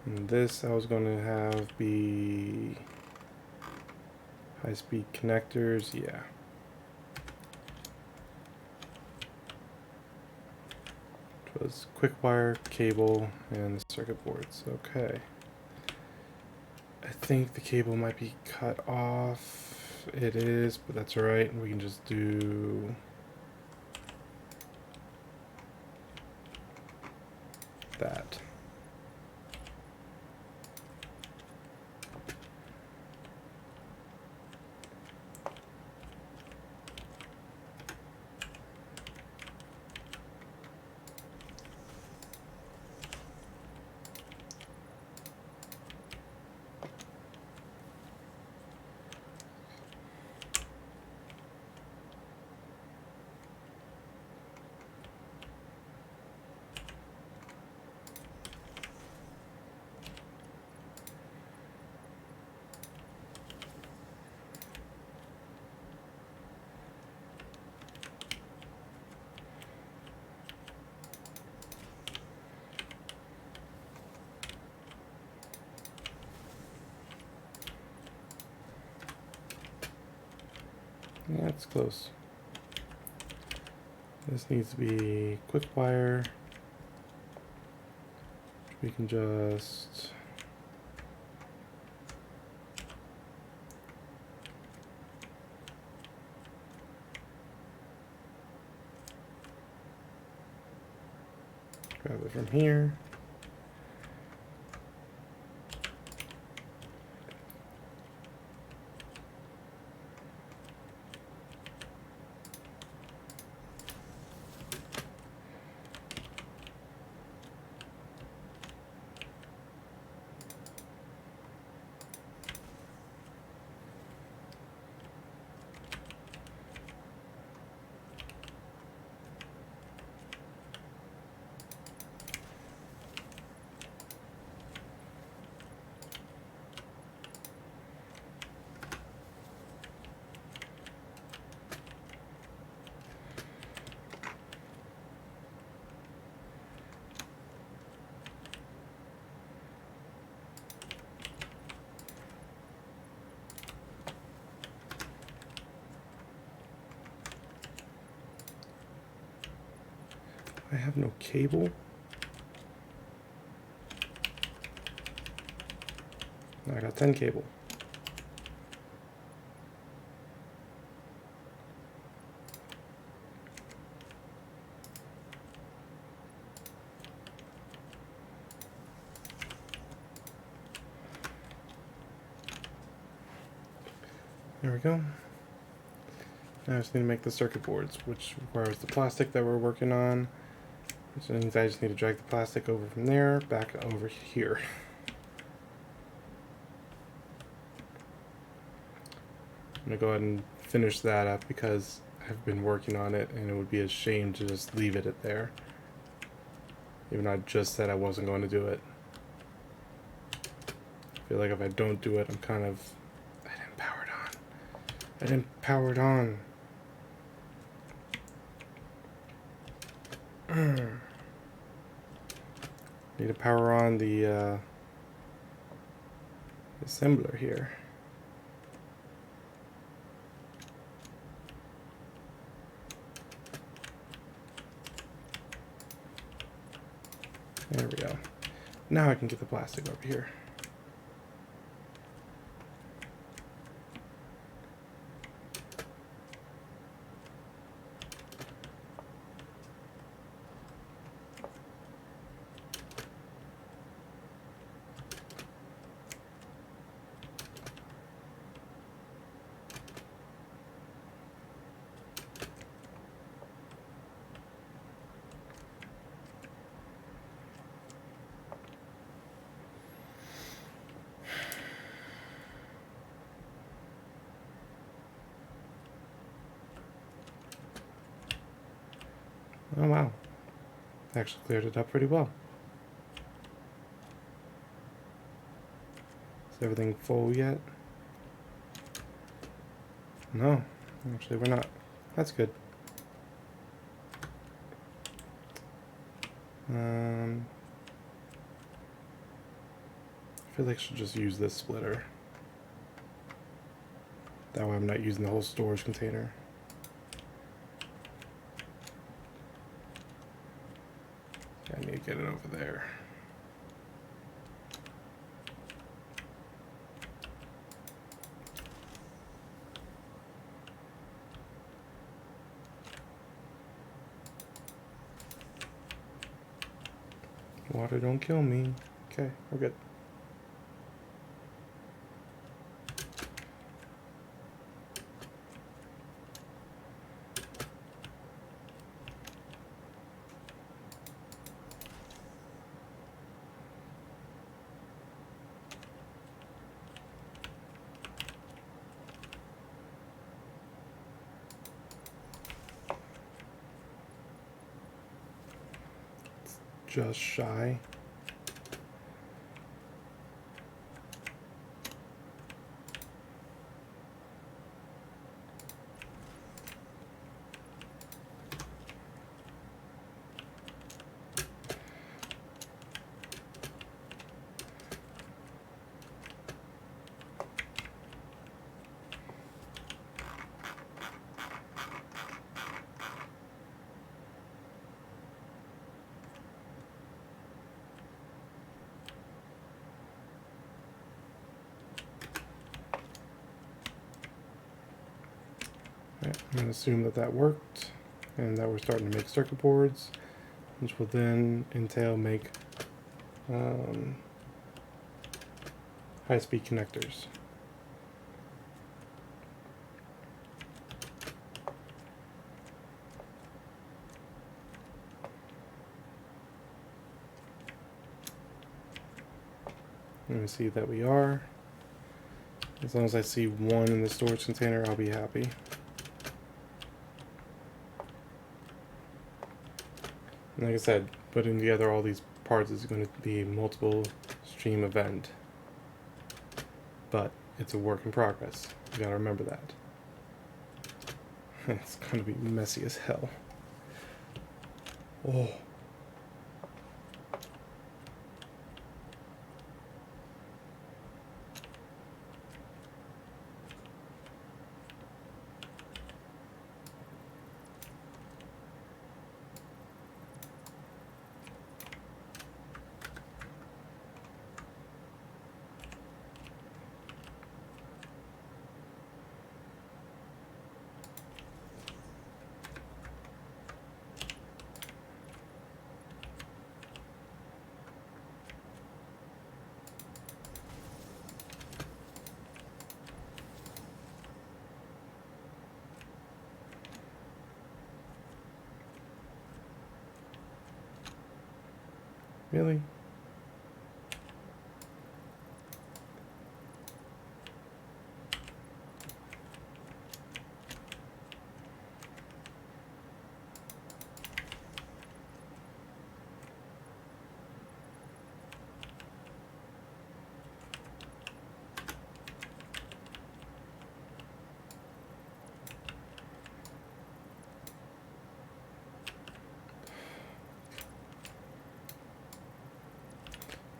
And this I was going to have be high-speed connectors, yeah. It was quick wire, cable, and circuit boards. Okay. I think the cable might be cut off. It is, but that's alright. We can just do that. Yeah, it's close. This needs to be quick wire. We can just grab it from here. I have no cable. I got 10 cable. There we go. Now I just need to make the circuit boards, which requires the plastic that we're working on. Which means I just need to drag the plastic over from there, back over here. I'm going to go ahead and finish that up because I've been working on it and it would be a shame to just leave it at there. Even though I just said I wasn't going to do it. I feel like if I don't do it, I'm kind of... I didn't power it on. I didn't power it on. Need to power on the assembler here. There we go. Now I can get the plastic over here. Oh wow, actually cleared it up pretty well. Is everything full yet? No, actually we're not. That's good. I feel like I should just use this splitter. That way I'm not using the whole storage container. I need to get it over there. Water don't kill me. Okay, we're good. Just shy. Right, I'm going to assume that that worked and that we're starting to make circuit boards, which will then entail make high-speed connectors. Let me see that we are. As long as I see one in the storage container, I'll be happy. And like I said, putting together all these parts is going to be a multiple stream event. But it's a work in progress. You gotta remember that. It's gonna be messy as hell. Oh. Really?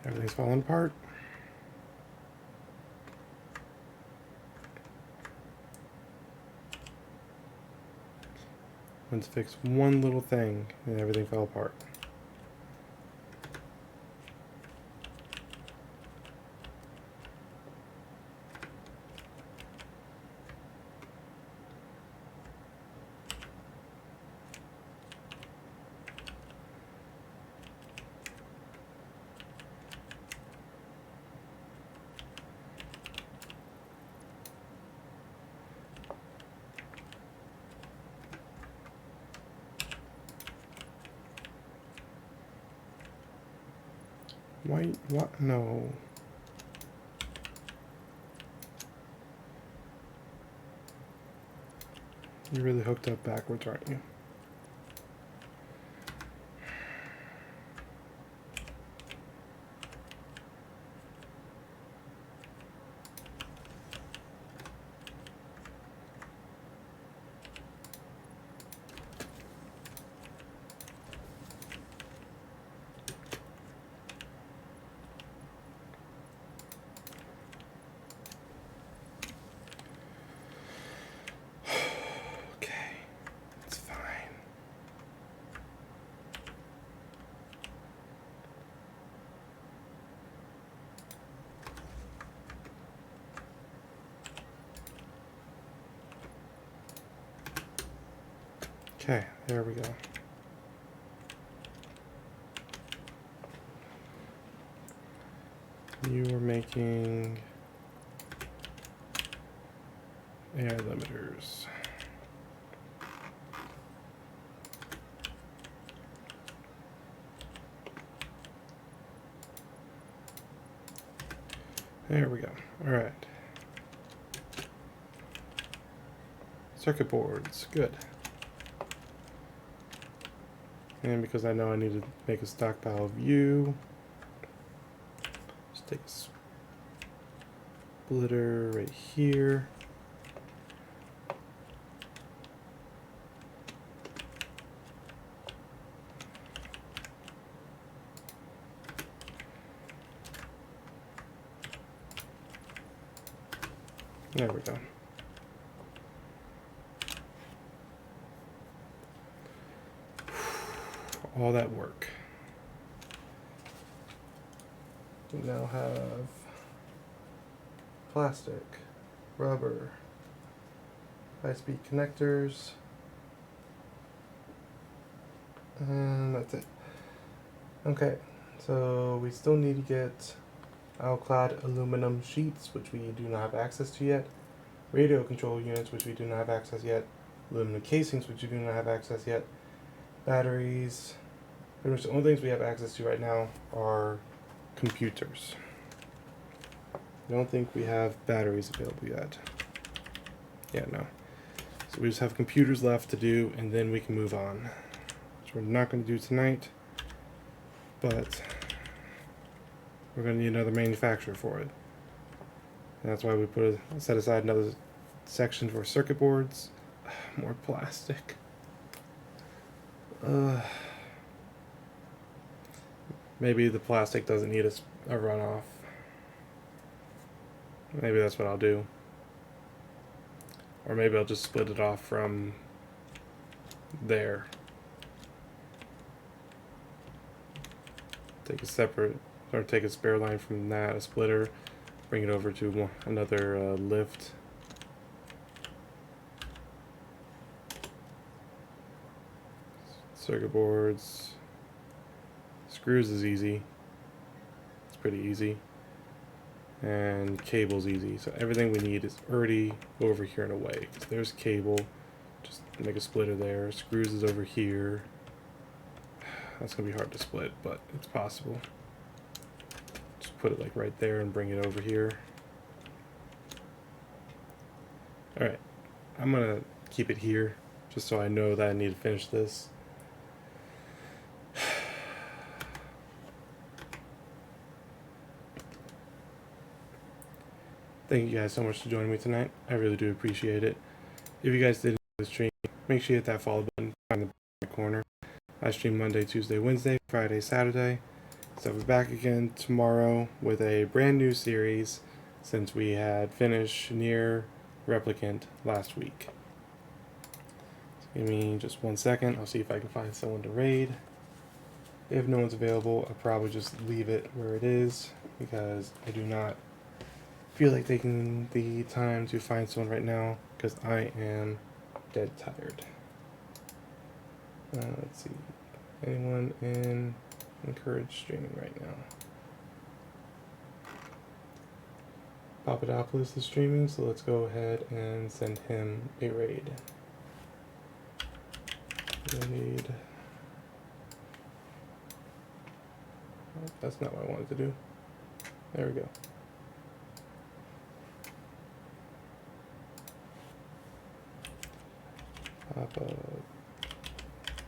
Everything's falling apart. Went to fix one little thing and everything fell apart. Why? What? No. You're really hooked up backwards, aren't you? Okay, there we go. You were making air limiters. There we go. All right. Circuit boards, good. And because I know I need to make a stockpile view, just take a splitter right here. There we go. All that work. We now have plastic, rubber, high-speed connectors, and that's it. Okay, so we still need to get alclad aluminum sheets, which we do not have access to yet, radio control units, which we do not have access yet, aluminum casings, which we do not have access yet, batteries. Pretty much the only things we have access to right now are computers. I don't think we have batteries available yet. Yeah, no. So we just have computers left to do, and then we can move on. Which we're not going to do tonight, but we're going to need another manufacturer for it. And that's why we set aside another section for circuit boards. More plastic. Maybe the plastic doesn't need a runoff. Maybe that's what I'll do. Or maybe I'll just split it off from there. Take a spare line from that, a splitter, bring it over to another lift. Circuit boards. Screws is easy. It's pretty easy. And cable's easy. So everything we need is already over here in a way. So there's cable. Just make a splitter there. Screws is over here. That's gonna be hard to split, but it's possible. Just put it like right there and bring it over here. Alright, I'm gonna keep it here just so I know that I need to finish this. Thank you guys so much for joining me tonight. I really do appreciate it. If you guys did enjoy the stream, make sure you hit that follow button in the bottom corner. I stream Monday, Tuesday, Wednesday, Friday, Saturday. So we're back again tomorrow with a brand new series since we had finished Near Replicant last week. So give me just 1 second. I'll see if I can find someone to raid. If no one's available, I'll probably just leave it where it is because I do not feel like taking the time to find someone right now because I am dead tired. Let's see. Anyone in encourage streaming right now? Papadopoulos is streaming, so let's go ahead and send him a raid. Raid. Oh, that's not what I wanted to do. There we go.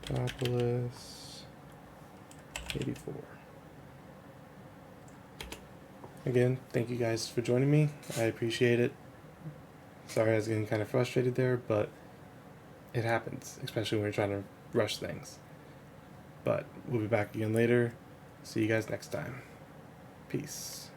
Papadopoulos 84. Again, thank you guys for joining me. I appreciate it. Sorry I was getting kind of frustrated there, but it happens, especially when you're trying to rush things. But we'll be back again later. See you guys next time. Peace.